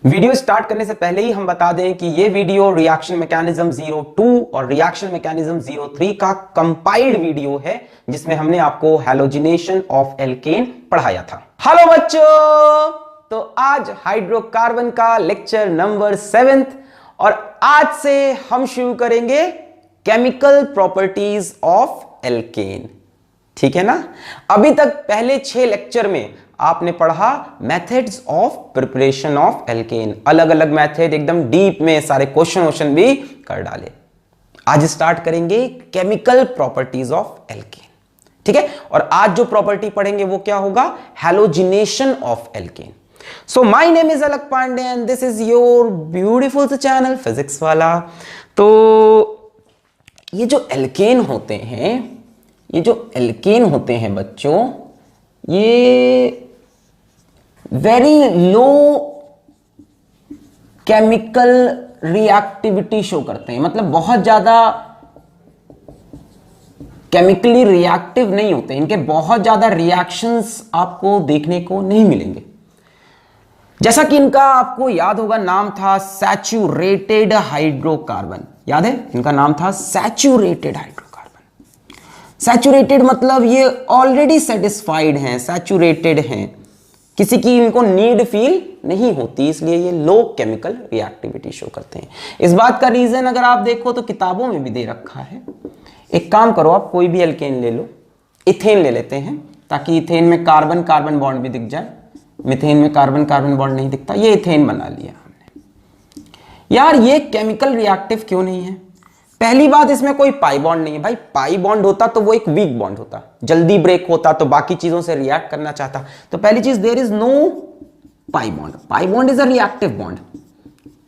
Video start करने से पहले ही हम बता दें कि ये वीडियो रिएक्शन मैकेनिज्म 02 और रिएक्शन मैकेनिज्म 03 का कंपाइल्ड वीडियो है, जिसमें हमने आपको हैलोजिनेशन ऑफ एल्केन पढ़ाया था। हेलो बच्चों, तो आज हाइड्रोकार्बन का लेक्चर नंबर 7 और आज से हम शुरू करेंगे केमिकल प्रॉपर्टीज ऑफ एल्केन। ठीक है ना। अभी तक पहले 6 लेक्चर में आपने पढ़ा methods of preparation of alkene, अलग अलग मेथड, एकदम डीप में सारे क्वेश्चन भी कर डाले। आज स्टार्ट करेंगे केमिकल प्रॉपर्टीज ऑफ एल्केन। ठीक है, और आज जो प्रॉपर्टी पढ़ेंगे वो क्या होगा? Halogenation of alkane. So my name is Alakh Pandey and this is your beautiful channel Physics Wallah. तो ये जो एल्केन होते हैं बच्चों, ये very low chemical reactivity show करते हैं, मतलब बहुत ज्यादा केमिकली रिएक्टिव नहीं होते, इनके बहुत ज्यादा रिएक्शंस आपको देखने को नहीं मिलेंगे। जैसा कि इनका आपको याद होगा, नाम था सैचुरेटेड हाइड्रोकार्बन। याद है, इनका नाम था सैचुरेटेड हाइड्रोकार्बन। सैचुरेटेड मतलब ये ऑलरेडी सेटिस्फाइड हैं, सैचुरेटेड हैं, किसी की इनको नीड फील नहीं होती, इसलिए ये लो केमिकल रिएक्टिविटी शो करते हैं। इस बात का रीजन अगर आप देखो तो किताबों में भी दे रखा है। एक काम करो, आप कोई भी एल्केन ले लो, इथेन ले लेते हैं, ताकि इथेन में कार्बन कार्बन बॉन्ड भी दिख जाए। मिथेन में कार्बन कार्बन बॉन्ड नहीं दिखता, ये इथेन बना लिया हमने। यार ये केमिकल रिएक्टिव क्यों नहीं है? पहली बात, इसमें कोई पाई बॉन्ड नहीं है। भाई पाई बॉन्ड होता तो वो एक वीक बॉन्ड होता, जल्दी ब्रेक होता तो बाकी चीजों से रिएक्ट करना चाहता। तो पहली चीज, there is no pi bond. Pi bond is a reactive bond.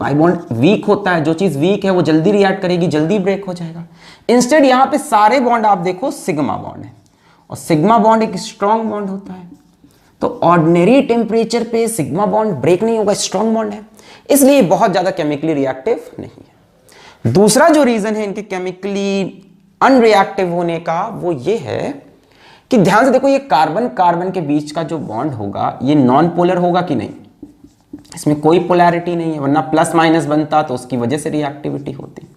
Pi bond weak होता है, जो चीज वीक है वो जल्दी रिएक्ट करेगी, जल्दी ब्रेक हो जाएगा। इंस्टेड यहां पे सारे बॉन्ड आप देखो सिग्मा बॉन्ड है, और सिग्मा बॉन्ड एक स्ट्रॉन्ग बॉन्ड होता है। तो ऑर्डिनरी टेम्परेचर पे सिग्मा बॉन्ड ब्रेक नहीं होगा, स्ट्रॉन्ग बॉन्ड है, इसलिए बहुत ज्यादा केमिकली रिएक्टिव नहीं है। दूसरा जो रीजन है इनके केमिकली अनरिएक्टिव होने का, वो ये है कि ध्यान से देखो, ये कार्बन कार्बन के बीच का जो बॉन्ड होगा ये नॉन पोलर होगा कि नहीं? इसमें कोई पोलैरिटी नहीं है, वरना प्लस माइनस बनता तो उसकी वजह से रिएक्टिविटी होती।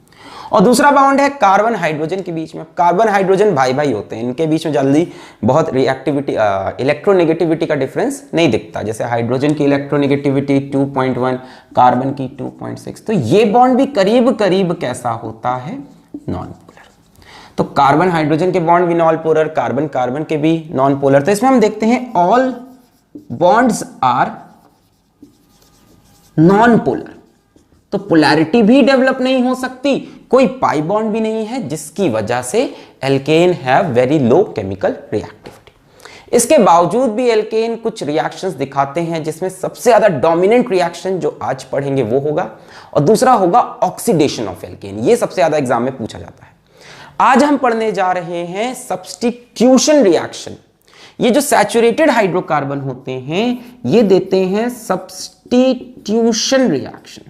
और दूसरा बॉन्ड है कार्बन हाइड्रोजन के बीच में। कार्बन हाइड्रोजन भाई भाई होते हैं, इनके बीच में जल्दी बहुत रिएक्टिविटी, इलेक्ट्रोनेगेटिविटी का डिफरेंस नहीं दिखता। जैसे हाइड्रोजन की इलेक्ट्रोनेगेटिविटी 2.1, कार्बन की 2.6। तो ये बॉन्ड भी करीब करीब कैसा होता है? Non polar. तो कार्बन हाइड्रोजन के बॉन्ड भी नॉन पोलर, कार्बन कार्बन के भी नॉन पोलर। तो इसमें हम देखते हैं all bonds are non polar. तो पोलैरिटी भी डेवलप नहीं हो सकती, कोई पाई बॉन्ड भी नहीं है, जिसकी वजह से alkane have very low chemical reactivity. इसके बावजूद भी एल्केन कुछ रिएक्शंस दिखाते हैं, जिसमें सबसे ज्यादा डोमिनेंट रिएक्शन जो आज पढ़ेंगे वो होगा, और दूसरा होगा ऑक्सीडेशन ऑफ एल्केन। ये सबसे ज्यादा एग्जाम में पूछा जाता है। आज हम पढ़ने जा रहे हैं सब्स्टिट्यूशन रिएक्शन। ये जो सैचुरेटेड हाइड्रोकार्बन होते हैं ये देते हैं सब्स्टिट्यूशन रिएक्शन।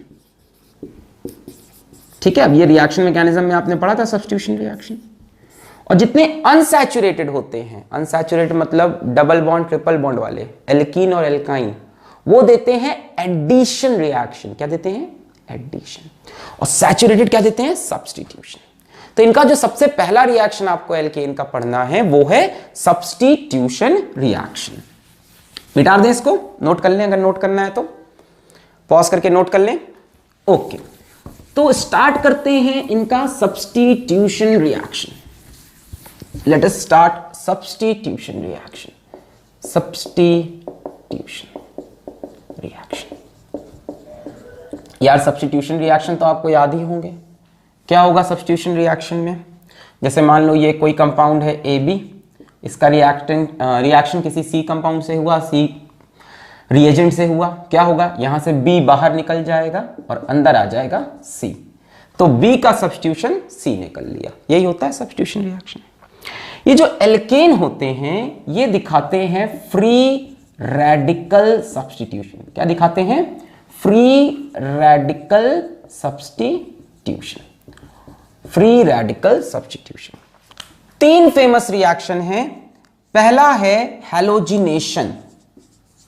ठीक है, अब ये रिएक्शन मैकेनिज्म में आपने पढ़ा था सब्स्टिट्यूशन रिएक्शन। और जितने अनसैचुरेटेड होते हैं, अनसैचुरेटेड मतलब डबल बॉन्ड ट्रिपल बॉन्ड वाले, एल्कीन और एल्काइन, वो देते हैं एडिशन रिएक्शन। क्या देते हैं? एडिशन। और सैचुरेटेड क्या देते हैं? सब्स्टिट्यूशन। तो इनका जो सबसे पहला रिएक्शन आपको एल्केन का पढ़ना है वो है सब्स्टिट्यूशन रिएक्शन। मिटा दें इसको, नोट कर लें, अगर नोट करना है तो पॉज करके नोट कर लें। ओके, तो स्टार्ट करते हैं इनका substitution reaction. Let us start substitution reaction. Substitution reaction, यार सब्स्टिट्यूशन रिएक्शन तो आपको याद ही होंगे। क्या होगा सब्स्टिट्यूशन रिएक्शन में? जैसे मान लो ये कोई कंपाउंड है AB, इसका रिएक्शन किसी C कंपाउंड से हुआ, C रिएजेंट से हुआ, क्या होगा? यहां से B बाहर निकल जाएगा और अंदर आ जाएगा C। तो B का सब्स्टिट्यूशन C ने कर लिया, यही होता है सब्स्टिट्यूशन रिएक्शन। ये जो एल्केन होते हैं ये दिखाते हैं फ्री रेडिकल सब्स्टिट्यूशन। क्या दिखाते हैं? Free radical substitution. Free radical substitution. 3 famous reaction हैं। पहला है हैलोजिनेशन।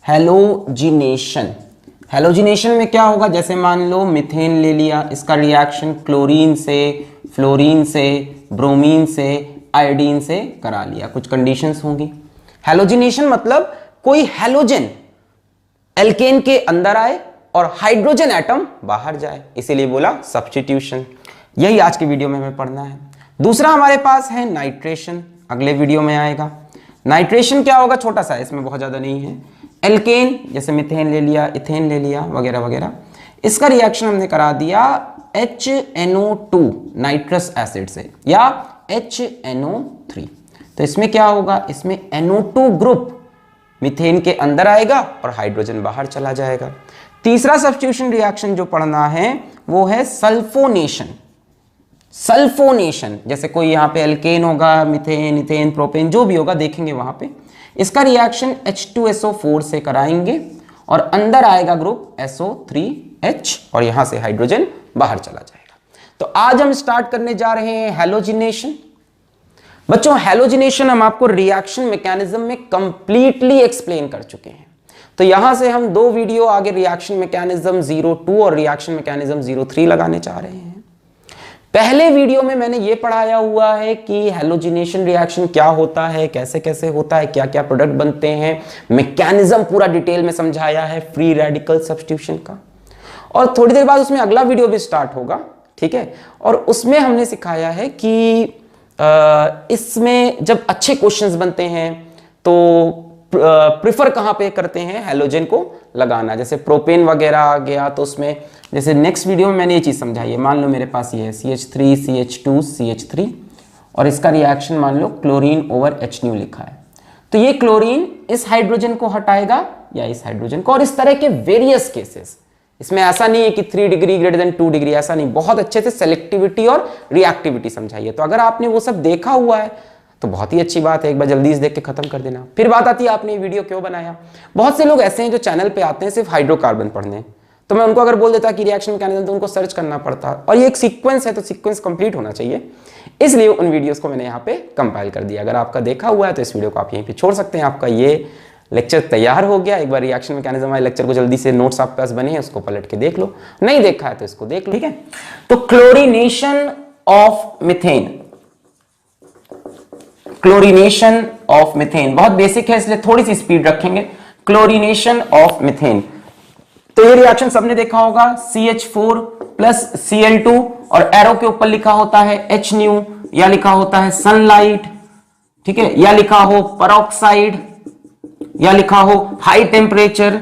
हैलोजिनेशन हैलोजिनेशन में क्या होगा, जैसे मान लो मीथेन ले लिया, इसका रिएक्शन क्लोरीन से, फ्लोरीन से, ब्रोमीन से, आयोडीन से करा लिया, कुछ कंडीशंस होंगी। हैलोजिनेशन मतलब कोई हैलोजन एल्केन के अंदर आए और हाइड्रोजन एटम बाहर जाए, इसीलिए बोला सब्स्टिट्यूशन। यही आज के वीडियो में हमें पढ़ना है। दूसरा हमारे पास है नाइट्रेशन, अगले वीडियो में आएगा। नाइट्रेशन क्या होगा, छोटा सा, इसमें बहुत ज्यादा नहीं है। एल्केन जैसे मीथेन ले लिया, इथेन ले लिया वगैरह वगैरह, इसका रिएक्शन हमने करा दिया HNO2 नाइट्रस एसिड से या HNO3। तो इसमें क्या होगा, इसमें NO2 ग्रुप मीथेन के अंदर आएगा और हाइड्रोजन बाहर चला जाएगा। तीसरा सब्स्टिट्यूशन रिएक्शन जो पढ़ना है वो है सल्फोनेशन। सल्फोनेशन जैसे कोई यहां पे एल्केन होगा, मीथेन, इथेन, प्रोपेन जो भी होगा देखेंगे वहां पे, इसका रिएक्शन H2SO4 से कराएंगे और अंदर आएगा ग्रुप SO3H और यहां से हाइड्रोजन बाहर चला जाएगा। तो आज हम स्टार्ट करने जा रहे हैं हैलोजिनेशन। बच्चों हैलोजिनेशन हम आपको रिएक्शन मैकेनिज्म में कंप्लीटली एक्सप्लेन कर चुके हैं। तो यहां से हम 2 वीडियो आगे रिएक्शन मैकेनिज्म 02 और रिएक्शन मैकेनिज्म 03 लगाने चाह रहे हैं। पहले वीडियो में मैंने ये पढ़ाया हुआ है कि हैलोजिनेशन रिएक्शन क्या होता है, कैसे कैसे होता है, क्या क्या प्रोडक्ट बनते हैं, मैकेनिज्म पूरा डिटेल में समझाया है फ्री रेडिकल सब्स्टिट्यूशन का। और थोड़ी देर बाद उसमें अगला वीडियो भी स्टार्ट होगा, ठीक है, और उसमें हमने सिखाया है कि इसमें जब अच्छे क्वेश्चंस बनते हैं तो प्रिफर कहां पे करते हैं हैलोजन को लगाना। जैसे प्रोपेन वगैरह आ गया तो उसमें जैसे नेक्स्ट वीडियो में मैंने ये चीज समझाई है। मान लो मेरे पास ये है CH3 CH2 CH3 और इसका रिएक्शन मान लो क्लोरीन ओवर HNO लिखा है, तो ये क्लोरीन इस हाइड्रोजन को हटाएगा या इस हाइड्रोजन को, और इस तरह के वेरियस केसेस। इसमें ऐसा नहीं है कि 3 डिग्री ग्रेटर देन 2 डिग्री, ऐसा नहीं, बहुत अच्छे से सेलेक्टिविटी और रिएक्टिविटी समझाई है। तो अगर आपने वो सब देखा हुआ है तो बहुत ही अच्छी बात है, एक बार जल्दी से देख के खत्म कर देना। फिर बात आती है आपने ये वीडियो क्यों बनाया। बहुत से लोग ऐसे हैं जो चैनल पे आते हैं सिर्फ हाइड्रोकार्बन पढ़ने, तो मैं उनको अगर बोल देता कि रिएक्शन मैकेनिज्म, तो उनको सर्च करना पड़ता, और ये एक सीक्वेंस है तो सीक्वेंस कंप्लीट होना चाहिए, इसलिए उन वीडियोस को मैंने यहाँ पे कंपाइल कर दिया। अगर आपका देखा हुआ है तो इस वीडियो को आप यहीं पे छोड़ सकते हैं, आपका ये लेक्चर तैयार हो गया। एक बार रिएक्शन मैकेनिज्म वाले लेक्चर को जल्दी से नोट्स आपके पास बने हैं उसको पलट के देख लो, नहीं देखा है तो इसको देख लो, ठीक है। तो chlorination of methane, chlorination of methane बहुत बेसिक है इसलिए थोड़ी सी स्पीड रखेंगे। क्लोरीनेशन ऑफ मीथेन, तो ये रिएक्शन सबने देखा होगा, CH4 प्लस Cl2 और एरो के ऊपर लिखा होता है HNO या लिखा होता है सनलाइट, ठीक है, या लिखा हो परऑक्साइड या लिखा हो हाई टेम्परेचर।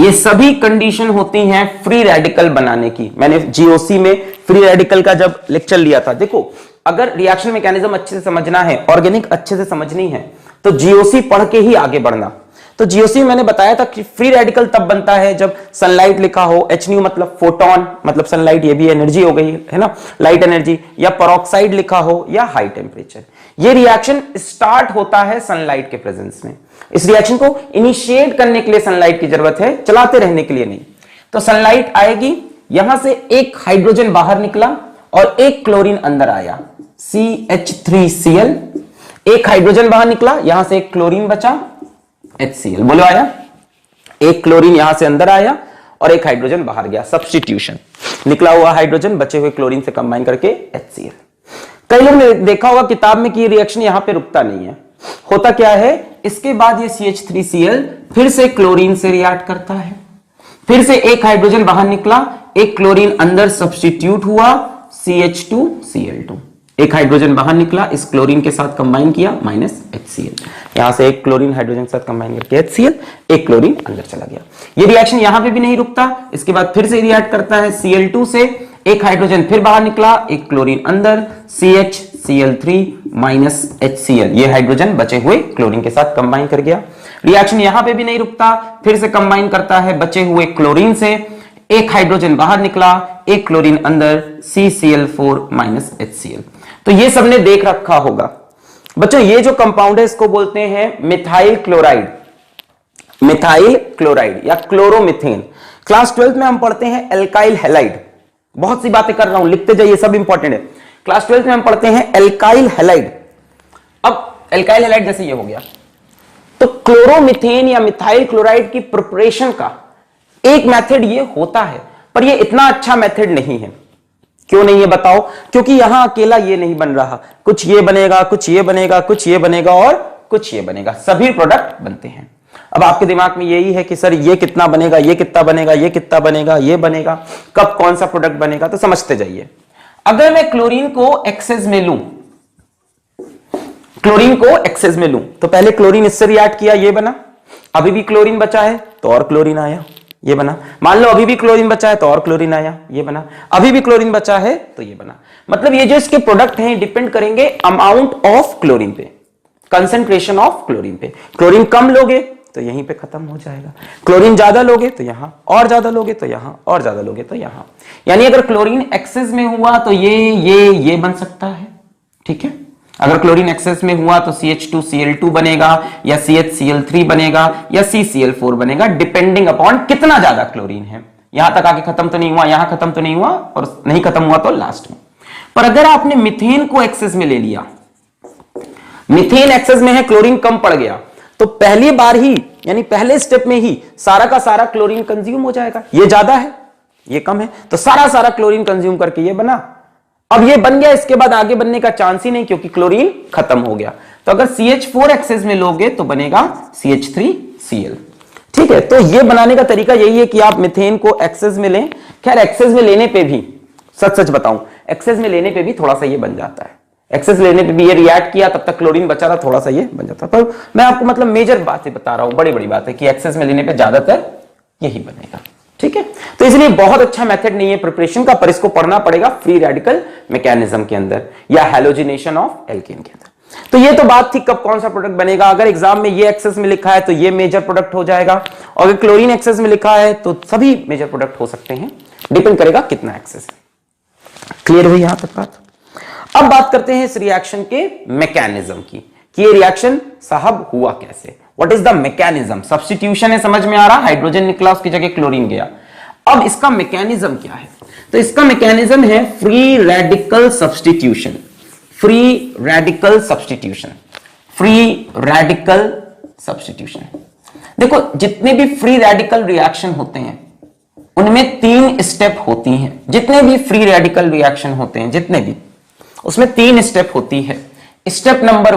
ये सभी कंडीशन होती हैं फ्री रेडिकल बनाने की। मैंने GOC में फ्री रेडिकल का जब लेक्चर लिया था, देखो अगर रिएक्शन मैकेनिज्म अच्छे से समझना है, ऑर्गेनिक अच्छे से समझनी है, तो GOC पढ़ के ही आगे बढ़ना। तो GOC में मैंने बताया था कि फ्री रेडिकल तब बनता है जब सनलाइट लिखा हो, HNO मतलब फोटोन मतलब सनलाइट, ये भी एनर्जी हो गई है ना, लाइट एनर्जी, या परऑक्साइड लिखा हो या हाई टेम्परेचर। ये रिएक्शन स्टार्ट होता है सनलाइट के प्रेजेंस में। इस रिएक्शन को इनिशिएट करने के लिए सनलाइट की जरूरत है, चलाते रहने के लिए नहीं। तो सनलाइट आएगी, यहां से एक हाइड्रोजन बाहर निकला और एक क्लोरीन अंदर आया, CH3Cl, एक हाइड्रोजन बाहर निकला, यहां से एक क्लोरीन बचा, HCl। बोलो आया, एक क्लोरीन यहां से अंदर आया और एक हाइड्रोजन बाहर गया, सब्स्टिट्यूशन, निकला हुआ हाइड्रोजन बचे हुए क्लोरीन से कंबाइन करके HCl। कई लोगों ने देखा होगा किताब में कि रिएक्शन यहां पे रुकता नहीं है, होता क्या है, इसके बाद ये CH3Cl फिर से क्लोरीन से रिएक्ट करता है, फिर से एक हाइड्रोजन बाहर निकला, एक क्लोरीन अंदर सब्स्टिट्यूट हुआ, CH2Cl2, एक हाइड्रोजन बाहर निकला, इस क्लोरीन के साथ कंबाइन किया, -HCl, यहां से एक क्लोरीन हाइड्रोजन के साथ कंबाइन करके HCl, एक क्लोरीन अंदर चला गया। ये रिएक्शन यहां पे भी नहीं रुकता, इसके बाद फिर से रिएक्ट करता है Cl2 से, एक हाइड्रोजन फिर बाहर निकला, एक क्लोरीन अंदर, CHCl3 -HCl, ये हाइड्रोजन बचे हुए क्लोरीन के साथ कंबाइन कर गया। रिएक्शन यहां पे भी नहीं रुकता, फिर से कंबाइन करता है बचे हुए क्लोरीन से, एक हाइड्रोजन बाहर निकला, एक क्लोरीन अंदर, CCl4 -HCl। तो ये सबने देख रखा होगा। बच्चों ये जो कंपाउंड है इसको बोलते हैं मिथाइल क्लोराइड, मिथाइल क्लोराइड या क्लोरोमिथेन। क्लास 12 में हम पढ़ते हैं एल्काइल हैलाइड, बहुत सी बातें कर रहा हूं, लिखते जाइए, सब इंपॉर्टेंट है। क्लास 12 में हम पढ़ते हैं एल्काइल हैलाइड। अब एल्काइल हैलाइड जैसे ये हो गया, तो क्लोरोमिथेन या मिथाइल क्लोराइड की प्रिपरेशन का एक मेथड ये होता है, पर ये इतना अच्छा मेथड नहीं है। क्यों नहीं है बताओ? क्योंकि यहां अकेला ये नहीं बन रहा, कुछ ये बनेगा, कुछ ये बनेगा, कुछ ये बनेगा और कुछ ये बनेगा, सभी प्रोडक्ट बनते हैं। अब आपके दिमाग में यही है कि सर ये कितना बनेगा, ये कितना बनेगा, ये कितना बनेगा, ये बनेगा, कब कौन सा प्रोडक्ट बनेगा, तो समझते जाइए। अगर मैं क्लोरीन को एक्सेस में लूं, क्लोरीन को एक्सेस में लूं, तो पहले क्लोरीन इससे रिएक्ट किया, ये बना, अभी भी क्लोरीन बचा है तो और क्लोरीन आया, ये बना। मान लो अभी भी क्लोरीन बचा है तो और क्लोरीन आया, ये बना। अभी भी क्लोरीन बचा है तो ये बना। मतलब ये जो इसके प्रोडक्ट हैं डिपेंड करेंगे अमाउंट ऑफ क्लोरीन पे, कंसेंट्रेशन ऑफ क्लोरीन पे। क्लोरीन कम लोगे तो यहीं पे खत्म हो जाएगा, क्लोरीन ज्यादा लोगे तो यहां, और ज्यादा लोगे तो यहां, और ज्यादा लोगे तो यहां। यानी अगर क्लोरीन एक्सेस में हुआ तो ये बन सकता है, ठीक है। अगर क्लोरीन एक्सेस में हुआ तो CH2Cl2 बनेगा, या CHCl3 बनेगा, या CCl4 बनेगा, डिपेंडिंग अपॉन कितना ज्यादा क्लोरीन है। यहां तक आके खत्म तो नहीं हुआ, यहां खत्म तो नहीं हुआ, और नहीं खत्म हुआ तो लास्ट में। पर अगर आपने मीथेन को एक्सेस में ले लिया, मीथेन एक्सेस में है, क्लोरीन कम पड़ गया, तो पहली बार ही यानी पहले स्टेप में ही सारा का सारा क्लोरीन कंज्यूम हो जाएगा। ये ज्यादा है, ये कम है, तो सारा क्लोरीन कंज्यूम करके ये बना। अब ये बन गया, इसके बाद आगे बनने का चांस ही नहीं, क्योंकि क्लोरीन खत्म हो गया। तो अगर CH4 एक्सेस में लोगे तो बनेगा CH3Cl, ठीक है। तो ये बनाने का तरीका यही है कि आप मीथेन को एक्सेस में लें। खैर एक्सेस में लेने पे भी, सच बताऊं, एक्सेस में लेने पे भी थोड़ा सा ये बन जाता है। एक्सेस लेने पे भी ये रिएक्ट किया, तब तक क्लोरीन बचा रहा, थोड़ा सा ये बन जाता है। पर मैं आपको मतलब मेजर बातें बता रहा हूं, बड़ी बात है कि एक्सेस में लेने पे ज्यादातर यही बनेगा, ठीक है। तो इसलिए बहुत अच्छा मेथड नहीं है प्रिपरेशन का, पर इसको पढ़ना पड़ेगा फ्री रेडिकल मैकेनिज्म के अंदर या हैलोजिनेशन ऑफ एल्केन के अंदर। तो ये तो बात थी कब कौन सा प्रोडक्ट बनेगा। अगर एग्जाम में ये एक्सेस में लिखा है तो ये मेजर प्रोडक्ट हो जाएगा, और अगर क्लोरीन एक्सेस में लिखा है तो सभी मेजर प्रोडक्ट हो सकते हैं, डिपेंड करेगा कितना एक्सेस है। क्लियर हुई यहां तक बात? अब बात करते हैं इस रिएक्शन के मैकेनिज्म की, कि ये रिएक्शन साहब हुआ कैसे, what is the mechanism. Substitution है, समझ में आ रहा, हाइड्रोजन निकला, उसकी जगह क्लोरीन गया। अब इसका मैकेनिज्म क्या है? तो इसका मैकेनिज्म है free radical substitution. Free radical substitution, free radical substitution. देखो जितने भी फ्री रेडिकल रिएक्शन होते हैं उनमें 3 स्टेप होती हैं। जितने भी फ्री रेडिकल रिएक्शन होते हैं, जितने भी, उसमें 3 स्टेप होती है। Step number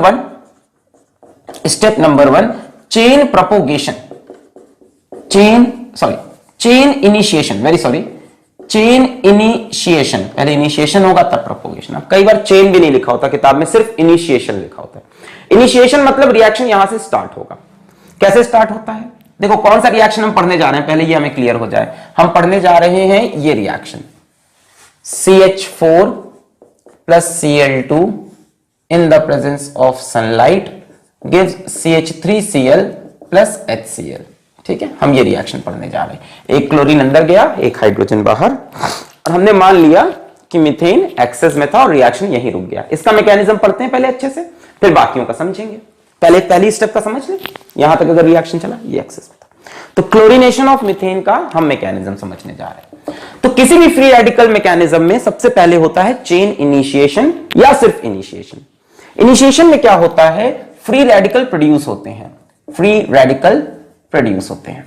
1 chain propagation, chain initiation. पहले इनिशिएशन होगा तब प्रोपोगेशन। अब कई बार चेन भी नहीं लिखा होता किताब में, सिर्फ इनिशिएशन लिखा होता है। इनिशिएशन मतलब रिएक्शन यहां से स्टार्ट होगा। कैसे स्टार्ट होता है? देखो कौन सा रिएक्शन हम पढ़ने जा रहे हैं, पहले ये हमें क्लियर हो जाए। हम पढ़ने जा रहे हैं ये reaction CH4 plus Cl2 in the presence of sunlight gives CH3Cl plus HCl, ठीक है। हम ये रिएक्शन पढ़ने जा रहे हैं। एक क्लोरीन अंदर गया, एक हाइड्रोजन बाहर, और हमने मान लिया कि मीथेन एक्सेस में था और रिएक्शन यहीं रुक गया। इसका मैकेनिज्म पढ़ते हैं पहले अच्छे से, फिर बाकियों का समझेंगे। पहले पहली स्टेप का समझ लें, यहां तक अगर रिएक्शन चला, ये एक्सेस में था, तो क्लोरीनेशन ऑफ मीथेन का हम मैकेनिज्म समझने जा रहे हैं। तो किसी भी फ्री रेडिकल मैकेनिज्म में सबसे पहले होता है चेन इनिशिएशन या सिर्फ इनिशिएशन। इनिशिएशन में क्या होता है? फ्री रेडिकल प्रोड्यूस होते हैं, फ्री रेडिकल प्रोड्यूस होते हैं,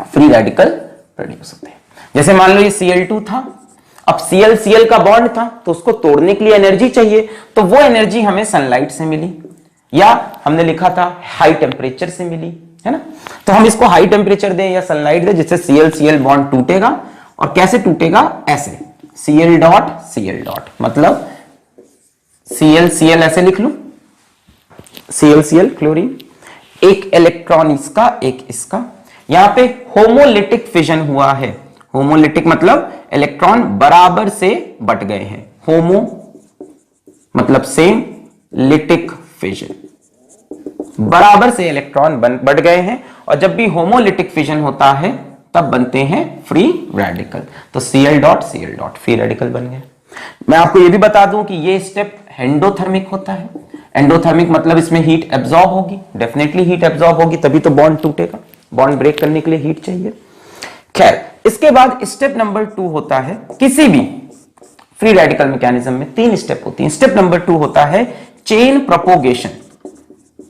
फ्री रेडिकल प्रोड्यूस होते हैं। जैसे मान लो ये Cl2 था, अब Cl का बॉन्ड था, तो उसको तोड़ने के लिए एनर्जी चाहिए, तो वो एनर्जी हमें सनलाइट से मिली, या हमने लिखा था हाई टेम्परेचर से मिली, है ना। तो हम इसको हाई टेम्परेचर दें या सनलाइट दें, जिससे Cl बॉन्ड टूटेगा। और कैसे टूटेगा? ऐसे Cl डॉट, मतलब Cl ऐसे लिख लूं, Cl क्लोरीन, एक इलेक्ट्रॉन इसका, एक इसका। यहां पे होमोलिटिक फिजन हुआ है। होमोलिटिक मतलब इलेक्ट्रॉन बराबर से बट गए हैं। होमो मतलब सेम, लिटिक फिजन, बराबर से इलेक्ट्रॉन बढ़ गए हैं। और जब भी होमोलिटिक फिजन होता है तब बनते हैं फ्री रेडिकल। तो Cl डॉट फ्री रेडिकल बन गए। मैं आपको यह भी बता दूं कि यह स्टेप एंडोथर्मिक होता है। एंडोथर्मिक मतलब इसमें हीट एब्जॉर्ब होगी, डेफिनेटली हीट एब्जॉर्ब होगी, तभी तो बॉन्ड टूटेगा। बॉन्ड ब्रेक करने के लिए हीट चाहिए। खैर, इसके बाद स्टेप नंबर 2 होता है, किसी भी फ्री रेडिकल मैकेनिज्म में 3 स्टेप होती हैं। स्टेप नंबर 2 होता है चेन प्रोपोगेशन।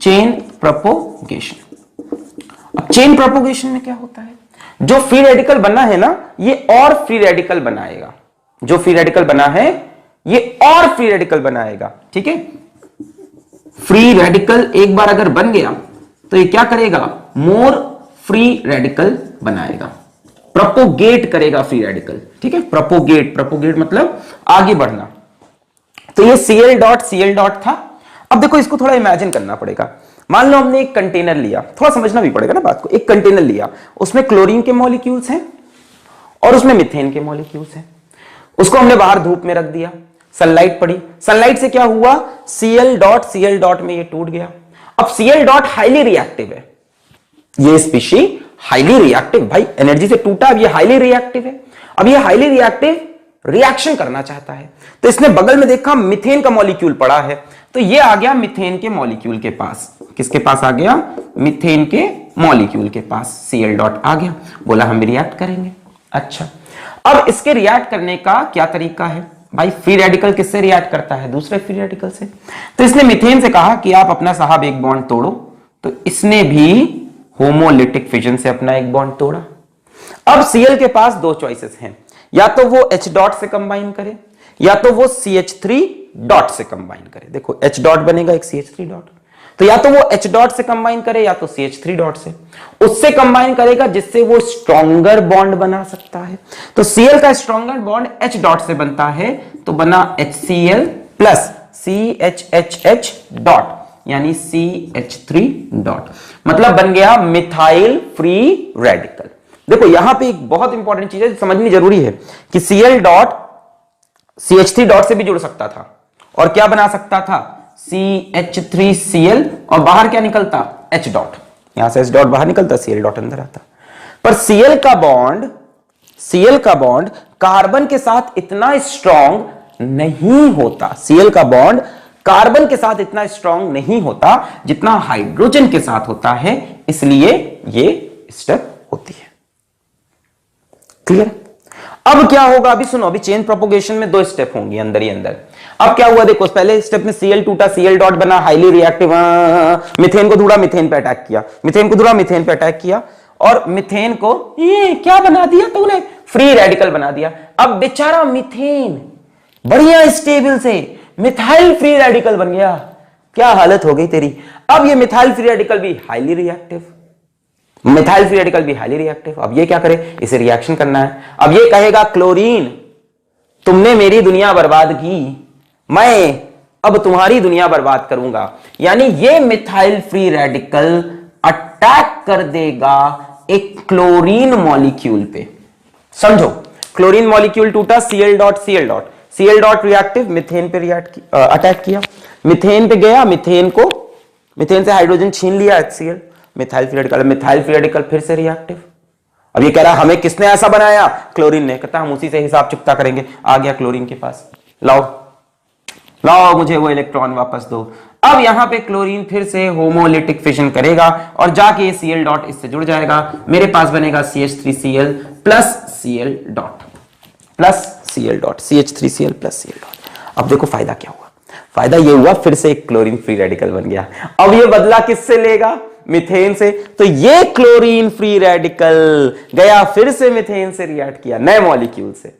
Chain propagation. अब चेन प्रोपोगेशन में क्या होता है? जो फ्री रेडिकल बना है ना, ये और फ्री रेडिकल बनाएगा। जो फ्री रेडिकल बना है ये और फ्री रेडिकल बनाएगा। ठीक है, फ्री रेडिकल एक बार अगर बन गया तो ये क्या करेगा, मोर फ्री रेडिकल बनाएगा, प्रोपोगेट करेगा फ्री रेडिकल। ठीक है, प्रोपोगेट मतलब आगे बढ़ना। तो ये Cl डॉट था। अब देखो इसको थोड़ा इमेजिन करना पड़ेगा। मान लो हमने एक कंटेनर लिया, थोड़ा समझना भी पड़ेगा ना बात को। एक कंटेनर लिया, उसमें क्लोरीन के मॉलिक्यूल्स हैं और उसमें मिथेन के मॉलिक्यूल्स हैं। उसको हमने बाहर धूप में रख दिया, सनलाइट पड़ी, सनलाइट से क्या हुआ, Cl डॉट में ये टूट गया। अब Cl डॉट हाईली रिएक्टिव है, ये स्पीशी हाईली रिएक्टिव, भाई एनर्जी से टूटा, अब ये हाईली रिएक्टिव है। अब ये हाईली रिएक्टिव रिएक्शन करना चाहता है, तो इसने बगल में देखा मिथेन का मॉलिक्यूल पड़ा है, तो ये आ गया मिथेन के मॉलिक्यूल के पास। किसके पास आ गया, मिथेन के मॉलिक्यूल के पास Cl डॉट आ गया, बोला हम रिएक्ट करेंगे। अच्छा, अब इसके रिएक्ट करने का क्या तरीका है भाई, फ्री रेडिकल किससे रिएक्ट करता है, दूसरे फ्री रेडिकल से। तो इसने मिथेन से कहा कि आप अपना साहब एक बॉन्ड तोड़ो, तो इसने भी होमोलिटिक फिजन से अपना एक बॉन्ड तोड़ा। अब Cl के पास दो चॉइसेस हैं, या तो वो H डॉट से कंबाइन करे या तो वो CH3 डॉट से कंबाइन करे। देखो H डॉट बनेगा एक CH3 डॉट, तो या तो वो H डॉट से कंबाइन करे या तो CH3 डॉट से, उससे कंबाइन करेगा जिससे वो स्ट्रॉन्गर बॉन्ड बना सकता है। तो Cl का स्ट्रॉन्गर बॉन्ड H डॉट से बनता है, तो बना HCl प्लस CHHH डॉट यानी CH3 डॉट, मतलब बन गया मिथाइल फ्री रेडिकल। देखो यहां पे एक बहुत इंपॉर्टेंट चीज है समझनी जरूरी है कि Cl डॉट CH3 डॉट से भी जुड़ सकता था और क्या बना सकता था, CH3Cl, और बाहर क्या निकलता, H डॉट, यहां से H डॉट बाहर निकलता, Cl डॉट अंदर आता। पर Cl का बॉन्ड कार्बन के साथ इतना स्ट्रॉन्ग नहीं होता, Cl का बॉन्ड कार्बन के साथ इतना स्ट्रॉन्ग नहीं होता जितना हाइड्रोजन के साथ होता है, इसलिए ये स्टेप होती है। क्लियर? अब क्या होगा, अभी सुनो, अभी चेन प्रोपोगेशन में दो स्टेप होंगी अंदर ही अंदर। अब क्या हुआ देखो, पहले स्टेप में Cl टूटा, Cl डॉट बना हाईली रिएक्टिव, मिथेन को ढूंढा, मिथेन पे अटैक किया, मिथेन को ढूंढा, मिथेन पे अटैक किया, और मिथेन को ये क्या बना दिया तूने, फ्री रेडिकल बना दिया। अब बेचारा मिथेन बढ़िया स्टेबल से मिथाइल फ्री रेडिकल बन गया, क्या हालत हो गई तेरी। अब ये मिथाइल फ्री रेडिकल भी highly reactive, methyl free radical भी हाईली रिएक्टिव। अब ये क्या करे, इसे रिएक्शन करना है। अब ये कहेगा क्लोरीन तुमने मेरी दुनिया बर्बाद की, मैं अब तुम्हारी दुनिया बर्बाद करूंगा। यानी ये मिथाइल फ्री रेडिकल अटैक कर देगा एक क्लोरीन मॉलिक्यूल पे। समझो, क्लोरीन मॉलिक्यूल टूटा, Cl डॉट रिएक्टिव, मिथेन पे अटैक किया, मिथेन पे गया, मिथेन से हाइड्रोजन छीन लिया HCl, मिथाइल फ्री रेडिकल फिर से रिएक्टिव। अब ये कह रहा हमें किसने ऐसा बनाया, क्लोरीन ने। कहता हम उसी से हिसाब चुकता करेंगे। आ गया क्लोरीन के पास, लाओ मुझे वो इलेक्ट्रॉन वापस दो। अब यहां पे क्लोरीन फिर से होमोलिटिक फिशन करेगा और जाके Cl डॉट इससे जुड़ जाएगा, मेरे पास बनेगा CH3Cl plus Cl dot CH3Cl plus Cl dot. अब देखो फायदा क्या हुआ, फायदा ये हुआ फिर से एक क्लोरीन फ्री रेडिकल बन गया। अब ये बदला किससे लेगा, मिथेन से। तो ये क्लोरीन फ्री रेडिकल गया फिर से मिथेन से रिएक्ट किया नए मॉलिक्यूल से,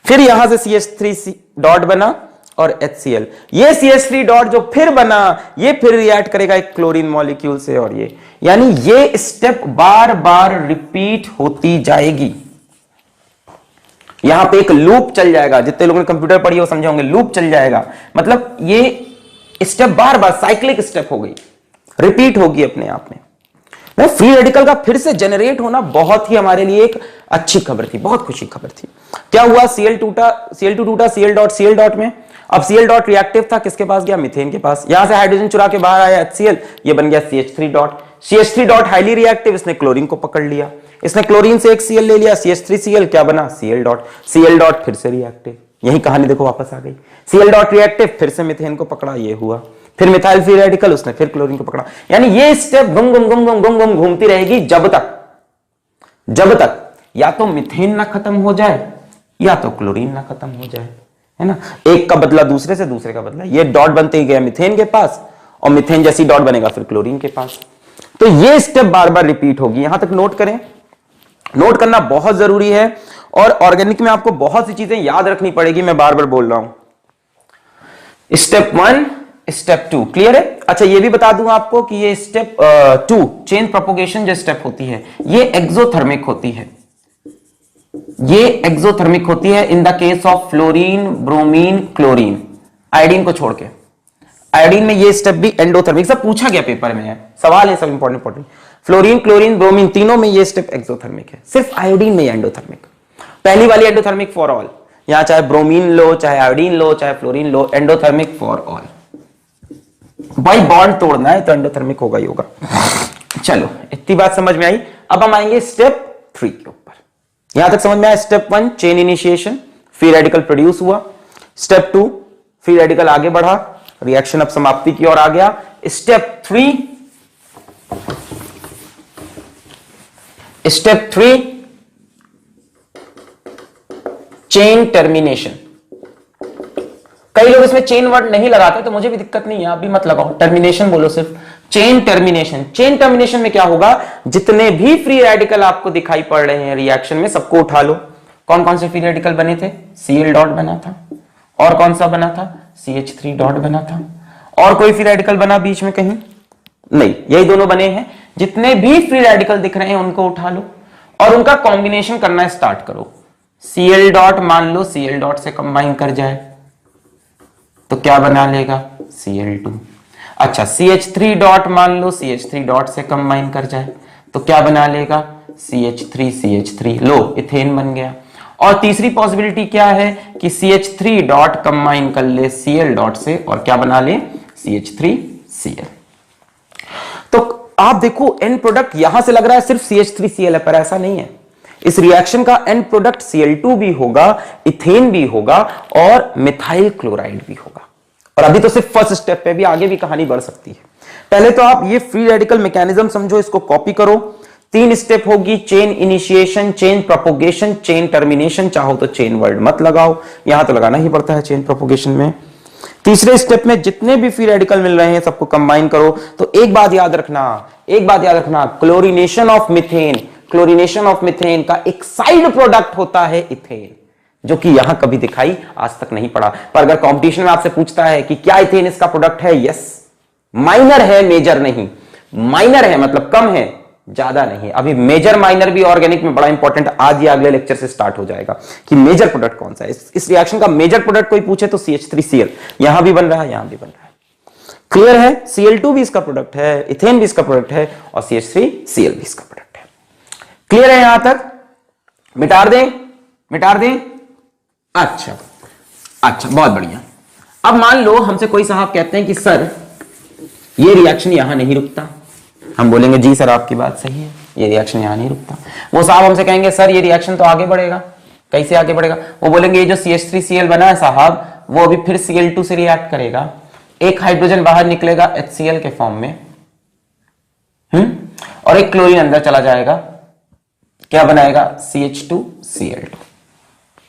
फिर यहां से CH3 डॉट बना और HCl, ये CH3 डॉट जो फिर बना ये फिर रिएक्ट करेगा एक क्लोरीन मॉलिक्यूल से, और ये यानी ये स्टेप बार बार रिपीट होती जाएगी। यहां पे एक लूप चल जाएगा, जितने लोगों ने कंप्यूटर पढ़ी हो समझे होंगे, लूप चल जाएगा, मतलब ये स्टेप बार बार साइक्लिक स्टेप हो गई, रिपीट होगी अपने आप में। फ्री रेडिकल का फिर से जनरेट होना बहुत ही हमारे लिए एक अच्छी खबर थी, बहुत खुशी खबर थी। क्या हुआ, Cl2 टूटा Cl डॉट में। अब Cl डॉट रिएक्टिव था, किसके पास गया, मिथेन के पास। यहां से हाइड्रोजन चुरा के बाहर आया HCl, ये बन गया CH3 dot. CH3 dot highly reactive, इसने क्लोरीन को पकड़ लिया, इसने क्लोरीन से एक Cl ले लिया, CH3Cl, क्या बना, Cl डॉट फिर से रिएक्टिव। यही कहानी देखो वापस आ गई, Cl डॉट रिएक्टिव फिर से मिथेन को पकड़ा, ये हुआ, फिर मिथाइल फ्री रेडिकल, उसने फिर क्लोरीन को पकड़ा। यानी ये स्टेप घुम घूमती रहेगी जब तक या तो मिथेन ना खत्म हो जाए या तो क्लोरीन ना खत्म हो जाए, है ना। एक का बदला दूसरे से, दूसरे का बदला, ये डॉट बनते ही गया मिथेन के पास, और मिथेन जैसी डॉट बनेगा फिर क्लोरीन के पास। तो ये स्टेप बार बार रिपीट होगी। यहां तक नोट करें, नोट करना बहुत जरूरी है। और ऑर्गेनिक में आपको बहुत सी चीजें याद रखनी पड़ेगी, मैं बार बार बोल रहा हूं। स्टेप 1, स्टेप 2 क्लियर है। अच्छा ये भी बता दूं आपको कि ये स्टेप 2 चेन प्रोपोगेशन जो स्टेप होती है ये एक्सोथर्मिक होती है, ये एक्सोथर्मिक होती है in the case of fluorine, bromine, chlorine, iodine को छोड़ के। आयोडीन में ये स्टेप भी एंडोथर्मिक, सब पूछा गया पेपर में है, सवाल है सब इंपॉर्टेंट। फ्लोरीन, क्लोरीन, ब्रोमीन तीनों में ये स्टेप एक्सोथर्मिक है, सिर्फ आयोडीन में एंडोथर्मिक। पहली वाली एंडोथर्मिक फॉर ऑल, यहां चाहे ब्रोमीन लो, चाहे आयोडीन लो, चाहे fluorine low, endothermic for all. भाई बॉन्ड तोड़ना है तो एंडोथर्मिक होगा ही होगा। चलो इतनी बात समझ में आई। अब हम आएंगे स्टेप 3 के ऊपर। यहां तक समझ में आया। Step 1 chain initiation, free radical produce हुआ। स्टेप 2 फ्री रेडिकल आगे बढ़ा, रिएक्शन अब समाप्ति की ओर आ गया। Step 3 chain termination. कई लोग इसमें चेन वर्ड नहीं लगाते तो मुझे भी दिक्कत नहीं है, आप भी मत लगाओ, टर्मिनेशन बोलो सिर्फ। चेन टर्मिनेशन, चेन टर्मिनेशन में क्या होगा, जितने भी फ्री रेडिकल आपको दिखाई पड़ रहे हैं रिएक्शन में सबको उठा लो। कौन कौन से फ्री रेडिकल बने थे, Cl डॉट बना था, और कौन सा बना था, CH3 डॉट बना था, और कोई फ्री रेडिकल बना बीच में कहीं नहीं, यही दोनों बने हैं। जितने भी फ्री रेडिकल दिख रहे हैं उनको उठा लो और उनका कॉम्बिनेशन करना स्टार्ट करो। Cl डॉट मान लो Cl डॉट से कंबाइन कर जाए तो क्या बना लेगा, Cl2। अच्छा CH3 डॉट मान लो CH3 डॉट से कंबाइन कर जाए तो क्या बना लेगा, CH3 लो इथेन बन गया। और तीसरी पॉसिबिलिटी क्या है कि CH3 डॉट कंबाइन कर ले Cl डॉट से और क्या बना ले, CH3Cl। तो आप देखो एंड प्रोडक्ट यहां से लग रहा है सिर्फ CH3Cl है, पर ऐसा नहीं है। इस रिएक्शन का एंड प्रोडक्ट Cl2 भी होगा, इथेन भी होगा और मिथाइल क्लोराइड भी होगा। और अभी तो सिर्फ फर्स्ट स्टेप पे, भी आगे भी कहानी बढ़ सकती है। पहले तो आप ये फ्री रेडिकल मैकेनिज्म समझो, इसको कॉपी करो। 3 स्टेप होगी, chain initiation, chain propagation, chain termination. चाहो तो चेन वर्ड मत लगाओ, यहां तो लगाना ही पड़ता है चेन प्रोपोगेशन में। तीसरे स्टेप में जितने भी फ्री रेडिकल मिल रहे हैं सबको कंबाइन करो। तो एक बात याद रखना, chlorination of methane, chlorination of methane का एक साइड प्रोडक्ट होता है इथेन, जो कि यहां कभी दिखाई आज तक नहीं पड़ा। पर अगर कंपटीशन में आपसे पूछता है कि क्या इथेन इसका प्रोडक्ट है, यस, माइनर है, मेजर नहीं। माइनर है मतलब कम है, ज्यादा नहीं। अभी मेजर माइनर भी ऑर्गेनिक में बड़ा इंपॉर्टेंट, आज या अगले लेक्चर से स्टार्ट हो जाएगा कि मेजर प्रोडक्ट कौन सा है। इस रिएक्शन का मेजर प्रोडक्ट कोई पूछे तो CH3Cl, यहां भी बन रहा है, यहां भी बन रहा है। क्लियर है, Cl2 भी इसका प्रोडक्ट है, इथेन भी इसका प्रोडक्ट है और CH3Cl भी इसका प्रोडक्ट है। क्लियर है यहां तक, मिटा दें। अच्छा बहुत बढ़िया। अब मान लो हमसे कोई साहब कहते हैं कि सर ये रिएक्शन यहां नहीं रुकता। हम बोलेंगे जी सर आपकी बात सही है, ये रिएक्शन यहां नहीं रुकता। वो साहब हमसे कहेंगे सर ये रिएक्शन तो आगे बढ़ेगा। कैसे आगे बढ़ेगा, वो बोलेंगे ये जो CH3Cl बना है साहब वो अभी फिर Cl2 से रिएक्ट करेगा, एक हाइड्रोजन बाहर निकलेगा HCl के फॉर्म में, और एक क्लोरीन अंदर चला जाएगा, क्या बनाएगा, CH2Cl2।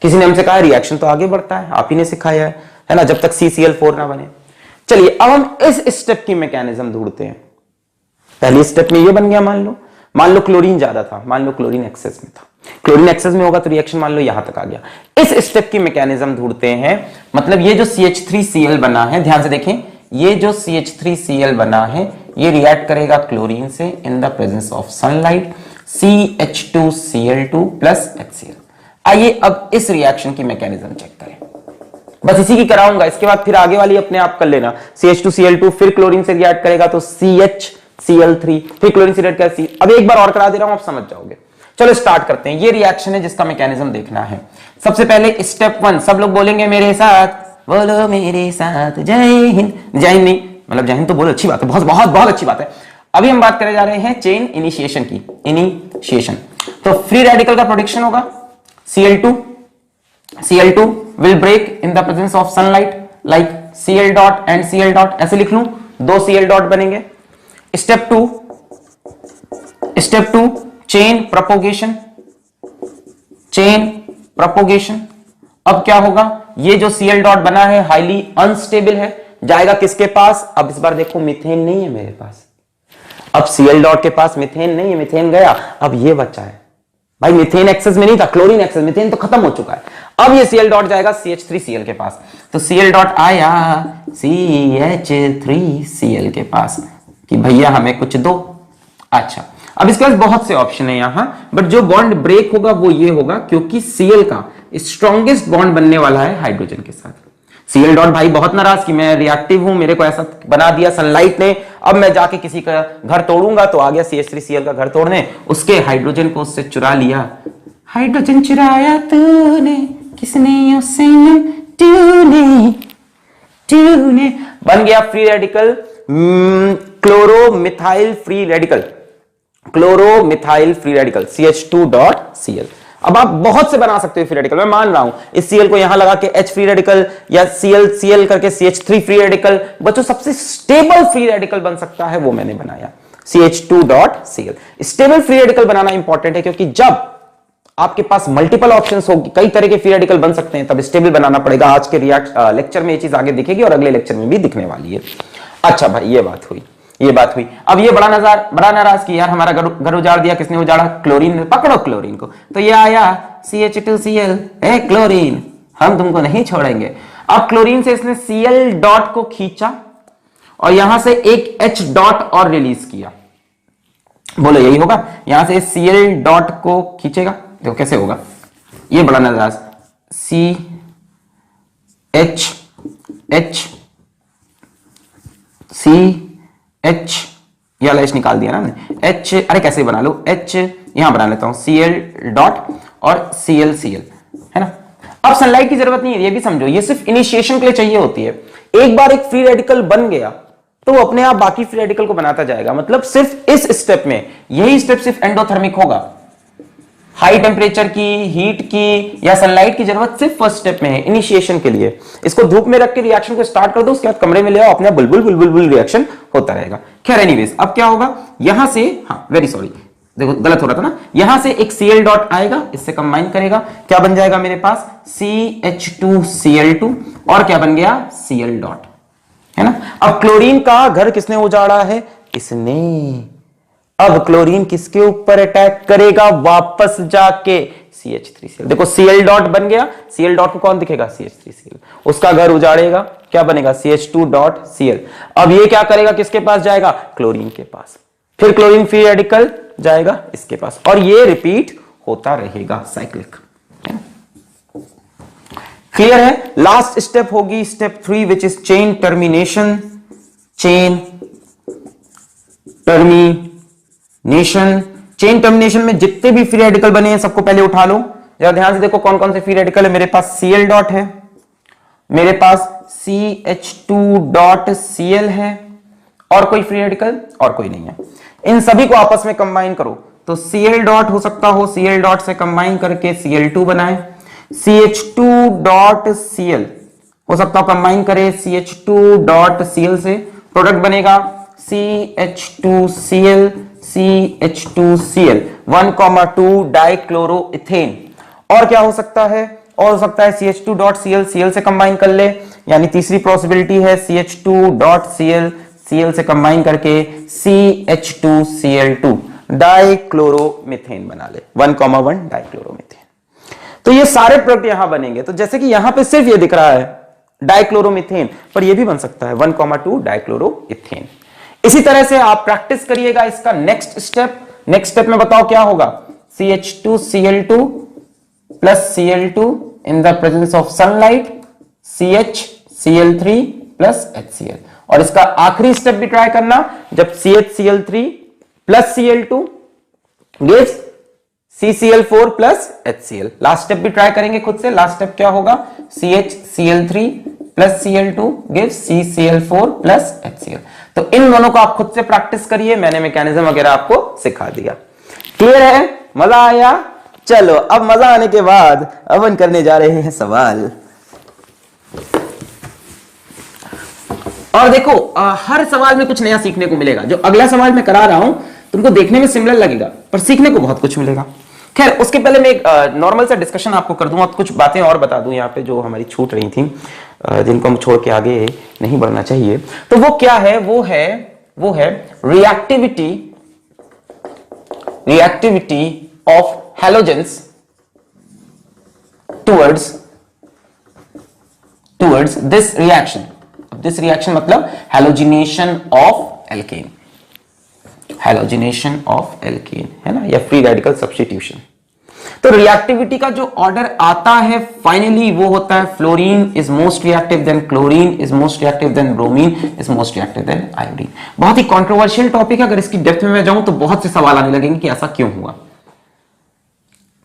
किसी ने हमसे कहा रिएक्शन तो आगे बढ़ता है, आप ही ने सिखाया है ना, जब तक CCl4 ना बने। चलिए अब हम इस स्टेप की मैकेनिज्म ढूंढते हैं। पहले स्टेप में ये बन गया, मान लो क्लोरीन ज्यादा था, मान लो क्लोरीन एक्सेस में था, क्लोरीन एक्सेस में होगा तो रिएक्शन मान लो यहां तक आ गया। इस स्टेप की मैकेनिज्म ढूंढते हैं। मतलब ये जो CH3Cl बना है, ध्यान से देखें, ये जो CH3Cl बना है ये रिएक्ट करेगा क्लोरीन से इन the presence of sunlight, CH2Cl2 plus HCl। आइए अब इस रिएक्शन की मैकेनिज्म चेक करें, बस इसी की कराऊंगा, इसके बाद फिर आगे वाली अपने आप कर लेना। CH2Cl2 फिर क्लोरीन से रिएक्ट करेगा तो CHCl3, फिर क्लोरीन से रिएक्ट करेगा अब एक बार और करा दे रहा हूं, आप समझ जाओगे। चलो स्टार्ट करते हैं। ये रिएक्शन है जिसका मैकेनिज्म देखना है। सबसे पहले स्टेप 1, सब लोग बोलेंगे मेरे साथ, बोलो मेरे साथ, जय हिंद। जय हिंद नहीं, मतलब जय हिंद तो बोलो, अच्छी बात है, बहुत बहुत बहुत अच्छी बात है। अभी हम बात करने जा रहे हैं चेन इनिशिएशन की। इनिशिएशन तो फ्री रेडिकल का प्रोडक्शन होगा, Cl2 will break in the presence of sunlight like Cl dot and Cl dot, ऐसे लिख लूं, 2 Cl dot बनेंगे। Step 2 chain propagation. अब क्या होगा, ये जो Cl डॉट बना है हाईली अनस्टेबल है, जाएगा किसके पास, अब इस बार देखो मीथेन नहीं है मेरे पास, अब Cl डॉट के पास मीथेन नहीं है, मीथेन गया, अब ये बचा है, भाई मिथेन एक्सेस में नहीं था, क्लोरीन एक्सेस, मिथेन तो खत्म हो चुका है। अब ये Cl डॉट जाएगा CH3Cl के पास, तो Cl डॉट आया CH3Cl के पास कि भैया हमें कुछ दो। अच्छा, अब इसके पास बहुत से ऑप्शन है यहां, बट जो बॉन्ड ब्रेक होगा वो ये होगा, क्योंकि Cl का स्ट्रॉन्गेस्ट बॉन्ड बनने वाला है हाइड्रोजन के साथ। Cl डॉट भाई बहुत नाराज कि मैं रिएक्टिव हूं, मेरे को ऐसा बना दिया सनलाइट ने, अब मैं जाके किसी का घर तोड़ूंगा, तो आ गया CH3Cl का घर तोड़ने, उसके हाइड्रोजन को उससे चुरा लिया। हाइड्रोजन चुराया तूने, किसने उसे तूने, तूने, बन गया free radical, chloromethyl free radical, chloromethyl free radical CH2.Cl। अब आप बहुत से बना सकते हो फ्री रेडिकल, मैं मान रहा हूं इस Cl को यहां लगा के H फ्री रेडिकल, या Cl करके CH3 फ्री रेडिकल। बच्चों सबसे स्टेबल फ्री रेडिकल बन सकता है वो मैंने बनाया, CH2.Cl। स्टेबल फ्री रेडिकल बनाना इंपॉर्टेंट है, क्योंकि जब आपके पास मल्टीपल ऑप्शंस होगी, कई तरह के फ्री रेडिकल बन सकते हैं, तब स्टेबल बनाना पड़ेगा। आज के लेक्चर में ये चीज आगे दिखेगी और अगले लेक्चर में भी दिखने वाली है। अच्छा भाई, ये बात हुई, ये बात हुई। अब ये बड़ा नाराज कि यार हमारा घर उजाड़ दिया, किसने उजाड़ा? क्लोरीन ने। पकड़ो क्लोरीन को, तो ये आया CH2Cl, ए क्लोरीन हम तुमको नहीं छोड़ेंगे। अब क्लोरीन से इसने Cl डॉट को खींचा और यहां से एक H डॉट और रिलीज किया। बोलो यही होगा, यहां से Cl डॉट को खींचेगा, देखो कैसे होगा, ये बड़ा नाराज CH या H निकाल दिया ना हमने, H, अरे कैसे बना लो, H यहां बना लेता हूं, Cl डॉट और Cl है ना। अब सनलाइट की जरूरत नहीं है, ये भी समझो, ये सिर्फ इनिशिएशन के लिए चाहिए होती है। एक बार एक फ्री रेडिकल बन गया तो वो अपने आप बाकी फ्री रेडिकल को बनाता जाएगा। मतलब सिर्फ इस स्टेप में, यही स्टेप सिर्फ एंडोथर्मिक होगा। हाई टेम्परेचर की, हीट की या सनलाइट की जरूरत सिर्फ फर्स्ट स्टेप में है, इनिशिएशन के लिए। इसको धूप में रख के रिएक्शन को स्टार्ट कर दो, उसके बाद कमरे में ले आओ, अपने बुलबुल बुलबुल बुल रिएक्शन होता रहेगा। खैर एनीवेज, अब क्या होगा, यहां से, हाँ वेरी सॉरी, देखो गलत हो रहा था ना, यहां से एक Cl डॉट आएगा, इससे कंबाइन करेगा, क्या बन जाएगा मेरे पास CH2Cl2, और क्या बन गया Cl डॉट, है ना। अब क्लोरीन का घर किसने उजाड़ा है? इसने। अब क्लोरीन किसके ऊपर अटैक करेगा? वापस जाके CH3Cl। देखो Cl डॉट बन गया, Cl डॉट को कौन दिखेगा? CH3Cl। उसका घर उजाड़ेगा, क्या बनेगा? CH2.Cl। अब ये क्या करेगा, किसके पास जाएगा? क्लोरीन के पास। फिर क्लोरीन फ्री रेडिकल जाएगा इसके पास, और ये रिपीट होता रहेगा, साइक्लिक। क्लियर है? लास्ट स्टेप होगी step 3, which is chain termination. Chain termination में जितने भी फ्री रेडिकल बने हैं सबको पहले उठा लो। जरा ध्यान से देखो कौन कौन से फ्री रेडिकल है। मेरे पास Cl डॉट है, मेरे पास CH2.Cl है, और कोई फ्री रेडिकल और कोई नहीं है। इन सभी को आपस में कंबाइन करो, तो Cl डॉट हो सकता हो, Cl डॉट से कंबाइन करके Cl2 बनाए। CH2.Cl हो सकता हो कंबाइन करे CH2.Cl से, प्रोडक्ट बनेगा CH2Cl 1,2 डाइक्लोरोइथेन। और क्या हो सकता है? और हो सकता है CH2.Cl Cl से कंबाइन कर ले, यानी तीसरी पॉसिबिलिटी है CH2.Cl Cl से कंबाइन करके CH2Cl2 डाइक्लोरोमीथेन बना ले, 1,1 डाइक्लोरोमीथेन। तो ये सारे प्रोडक्ट यहां बनेंगे। तो जैसे कि यहां पे सिर्फ ये दिख रहा है डाइक्लोरोमीथेन, पर ये भी बन सकता है 1,2 डाइक्लोरोइथेन। इसी तरह से आप प्रैक्टिस करिएगा इसका नेक्स्ट स्टेप में बताओ क्या होगा? CH2Cl2 plus Cl2 in the presence of sunlight, CHCl3 plus HCl। और इसका आखिरी स्टेप भी ट्राई करना, जब CHCl3 plus Cl2 gives CCl4 plus HCl। Last step भी ट्राई करेंगे खुद से। लास्ट स्टेप क्या होगा? CHCl3 plus Cl2 gives CCl4 plus HCl। तो इन दोनों को आप खुद से प्रैक्टिस करिए, मैंने मैकेनिज्म वगैरह आपको सिखा दिया। क्लियर है? मजा आया? चलो अब मजा आने के बाद अपन करने जा रहे हैं सवाल। और देखो हर सवाल में कुछ नया सीखने को मिलेगा। जो अगला सवाल मैं करा रहा हूं तुमको देखने में सिमिलर लगेगा, पर सीखने को बहुत कुछ मिलेगा। खैर उसके पहले मैं एक नॉर्मल सा डिस्कशन आपको कर दूंगा, कुछ बातें और बता दूं यहाँ पे जो हमारी छूट रही थी, जिनको हम छोड़ के आगे नहीं बढ़ना चाहिए। तो वो क्या है? वो है reactivity of halogens towards this reaction. This reaction मतलब halogenation of alkane, halogenation of alkane है ना, या फ्री रेडिकल सब्स्टिट्यूशन। तो रिएक्टिविटी का जो ऑर्डर आता है फाइनली वो होता है fluorine is most reactive than chlorine is most reactive than bromine is most reactive than iodine. बहुत ही कंट्रोवर्शियल टॉपिक है, अगर इसकी डेप्थ में मैं जाऊं तो बहुत से सवाल आने लगेंगे कि ऐसा क्यों हुआ,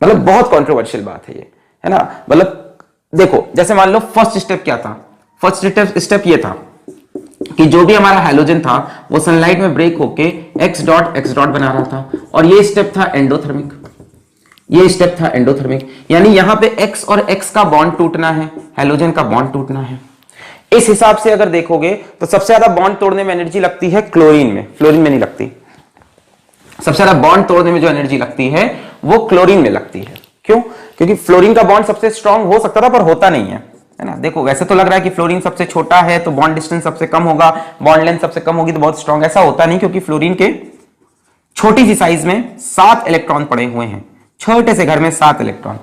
मतलब बहुत कंट्रोवर्शियल बात है ये, है ना। मतलब देखो जैसे मान लो फर्स्ट स्टेप क्या था, फर्स्ट स्टेप ये था कि जो भी हमारा हैलोजन था वो सनलाइट में ब्रेक होके x डॉट बना रहा था, और ये स्टेप था एंडोथर्मिक, ये स्टेप था एंडोथर्मिक, यानी यहां पे x और x का बॉन्ड टूटना है, हैलोजन का बॉन्ड टूटना है। इस हिसाब से अगर देखोगे तो सबसे ज्यादा बॉन्ड तोड़ने में एनर्जी लगती है क्लोरीन में, फ्लोरीन में नहीं लगती। सबसे ज्यादा बॉन्ड तोड़ने में जो एनर्जी लगती है वो क्लोरीन में लगती है। क्यों? क्योंकि फ्लोरीन का बॉन्ड सबसे स्ट्रांग हो सकता था पर होता नहीं है ना। देखो वैसे तो लग रहा है कि फ्लोरीन सबसे छोटा है तो बॉन्ड डिस्टेंस सबसे कम होगा, बॉन्ड लेंथ सबसे कम होगी तो बहुत स्ट्रांग, ऐसा होता नहीं, क्योंकि फ्लोरीन के छोटी सी साइज में 7 इलेक्ट्रॉन पड़े हुए हैं, छोटे से घर में 7 इलेक्ट्रॉन।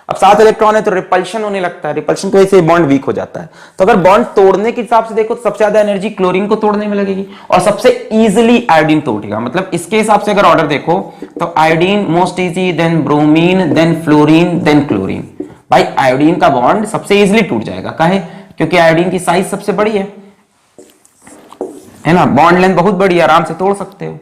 अब 7 इलेक्ट्रॉन है तो रिपल्शन होने लगता है, रिपल्शन की वजह से बॉन्ड वीक हो जाता है। तो अगर बॉन्ड तोड़ने के हिसाब से देखो तो सबसे ज्यादा एनर्जी क्लोरीन को तोड़ने में लगेगी और सबसे इजीली आयोडीन तोड़ेगा। मतलब इसके हिसाब से अगर ऑर्डर देखो तो iodine most easy, then bromine, then fluorine, then chlorine. भाई आयोडीन का बॉन्ड सबसे इजीली टूट जाएगा, काहे? क्योंकि आयोडीन की साइज सबसे बड़ी है ना, बॉन्ड लेंथ बहुत बड़ी है, आराम से तोड़ सकते हो।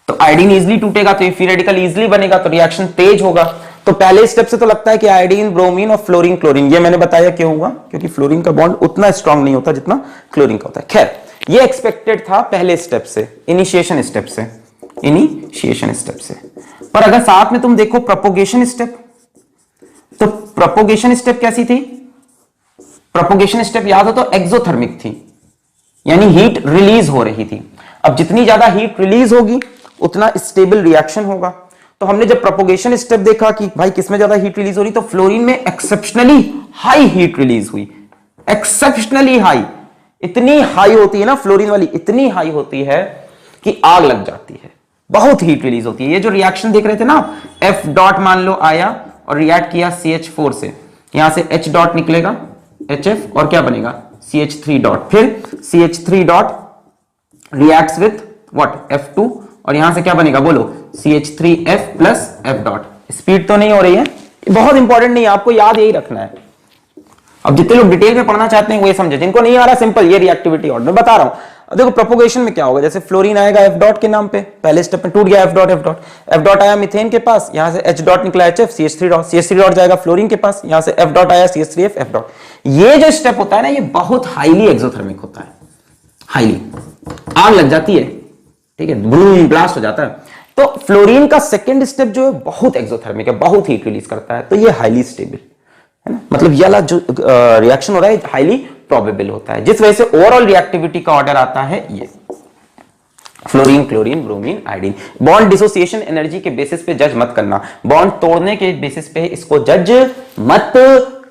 तो आयोडीन इजीली टूटेगा तो ये फ्री रेडिकल इजीली बनेगा, तो रिएक्शन तेज होगा। तो पहले स्टेप से तो लगता है कि आयोडीन, ब्रोमीन और फ्लोरीन, क्लोरीन, ये मैंने बताया क्यों हुआ, क्योंकि फ्लोरीन का बॉन्ड उतना स्ट्रांग नहीं होता जितना क्लोरीन का होता है। खैर ये एक्सपेक्टेड था पहले स्टेप से, इनिशिएशन स्टेप से, इनिशिएशन स्टेप से। पर अगर साथ में तुम देखो प्रोपोगेशन स्टेप, तो प्रोपोगेशन स्टेप कैसी थी? प्रोपोगेशन स्टेप याद हो तो एक्सोथर्मिक थी, यानी हीट रिलीज हो रही थी। अब जितनी ज्यादा हीट रिलीज होगी उतना स्टेबल रिएक्शन होगा। तो हमने जब प्रोपोगेशन स्टेप देखा कि भाई किसमें ज्यादा हीट रिलीज हो रही, तो फ्लोरीन में एक्सेप्शनली हाई हीट रिलीज हुई, एक्सेप्शनली हाई। इतनी हाई होती है ना फ्लोरीन वाली, इतनी हाई होती है कि आग लग जाती है, बहुत हीट रिलीज होती है। ये जो रिएक्शन देख रहे थे ना, F डॉट मान लो आया और रिएक्ट किया CH4 से, यहां से H डॉट निकलेगा HF और क्या बनेगा CH3 डॉट, फिर CH3 dot reacts with what F2 और यहां से क्या बनेगा बोलो CH3F plus F dot. Speed तो नहीं हो रही है, बहुत इंपॉर्टेंट नहीं है, आपको याद यही रखना है। अब जितने लोग डिटेल में पढ़ना चाहते हैं वो ये समझे, जिनको नहीं आ रहा सिंपल ये रिएक्टिविटी ऑर्डर मैं बता रहा हूं। देखो प्रोपोगेशन में क्या होगा, जैसे फ्लोरीन आएगा F डॉट के नाम पे, पहले स्टेप में टूट गया F डॉट आया मीथेन के पास, यहां से H डॉट निकला HF, CH3 डॉट जाएगा फ्लोरीन के पास, यहां से F डॉट आया CH3F F डॉट। ये जो स्टेप होता है ना ये बहुत हाईली एक्सोथर्मिक होता है, हाईली आग लग जाती है, ठीक है, बूम ब्लास्ट हो जाता है। तो फ्लोरीन का सेकंड स्टेप जो है बहुत एक्सोथर्मिक है, बहुत हीट रिलीज करता है, तो ये हाईली स्टेबल है ना, मतलब ये वाला जो रिएक्शन हो रहा है हाईली प्रोबेबल होता है, जिस वजह से ओवरऑल रिएक्टिविटी का ऑर्डर आता है ये fluorine, chlorine, bromine, iodine. Bond dissociation energy के बेसिस पे जज मत करना, बॉन्ड तोड़ने के बेसिस पे इसको जज मत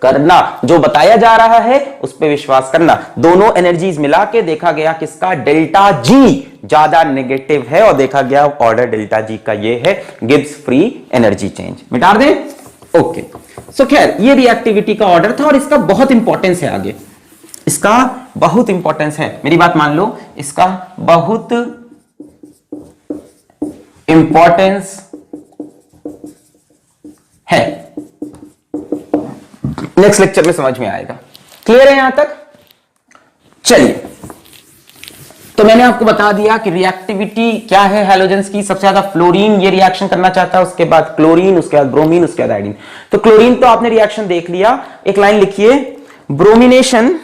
करना, जो बताया जा रहा है उस पे विश्वास करना। दोनों एनर्जीज मिला के देखा गया किसका डेल्टा जी ज्यादा नेगेटिव है और देखा गया ऑर्डर डेल्टा जी का ये है, गिब्स फ्री एनर्जी चेंज। मिटा दें, ओके। सो खैर ये रिएक्टिविटी का ऑर्डर था और इसका बहुत इंपॉर्टेंस है आगे, इसका बहुत इंपॉर्टेंस है, मेरी बात मान लो, इसका बहुत इंपॉर्टेंस है, नेक्स्ट लेक्चर में समझ में आएगा। क्लियर है यहां तक? चलिए, तो मैंने आपको बता दिया कि रिएक्टिविटी क्या है हैलोजेंस की। सबसे ज्यादा फ्लोरीन ये रिएक्शन करना चाहता है, उसके बाद क्लोरीन, उसके बाद ब्रोमीन, उसके बाद आयोडीन। तो क्लोरीन तो आपने रिएक्शन देख लिया, एक लाइन लिखिए, bromination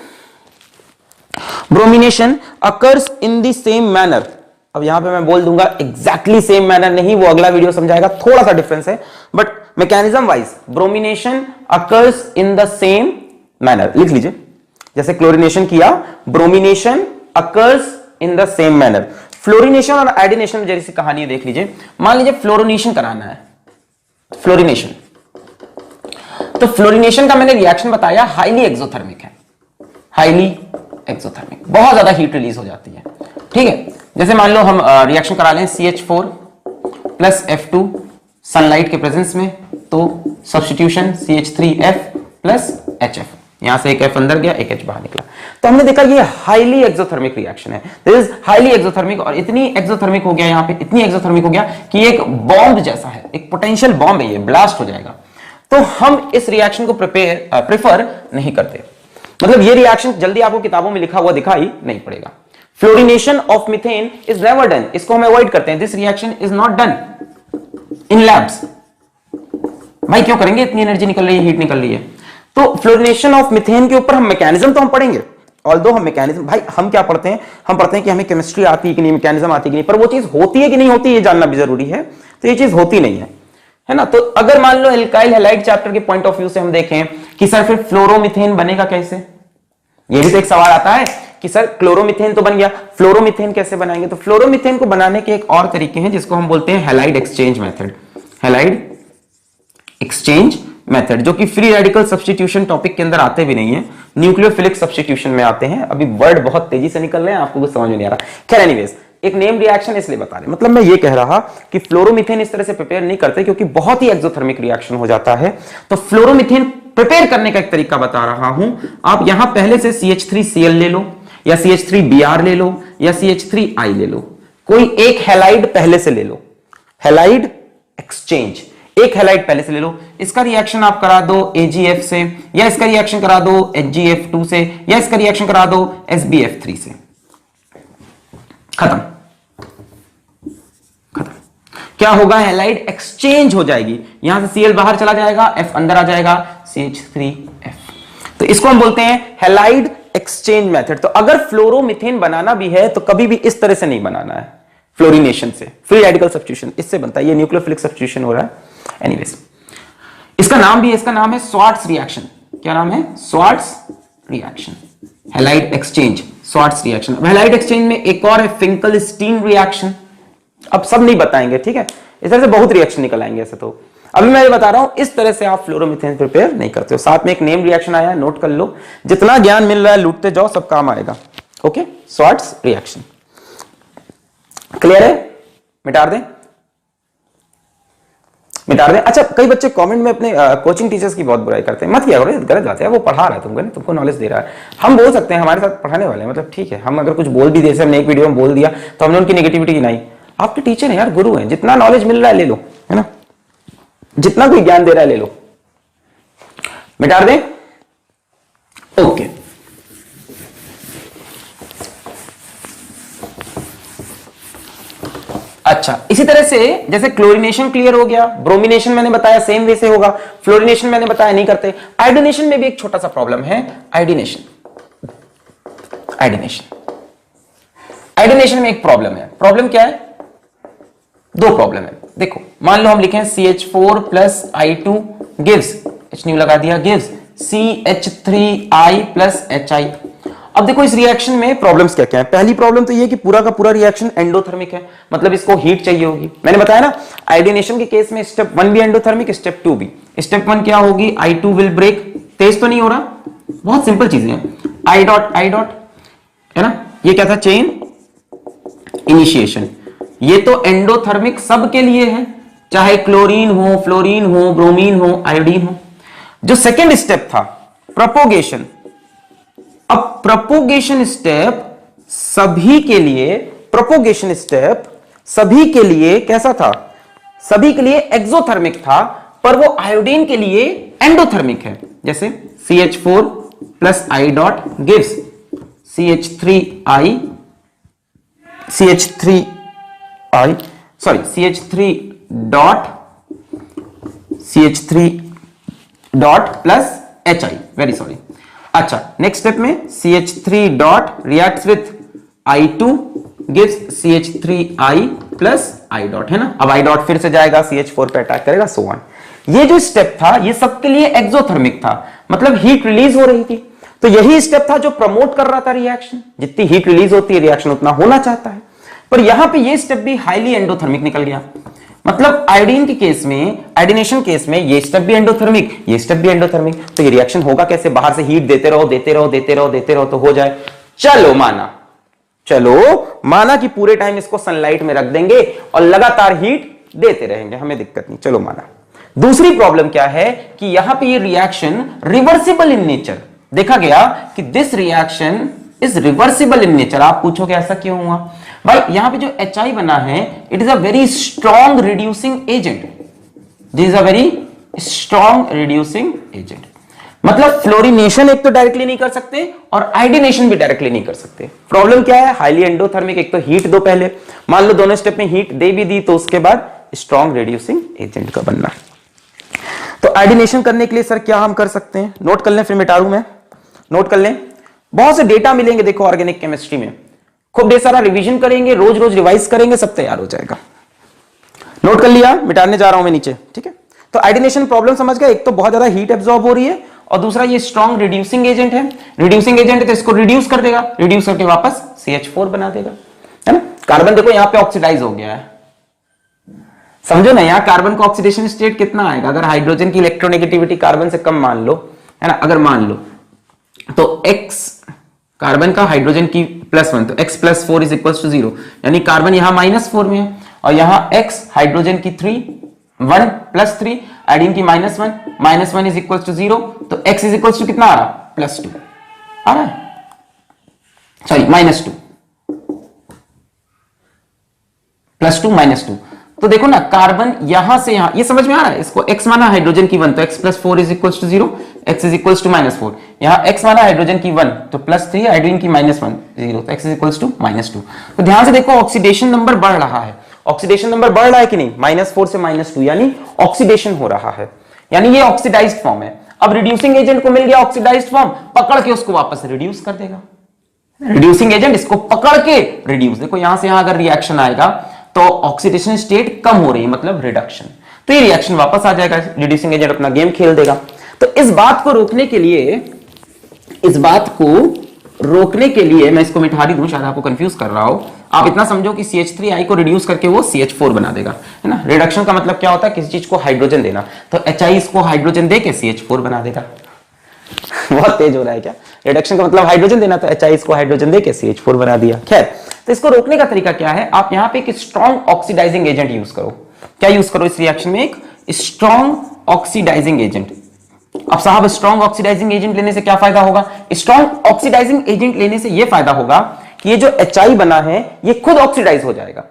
occurs in the same manner. अब यहां पे मैं बोल दूंगा एग्जैक्टली सेम मैनर नहीं, वो अगला वीडियो समझाएगा, थोड़ा सा डिफरेंस है, but mechanism wise bromination occurs in the same manner. लिख लीजिए, जैसे क्लोरिनेशन किया, bromination occurs in the same manner. Fluorination और आयोडीनेशन में जैसी कहानी है, देख लीजिए। मान लीजिए फ्लोरिनेशन कराना है, फ्लोरिनेशन, तो फ्लोरिनेशन का मैंने रिएक्शन बताया हाईली एक्सोथर्मिक है, हाईली एक्सोथर्मिक, बहुत ज्यादा हीट रिलीज हो जाती है, ठीक है। जैसे मान लो हम रिएक्शन करा लें CH4 प्लस F2 सनलाइट के प्रेजेंस में, तो सब्स्टिट्यूशन CH3F प्लस HF, यहां से एक F अंदर गया, एक H बाहर निकला। तो हमने देखा ये हाईली एक्सोथर्मिक रिएक्शन है, दिस इज हाईली एक्सोथर्मिक, और इतनी एक्सोथर्मिक हो गया, यहां पे इतनी एक्सोथर्मिक हो गया कि एक बॉम्ब जैसा है, एक पोटेंशियल बॉम्ब है, ये ब्लास्ट हो जाएगा। तो हम इस रिएक्शन को प्रेफर नहीं करते, मतलब ये रिएक्शन जल्दी आपको किताबों में लिखा हुआ दिखाई नहीं पड़ेगा। Fluorination of methane is never done, इसको हम अवॉइड करते हैं, this reaction is not done in labs. भाई क्यों करेंगे, इतनी एनर्जी निकल रही है, हीट निकल रही है। तो फ्लोरिनेशन ऑफ मीथेन के ऊपर हम मैकेनिज्म तो हम पढ़ेंगे, ऑल्दो हम मैकेनिज्म, भाई हम क्या पढ़ते हैं, हम पढ़ते हैं कि हमें केमिस्ट्री आती है कि नहीं, मैकेनिज्म आती है कि नहीं, पर वो चीज होती है कि नहीं होती ये जानना भी जरूरी है। तो ये चीज होती नहीं है ना। तो अगर मान लो एल्काइल हैलाइड चैप्टर के पॉइंट ऑफ व्यू से हम देखें कि सर फिर फ्लोरोमीथेन बनेगा कैसे, ये भी तो एक सवाल आता है कि सर क्लोरोमीथेन तो बन गया, फ्लोरोमीथेन कैसे बनाएंगे। तो फ्लोरोमीथेन को बनाने के एक और तरीके हैं जिसको हम बोलते हैं halide exchange method, halide exchange method, जो कि फ्री रेडिकल सब्स्टिट्यूशन टॉपिक के अंदर आते भी नहीं है, न्यूक्लियोफिलिक सब्स्टिट्यूशन में आते हैं। अभी वर्ड बहुत तेजी से निकल रहे हैं, आपको कुछ समझ में नहीं आ रहा। खैर एनीवेज, एक नेम रिएक्शन इसलिए बता रहे, मतलब मैं ये कह रहा कि फ्लोरोमीथेन इस तरह से प्रिपेयर नहीं करते क्योंकि बहुत ही एक्सोथर्मिक रिएक्शन हो जाता है। तो फ्लोरोमीथेन प्रिपेयर करने का एक तरीका बता रहा हूं। आप यहां पहले से CH3Cl ले लो, या CH3Br ले लो, या CH3I ले लो, कोई एक हैलाइड पहले से ले लो, हैलाइड एक्सचेंज, एक हैलाइड पहले से ले लो, इसका रिएक्शन आप करा दो AgF से, या इसका रिएक्शन करा दो HgF2 से, या इसका रिएक्शन करा दो SbF3 से, खत्म खत्म। क्या होगा, हैलाइड एक्सचेंज हो जाएगी, यहां से Cl बाहर चला जाएगा, F अंदर आ जाएगा, CH3F। तो इसको हम बोलते हैं हैलाइड एक्सचेंज मेथड। तो अगर फ्लोरोमीथेन बनाना भी है तो कभी भी इस तरह से नहीं बनाना है, फ्लोरिनेशन से, फ्री रेडिकल सब्स्टिट्यूशन इससे बनता है, ये न्यूक्लियोफिलिक सब्स्टिट्यूशन हो रहा है। एनीवेज, इसका नाम भी है, इसका नाम है स्वार्ट्स रिएक्शन। क्या नाम है, Swarts reaction, halide exchange, Swarts reaction. अब हैलाइड एक्सचेंज में एक और है फिंकलस्टीन रिएक्शन, अब सब नहीं बताएंगे, ठीक है, इस तरह से बहुत रिएक्शन निकल आएंगे ऐसे। तो अभी मैं ये बता रहा हूं, इस तरह से आप फ्लोरोमीथेन प्रिपेयर नहीं करते हो। साथ में एक नेम रिएक्शन आया है, नोट कर लो, जितना ज्ञान मिल रहा है लूटते जाओ, सब काम आएगा। ओके, स्वार्ट्स रिएक्शन क्लियर है, मिटा दें, मिटा दें। अच्छा, कई बच्चे कमेंट में अपने कोचिंग टीचर्स की बहुत बुराई करते हैं, मत किया करो, गलत बात है, वो पढ़ा रहा है तुमको, तुमको नॉलेज दे रहा है। हम बोल सकते हैं, हमारे साथ पढ़ाने वाले हैं, मतलब ठीक है, हम अगर कुछ बोल भी दे, हमने एक वीडियो में बोल दिया तो हमने उनकी नेगेटिविटी गिनाई। आपके टीचर हैं यार, गुरु हैं, जितना नॉलेज मिल रहा है ले लो, है ना, जितना कोई ज्ञान दे रहा है ले लो। मिटा दें, ओके। अच्छा, इसी तरह से जैसे क्लोरीनेशन क्लियर हो गया, ब्रोमिनेशन मैंने बताया सेम वे से होगा, फ्लोरिनेशन मैंने बताया नहीं करते। आयोडीनेशन में भी एक छोटा सा प्रॉब्लम है, आयोडीनेशन, आयोडीनेशन, आयोडीनेशन में एक प्रॉब्लम है। प्रॉब्लम क्या है, दो प्रॉब्लम है। देखो, मान लो हम लिखें CH4 plus I2 gives, H new लगा दिया, गिव्स CH3I प्लस HI। अब देखो इस रिएक्शन में प्रॉब्लम्स क्या क्या है। पहली प्रॉब्लम तो ये कि पूरा का पूरा रिएक्शन एंडोथर्मिक है, मतलब इसको हीट चाहिए होगी। मैंने बताया ना, आयोडीनेशन के केस में स्टेप 1 भी एंडोथर्मिक, स्टेप 2 भी। स्टेप 1 क्या होगी, I2 विल ब्रेक, तेज तो नहीं हो रहा, बहुत सिंपल चीजें हैं, I डॉट है ना, ये क्या था, चेन इनिशिएशन। ये तो एंडोथर्मिक सब के लिए है, चाहे क्लोरीन हो, फ्लोरीन हो, ब्रोमीन हो, आयोडीन हो। जो सेकेंड स्टेप था प्रोपोगेशन, अब प्रोपोगेशन स्टेप सभी के लिए, प्रोपोगेशन स्टेप सभी के लिए कैसा था, सभी के लिए एक्सोथर्मिक था, पर वो आयोडीन के लिए एंडोथर्मिक है। जैसे CH4 plus I dot gives CH3I dot plus HI, very sorry. अच्छा, नेक्स्ट स्टेप में CH3 dot reacts with I2 gives CH3I plus I dot, है ना। अब I डॉट फिर से जाएगा CH4 पे अटैक करेगा, सो ऑन। ये जो स्टेप था ये सबके लिए एक्सोथर्मिक था, मतलब हीट रिलीज हो रही थी। तो यही स्टेप था जो प्रमोट कर रहा था रिएक्शन, जितनी हीट रिलीज होती है रिएक्शन उतना होना चाहता है। पर यहां पे ये स्टेप भी हाईली एंडोथर्मिक निकल गया, मतलब आयोडीन के केस में, आयोडीनेशन केस में ये स्टेप भी एंडोथर्मिक, ये स्टेप भी एंडोथर्मिक। तो ये रिएक्शन होगा कैसे, बाहर से हीट देते रहो देते रहो देते रहो देते रहो तो हो जाए। चलो माना कि पूरे टाइम इसको सनलाइट में रख देंगे और लगातार हीट देते रहेंगे, हमें दिक्कत नहीं, चलो माना। दूसरी प्रॉब्लम क्या है कि यहां पे ये रिएक्शन रिवर्सिबल इन नेचर, देखा गया कि this reaction is reversible in nature. आप पूछोगे ऐसा क्यों हुआ भाई? यहां पे जो HI बना है, it is a very strong reducing agent, this is a very strong reducing agent. मतलब फ्लोरिनेशन एक तो डायरेक्टली नहीं कर सकते और आयोडीनेशन भी डायरेक्टली नहीं कर सकते। प्रॉब्लम क्या है? हाईली एंडोथर्मिक, एक तो हीट दो पहले, मान लो दोनों स्टेप में हीट दे भी दी तो उसके बाद स्ट्रॉन्ग रिड्यूसिंग एजेंट का बनना। तो आयोडीनेशन करने के लिए सर क्या हम कर सकते हैं? नोट कर लें, फिर मिटा दूं मैं, नोट कर लें। बहुत से डेटा मिलेंगे देखो ऑर्गेनिक केमिस्ट्री में, खूब ढेर सारा रिवीजन करेंगे, रोज रोज रिवाइज करेंगे, सब तैयार हो जाएगा। नोट कर लिया? मिटाने जा रहा हूं मैं नीचे, ठीक है। तो आयोडीनेशन प्रॉब्लम समझ गए, एक तो बहुत ज्यादा हीट एब्जॉर्ब हो रही है और दूसरा ये स्ट्रॉन्ग रिड्यूसिंग एजेंट है। रिड्यूसिंग एजेंट है तो इसको रिड्यूस कर देगा, रिड्यूस करके वापस CH4 बना देगा, है ना। कार्बन देखो यहां पे ऑक्सीडाइज हो गया है, समझो ना, यहां कार्बन का ऑक्सीडेशन स्टेट कितना आएगा? अगर हाइड्रोजन की इलेक्ट्रोनेगेटिविटी कार्बन से कम मान लो, है ना, अगर मान लो तो X कार्बन का हाइड्रोजन की +1, तो X + 4 इज इक्वल टू 0, यानी कार्बन यहां -4 में है और यहां X हाइड्रोजन की 3, 1 + 3, आयोडीन की -1 इज इक्वल टू 0, तो X इज इक्वल टू कितना आ रहा? +2 आ रहा है, सॉरी -2, +2 -2। तो देखो ना कार्बन यहां से यहां, ये समझ में आ रहा है? इसको X माना हाइड्रोजन की 1, तो X + 4 is equal to 0, X is equal to -4। यहां X माना हाइड्रोजन की 1, तो +3, आयोडीन की -1, 0, तो X इज इक्वल टू -2। तो ध्यान से देखो ऑक्सीडेशन नंबर बढ़ रहा है, ऑक्सीडेशन नंबर बढ़ रहा है कि नहीं? -4 से -2, यानी ऑक्सीडेशन हो रहा है, यानी ये ऑक्सीडाइज्ड फॉर्म है। अब रिड्यूसिंग एजेंट को मिल गया ऑक्सीडाइज्ड फॉर्म, पकड़ के उसको वापस रिड्यूस कर देगा। रिड्यूसिंग एजेंट इसको पकड़ के रिड्यूस, देखो यहां से यहां अगर रिएक्शन आएगा तो ऑक्सीडेशन स्टेट कम हो रही है, मतलब रिडक्शन, तो ये रिएक्शन वापस आ जाएगा, रिड्यूसिंग एजेंट अपना गेम खेल देगा। तो इस बात को रोकने के लिए मैं इसको मिटा दूं, शायद आपको कंफ्यूज कर रहा हो। आप इतना समझो कि CH3I को रिड्यूस करके वो CH4 बना देगा, है ना। रिडक्शन का मतलब क्या होता है? किसी चीज को हाइड्रोजन देना, तो HI इसको हाइड्रोजन देके CH4 बना देगा। बहुत तेज हो रहा है क्या? रिडक्शन का मतलब हाइड्रोजन देना, तो HI इसको हाइड्रोजन देके CH4 बना दिया। खैर, तो इसको रोकने का तरीका क्या है? आप यहां पे एक स्ट्रॉन्ग ऑक्सीडाइजिंग एजेंट यूज करो। क्या यूज करो इस रिएक्शन में? एक स्ट्रॉन्ग ऑक्सीडाइजिंग एजेंट। अब साहब स्ट्रॉन्ग ऑक्सीडाइजिंग एजेंट लेने से क्या फायदा होगा? स्ट्रॉन्ग ऑक्सीडाइजिंग एजेंट लेने से यह फायदा होगा कि ये जो HI बना है ये खुद ऑक्सीडाइज हो जाएगा।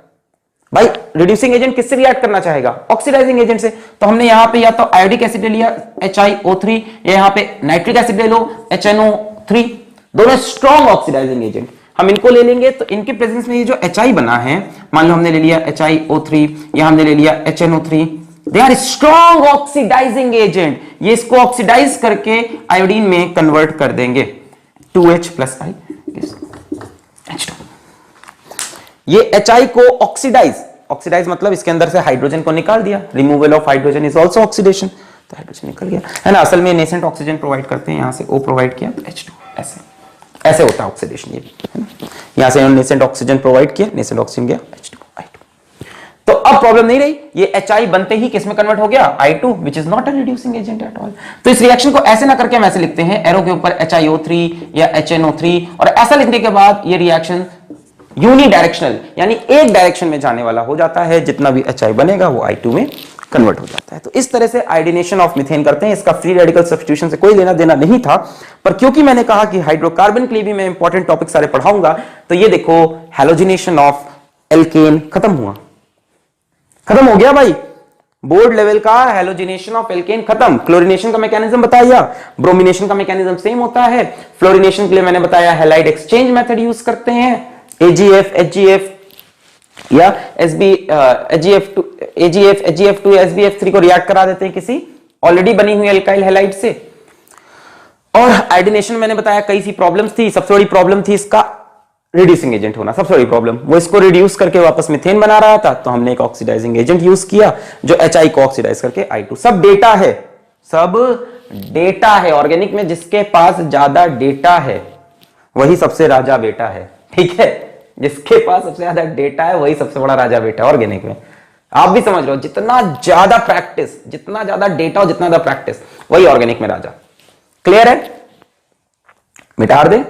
भाई रिड्यूसिंग एजेंट किससे रिएक्ट करना चाहेगा? ऑक्सीडाइजिंग एजेंट से। तो हमने यहां पे या तो आयोडिक एसिड ले लिया HiO3, या यहां पे नाइट्रिक एसिड ले लो HNO3, दोनों स्ट्रॉन्ग ऑक्सीडाइजिंग एजेंट, हम इनको ले लेंगे। तो इनके प्रेजेंस में ये जो HI बना है, मान लो हमने ले लिया HiO3, या हमने ले लिया HNO3, they are strong oxidising agent. ये इसको ऑक्सीडाइज करके आयोडीन में कन्वर्ट कर देंगे, 2H + I H2। ये HI को ऑक्सीडाइज मतलब इसके अंदर से हाइड्रोजन को निकाल दिया, removal of hydrogen is also oxidation, तो हाइड्रोजन निकल गया, है ना। असल में नेसेंट ऑक्सीजन प्रोवाइड करते हैं, यहां से O प्रोवाइड किया, H2, ऐसे होता है ऑक्सीडेशन, ये है ना। यहां से नेसेंट ऑक्सीजन प्रोवाइड किया, नेसेंट ऑक्सीजन गया H2, I2। तो अब प्रॉब्लम नहीं रही, ये HI बनते ही किस में कन्वर्ट हो गया? I2, which is not a reducing agent at all. तो इस रिएक्शन को ऐसे ना करके हम ऐसे लिखते हैं, एरो के ऊपर HiO3 या HNO3, और ऐसा लिखने के बाद ये रिएक्शन यूनिडायरेक्शनल यानी एक डायरेक्शन में जाने वाला हो जाता है, जितना भी HI बनेगा वो I2 में कन्वर्ट हो जाता है। तो इस तरह से आयोडीनेशन ऑफ मीथेन करते हैं। इसका फ्री रेडिकल सब्स्टिट्यूशन से कोई लेना देना नहीं था, पर क्योंकि मैंने कहा कि हाइड्रोकार्बन के लिए भी मैं इंपॉर्टेंट टॉपिक सारे पढ़ाऊंगा, तो ये देखो हैलोजिनेशन ऑफ एल्केन खत्म हुआ, खत्म हो गया भाई। बोर्ड लेवल का हैलोजिनेशन ऑफ एल्केन खत्म। क्लोरीनेशन का मैकेनिज्म बताया, ब्रोमिनेशन का मैकेनिज्म सेम होता है। फ्लोरिनेशन के लिए मैंने बताया हैलाइड एक्सचेंज मेथड यूज करते हैं, AgF HgF या HgF2 SbF3 को रिएक्ट करा देते हैं किसी ऑलरेडी बनी हुई एल्काइल हैलाइड से। और आयोडीनेशन मैंने बताया कई सी प्रॉब्लम्स थी, सबसे बड़ी प्रॉब्लम थी इसका रिड्यूसिंग एजेंट होना, सबसे बड़ी प्रॉब्लम। वो इसको रिड्यूस करके वापस मीथेन बना रहा था, तो हमने एक ऑक्सीडाइजिंग एजेंट यूज किया जो HI को ऑक्सीडाइज करके I2। सब डेटा है, सब डेटा है। ऑर्गेनिक में जिसके पास ज्यादा डेटा है वही सबसे राजा बेटा है, ठीक है। जिसके पास सबसे ज्यादा डेटा है वही सबसे बड़ा राजा बेटा है ऑर्गेनिक में। आप भी समझ लो, जितना ज्यादा प्रैक्टिस, जितना ज्यादा डेटा और जितना ज्यादा प्रैक्टिस, वही ऑर्गेनिक में राजा। क्लियर है? मिटा दे,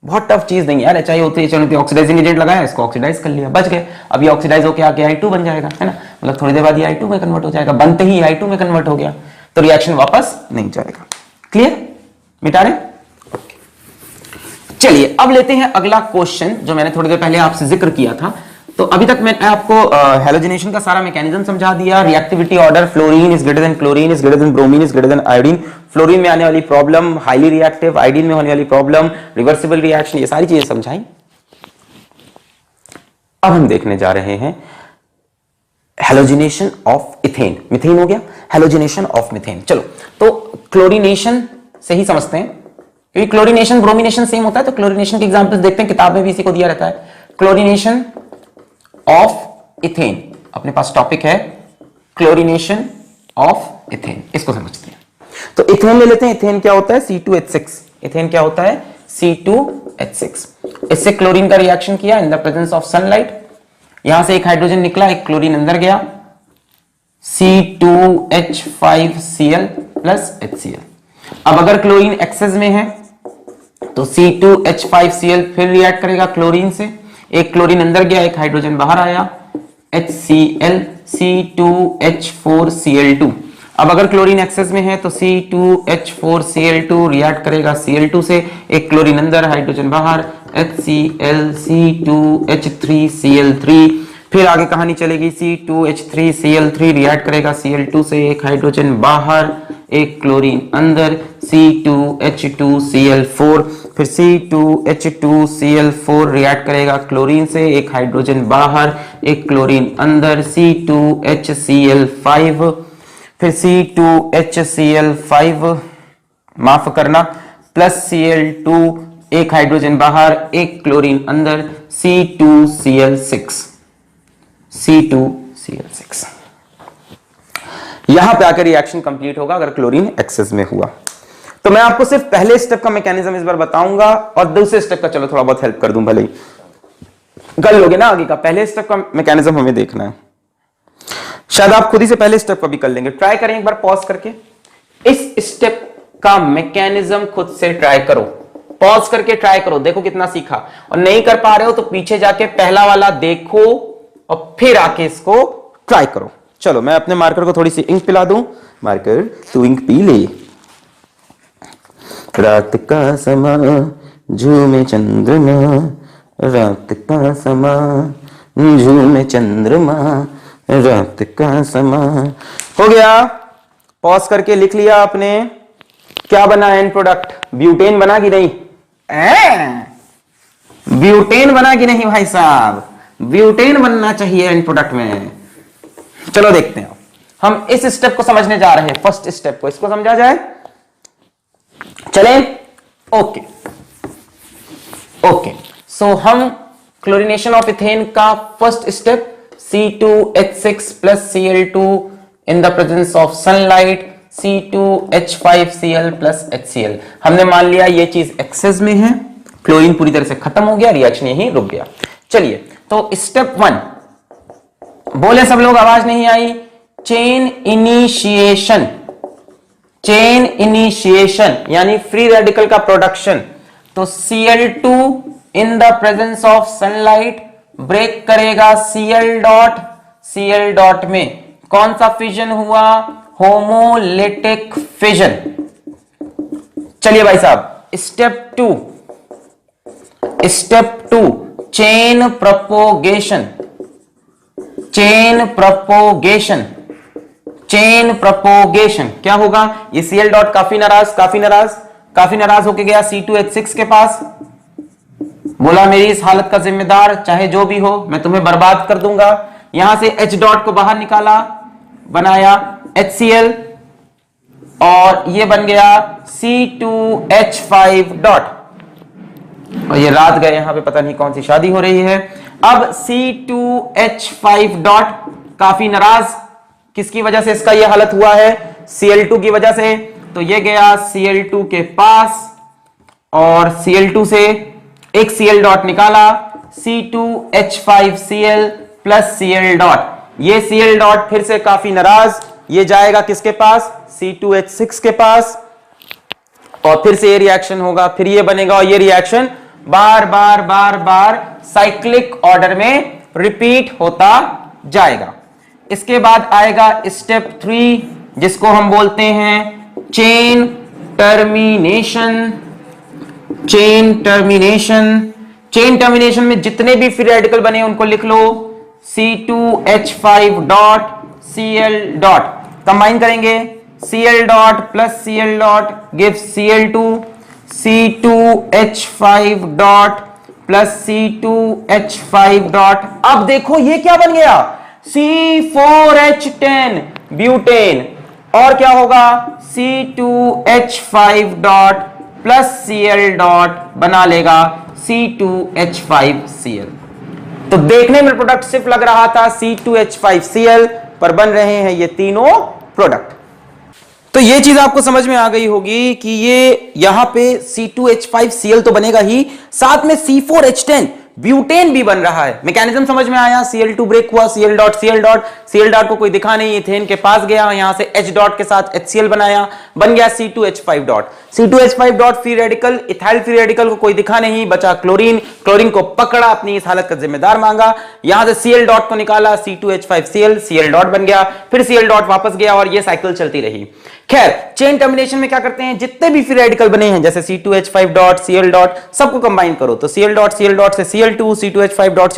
बहुत टफ चीज नहीं यार, HI होती है, ऑक्सीडाइजिंग एजेंट लगाया, इसको ऑक्सीडाइज कर लिया, बच गए। अब ये ऑक्सीडाइज होकर आके I2 बन जाएगा, है ना, मतलब थोड़ी देर बाद ये I2 में कन्वर्ट हो जाएगा, बनते ही I2 में कन्वर्ट हो गया, तो रिएक्शन वापस नहीं जाएगा। क्लियर, मिटा रहे? चलिए अब लेते हैं अगला क्वेश्चन जो मैंने थोड़ी देर पहले आपसे जिक्र किया था। तो अभी तक मैंने आपको हैलोजिनेशन का सारा मैकेनिज्म समझा दिया, reactivity order, fluorine is greater than chlorine is greater than bromine is greater than iodine, fluorine में आने वाली प्रॉब्लम, हाईली रिएक्टिव, आयोडीन में होने वाली प्रॉब्लम, रिवर्सिबल रिएक्शन, ये सारी चीजें समझाई। अब हम देखने जा रहे हैं हैलोजिनेशन ऑफ इथेन। मिथेन हो गया, हैलोजिनेशन ऑफ मिथेन। चलो तो क्लोरीनेशन से ही समझते हैं, क्योंकि क्लोरीनेशन ब्रोमिनेशन सेम होता है, तो क्लोरीनेशन के एग्जांपल्स देखते हैं, किताब में भी इसी को दिया रहता है। क्लोरीनेशन ऑफ इथेन, अपने पास टॉपिक है क्लोरीनेशन ऑफ इथेन, इसको समझते हैं। तो इथेन ले लेते हैं। इथेन क्या होता है? C2H6। इथेन क्या होता है? C2H6। इससे क्लोरीन का रिएक्शन किया इन द प्रेजेंस ऑफ सनलाइट, यहां से एक हाइड्रोजन निकला, एक क्लोरीन अंदर गया, C2H5Cl प्लस HCl। अब अगर क्लोरीन एक्सेस में है तो C2H5Cl फिर रिएक्ट करेगा क्लोरीन से, एक क्लोरीन अंदर गया, एक हाइड्रोजन बाहर आया, HCl, C2H4Cl2। अब अगर क्लोरीन एक्सेस में है तो C2H4Cl2 रिएक्ट करेगा Cl2 से, एक क्लोरीन अंदर, हाइड्रोजन बाहर, HCl, C2H3Cl3। फिर आगे कहानी चलेगी, C2H3Cl3 रिएक्ट करेगा Cl2 से, एक हाइड्रोजन बाहर, एक क्लोरीन अंदर, C2H2Cl4। फिर C2H2Cl4 रिएक्ट करेगा क्लोरीन से, एक हाइड्रोजन बाहर, एक क्लोरीन अंदर, C2HCl5। फिर C2HCl5 माफ करना प्लस Cl2, एक हाइड्रोजन बाहर, एक क्लोरीन अंदर, C2Cl6। C2Cl6 यहां पे आकर रिएक्शन कंप्लीट होगा अगर क्लोरीन एक्सेस में हुआ। तो मैं आपको सिर्फ पहले स्टेप का मैकेनिज्म इस बार बताऊंगा और दूसरे स्टेप का चलो थोड़ा बहुत हेल्प कर दूं, भले ही कर लोगे ना आगे का। पहले स्टेप का मैकेनिज्म हमें देखना है, शायद आप खुद ही से पहले स्टेप का भी कर लेंगे। ट्राई करें एक बार पॉज करके, इस स्टेप का मैकेनिज्म खुद से ट्राई करो, पॉज करके ट्राई करो, देखो कितना सीखा। और नहीं कर पा रहे हो तो पीछे जाके पहला वाला देखो और फिर आके इसको ट्राई करो। चलो मैं अपने मार्कर को थोड़ी सी इंक पिला दूं। मार्कर तू इंक पी ले। रात का समा झूमे चंद्रमा, रात का समा झूमे चंद्रमा, रात का समा। हो गया, पॉज करके लिख लिया आपने। क्या बना एंड प्रोडक्ट? ब्यूटेन बना कि नहीं? ब्यूटेन बना कि नहीं भाई साहब? ब्यूटेन बनना चाहिए एंड प्रोडक्ट में। चलो देखते हैं, हम इस स्टेप को समझने जा रहे हैं, फर्स्ट स्टेप को, इसको समझा जाए। चले, ओके ओके। सो हम क्लोरीनेशन ऑफ इथेन का first step, C2H6 plus Cl2 in the presence of sunlight, C2H5Cl plus HCl। हमने मान लिया ये चीज एक्सेस में है, क्लोरीन पूरी तरह से खत्म हो गया, रिएक्शन यहीं रुक गया। चलिए तो स्टेप 1 बोले सब लोग, आवाज नहीं आई। चेन इनिशिएशन, चेन इनिशिएशन यानी फ्री रेडिकल का प्रोडक्शन। तो Cl2 in the presence of sunlight break करेगा Cl डॉट में। कौन सा फिजन हुआ? Homolytic fission. चलिए भाई साहब, step 2 chain propagation. Chain propagation, chain propagation क्या होगा? ये Cl डॉट काफी नाराज होके गया C2H6 के पास, बोला मेरी इस हालत का जिम्मेदार चाहे जो भी हो मैं तुम्हें बर्बाद कर दूंगा। यहां से H डॉट को बाहर निकाला, बनाया HCl और ये बन गया C2H5 डॉट। और ये रात गए, यहां पे पता नहीं कौन सी शादी हो रही है। अब C2H5 डॉट काफी नाराज, किसकी वजह से इसका ये हालत हुआ है? Cl2 की वजह से। तो ये गया Cl2 के पास और Cl2 से एक Cl डॉट निकाला, C2H5Cl प्लस Cl डॉट। ये Cl डॉट फिर से काफी नाराज, ये जाएगा किसके पास? C2H6 के पास और फिर से ये रिएक्शन होगा, फिर ये बनेगा और ये रिएक्शन बार बार बार बार साइक्लिक ऑर्डर में रिपीट होता जाएगा। इसके बाद आएगा स्टेप 3, जिसको हम बोलते हैं chain termination. Chain termination, chain termination में जितने भी फ्री रेडिकल बने उनको लिख लो C2H5 dot Cl dot, combine करेंगे Cl dot plus Cl dot gives Cl2, C2H5 dot plus C2H5 dot. अब देखो ये क्या बन गया, C4H10 ब्यूटेन, और क्या होगा C2H5 dot plus Cl dot बना लेगा C2H5Cl। तो देखने में प्रोडक्ट सिर्फ लग रहा था C2H5Cl, पर बन रहे हैं ये तीनों प्रोडक्ट। तो ये चीज आपको समझ में आ गई होगी कि ये यहां पे C2H5Cl तो बनेगा ही, साथ में C4H10 ब्यूटेन भी बन रहा है। मैकेनिज्म समझ में आया, Cl2 ब्रेक हुआ, Cl डॉट Cl डॉट को कोई दिखा नहीं, इथेन के पास गया, यहां से H डॉट के साथ HCl बनाया, बन गया C2H5 dot. C2H5 dot free radical, ethyl free radical को कोई दिखा नहीं, बचा क्लोरीन, क्लोरीन को पकड़ा, अपनी इस हालत का जिम्मेदार मांगा, यहां से Cl डॉट को निकाला, C2H5Cl, Cl डॉट बन गया, फिर Cl डॉट वापस गया, और ये साइकिल चलती रही। खैर, चेन टर्मिनेशन में क्या करते हैं, जितने भी फ्री रेडिकल बने हैं जैसे C2H5 डॉट Cl डॉट, सबको कंबाइन करो, तो Cl डॉट से Cl2, C2H5 डॉट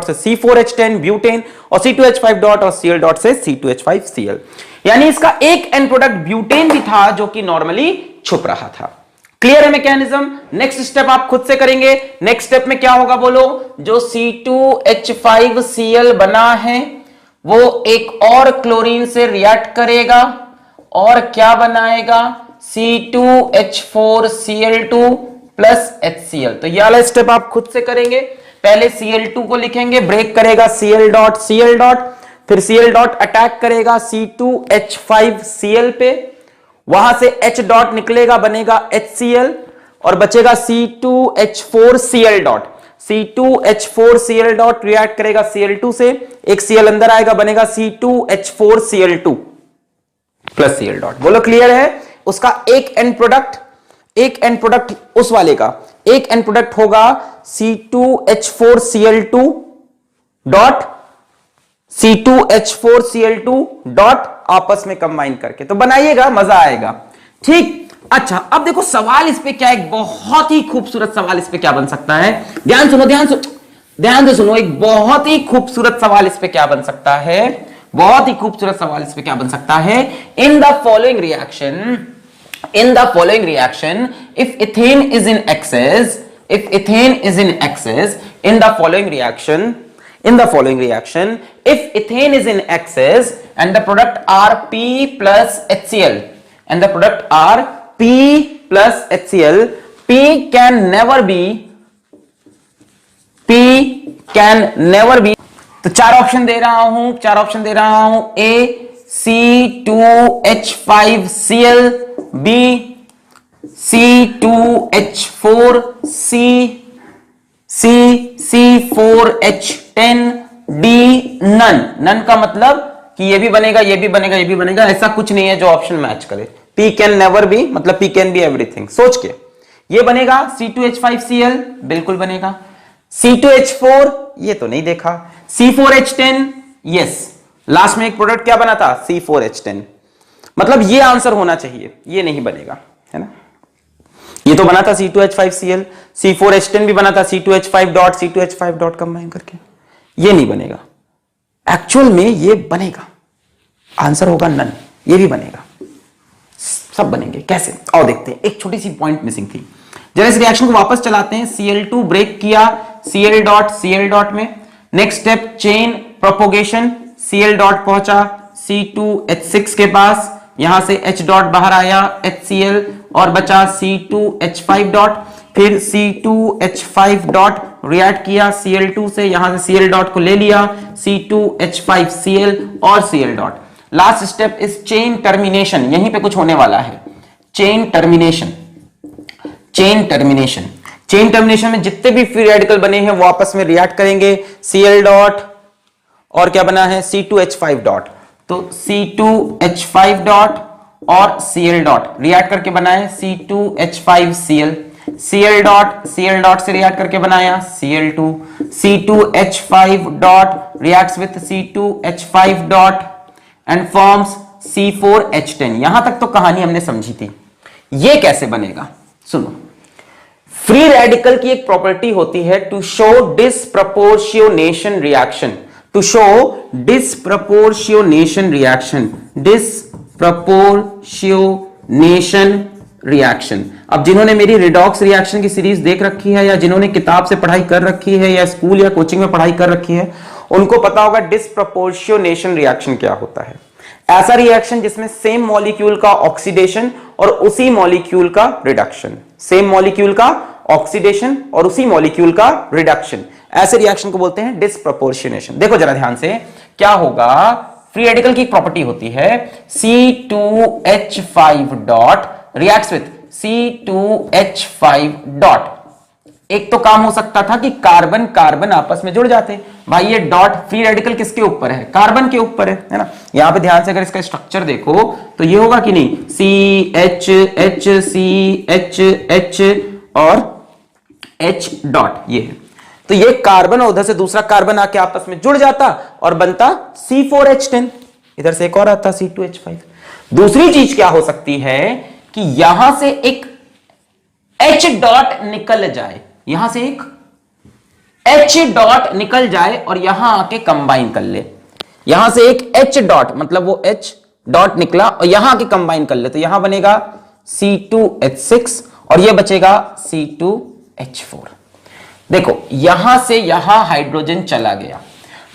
से C4H10 ब्यूटेन, और C2H5 डॉट और Cl डॉट से C2H5Cl। यानी इसका एक एंड प्रोडक्ट ब्यूटेन भी था जो कि नॉर्मली छुप रहा था। क्लियर है मैकेनिज्म? नेक्स्ट स्टेप आप खुद से करेंगे। नेक्स्ट स्टेप में क्या होगा बोलो, जो C2H5Cl बना है वो एक और क्लोरीन से रिएक्ट करेगा और क्या बनाएगा, C2H4Cl2 प्लस HCl। तो यह वाला स्टेप आप खुद से करेंगे। पहले Cl2 को लिखेंगे, ब्रेक करेगा Cl डॉट, फिर Cl डॉट अटैक करेगा C2H5Cl पे, वहां से H डॉट निकलेगा, बनेगा HCl, और बचेगा C2H4Cl dot. C2H4Cl dot react करेगा Cl2 से, एक Cl अंदर आएगा, बनेगा C2H4Cl2 प्लस Cl डॉट। बोलो क्लियर है? उसका एक एंड प्रोडक्ट उस वाले का एक एंड प्रोडक्ट होगा C2H4Cl2 डॉट C2H4Cl2 डॉट, आपस में कंबाइन करके तो बनाइएगा, मजा आएगा। ठीक, अच्छा अब देखो सवाल इस पे क्या, एक बहुत ही खूबसूरत सवाल इस पे क्या बन सकता है, ध्यान से सुनो, एक बहुत ही खूबसूरत सवाल इस पे क्या बन सकता है, बहुत ही खूबसूरत सवाल इस पे क्या बन सकता है। In the following reaction if ethane is in excess, in the following reaction if ethane is in excess and the product are P plus HCl, P can never be तो चार ऑप्शन दे रहा हूं, A C2H5Cl, B C2H4, C4H10, D none का मतलब कि ये भी बनेगा, ऐसा कुछ नहीं है जो ऑप्शन मैच करे। P कैन नेवर बी मतलब P कैन बी एवरीथिंग, सोच के ये बनेगा। C2H5Cl बिल्कुल बनेगा, C2H4 ये तो नहीं देखा, C4H10 यस, लास्ट में एक प्रोडक्ट क्या बना था, C4H10, मतलब ये आंसर होना चाहिए, ये नहीं बनेगा, है ना। ये तो बना था C2H5Cl, C4H10 भी बना था C2H5 डॉट कंबाइन करके, ये नहीं बनेगा। एक्चुअल में ये बनेगा, आंसर होगा नन, ये भी बनेगा, सब बनेंगे। कैसे और देखते हैं, एक छोटी सी पॉइंट मिसिंग थी। जरा इस रिएक्शन को वापस चलाते हैं। Cl2 ब्रेक किया Cl डॉट में, next step chain propagation, Cl dot पहुंचा C2H6 के पास, यहां से H डॉट बाहर आया HCl और बचा C2H5 डॉट, फिर C2H5 डॉट रिएक्ट किया Cl2 से, यहां से Cl डॉट को ले लिया C2H5Cl और Cl dot. Last step is chain termination, यहीं पे कुछ होने वाला है, चेन टर्मिनेशन में जितने भी फ्री रेडिकल बने हैं वो आपस में रिएक्ट करेंगे, Cl डॉट और क्या बना है C2H5 डॉट, तो C2H5 डॉट और Cl डॉट रिएक्ट करके बनाए C2H5Cl, Cl डॉट से रिएक्ट करके बनाया Cl2, C2H5 dot reacts with C2H5 dot and forms C4H10। यहां तक तो कहानी हमने समझी थी। ये कैसे बनेगा सुनो। फ्री रेडिकल की एक प्रॉपर्टी होती है to show disproportionation reaction, to show disproportionation reaction, disproportionation reaction. अब जिन्होंने मेरी रिडॉक्स रिएक्शन की सीरीज देख रखी है या जिन्होंने किताब से पढ़ाई कर रखी है या स्कूल या कोचिंग में पढ़ाई कर रखी है, उनको पता होगा डिसप्रपोर्शियोनेशन रिएक्शन क्या होता है। ऐसा रिएक्शन जिसमें सेम मॉलिक्यूल का ऑक्सीडेशन और उसी मॉलिक्यूल का रिडक्शन, सेम मॉलिक्यूल का ऑक्सीडेशन और उसी मॉलिक्यूल का रिडक्शन, ऐसे रिएक्शन को बोलते हैं डिसप्रपोर्शियोनेशन। देखो जरा ध्यान से क्या होगा। फ्री रेडिकल की एक प्रॉपर्टी होती है C2H5 dot reacts with C2H5 dot. एक तो काम हो सकता था कि कार्बन कार्बन आपस में जुड़ जाते। भाई ये डॉट फ्री रेडिकल किसके ऊपर है? कार्बन के ऊपर है ना। यहां पे ध्यान से अगर इसका स्ट्रक्चर देखो तो ये होगा कि नहीं, CH और H डॉट, ये है। तो ये कार्बन और उधर से दूसरा कार्बन आके आपस में जुड़ जाता और बनता C4H10, इधर से एक और आता C2H5। दूसरी चीज क्या हो सकती है कि यहां से एक H डॉट निकल जाए, यहां से एक H डॉट निकल जाए और यहां आके कंबाइन कर ले। यहां से एक H डॉट, मतलब वो H डॉट निकला और यहां आके कंबाइन कर ले, तो यहां बनेगा C2H6 और ये बचेगा C2H4। देखो यहां से यहां हाइड्रोजन चला गया,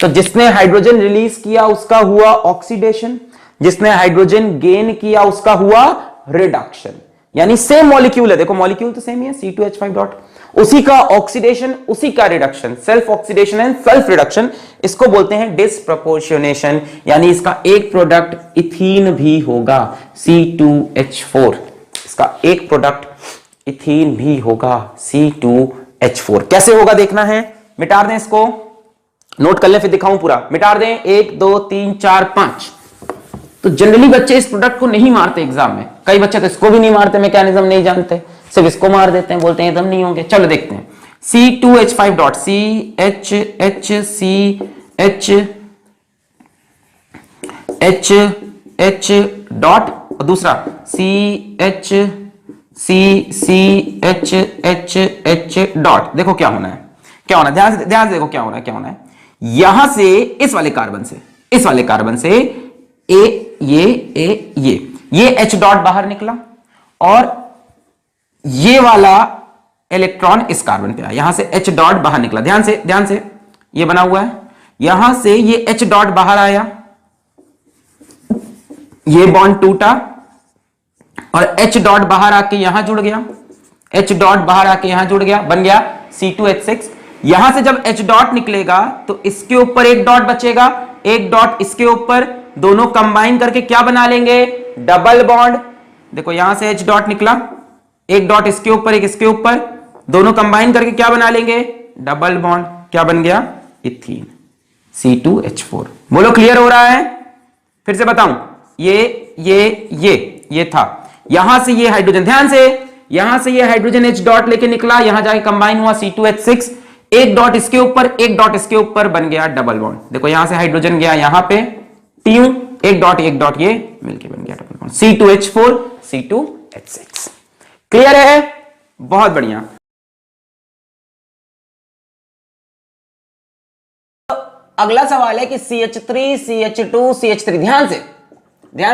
तो जिसने हाइड्रोजन रिलीज किया उसका हुआ ऑक्सीडेशन, जिसने हाइड्रोजन गेन किया उसका हुआ रिडक्शन। यानी सेम मॉलिक्यूल है, देखो मॉलिक्यूल तो सेम ही है C2H5 डॉट, उसी का ऑक्सीडेशन उसी का reduction, self oxidation and self reduction, इसको बोलते हैं डिसप्रपोर्शियोनेशन। यानी इसका एक प्रोडक्ट इथीन भी होगा C2H4, इसका एक प्रोडक्ट इथीन भी होगा C2H4। कैसे होगा देखना है, मिटा दें इसको, नोट कर ले फिर दिखाऊं पूरा, मिटा दें 1 2 3 4 5। तो जनरली बच्चे इस प्रोडक्ट को नहीं मारते एग्जाम में, कई बच्चे तो इसको भी नहीं मारते, मैकेनिज्म नहीं जानते, सिर्फ इसको मार देते हैं, बोलते हैं एकदम नहीं होंगे। चलो देखते हैं C2H5 डॉट CH डॉट और दूसरा CH डॉट। देखो क्या होना है, क्या होना है, ध्यान से देखो क्या होना है, क्या होना है। यहां से इस वाले कार्बन से ये H डॉट बाहर निकला और ये वाला इलेक्ट्रॉन इस कार्बन पे आया, यहां से H डॉट बाहर निकला, ध्यान से ये बना हुआ है, यहां से ये H डॉट बाहर आया, ये बॉन्ड टूटा और H डॉट बाहर आके यहां जुड़ गया, H डॉट बाहर आके यहां जुड़ गया, बन गया C2H6। यहां से जब H डॉट निकलेगा तो इसके ऊपर एक डॉट बचेगा, एक डॉट इसके ऊपर, दोनों कंबाइन करके क्या बना लेंगे, डबल बॉन्ड। देखो यहां से H डॉट निकला, एक डॉट इसके ऊपर एक इसके ऊपर, दोनों कंबाइन करके क्या बना लेंगे, डबल बॉन्ड। क्या बन गया, इथीन C2H4। बोलो क्लियर हो रहा है? फिर से बताऊं, ये था, यहां से ये हाइड्रोजन, ध्यान से, यहां से ये हाइड्रोजन H डॉट लेके निकला, यहां जाके कंबाइन हुआ C2H6, एक डॉट इसके ऊपर एक डॉट इसके ऊपर, बन गया डबल बॉन्ड। देखो यहां से हाइड्रोजन गया यहां पे, ट्यू, एक डॉट ये मिलके बन गया double bond, C2H4 C2H6। Clear है? बहुत बढ़िया। अगला सवाल है कि CH3 CH2 CH3, ध्यान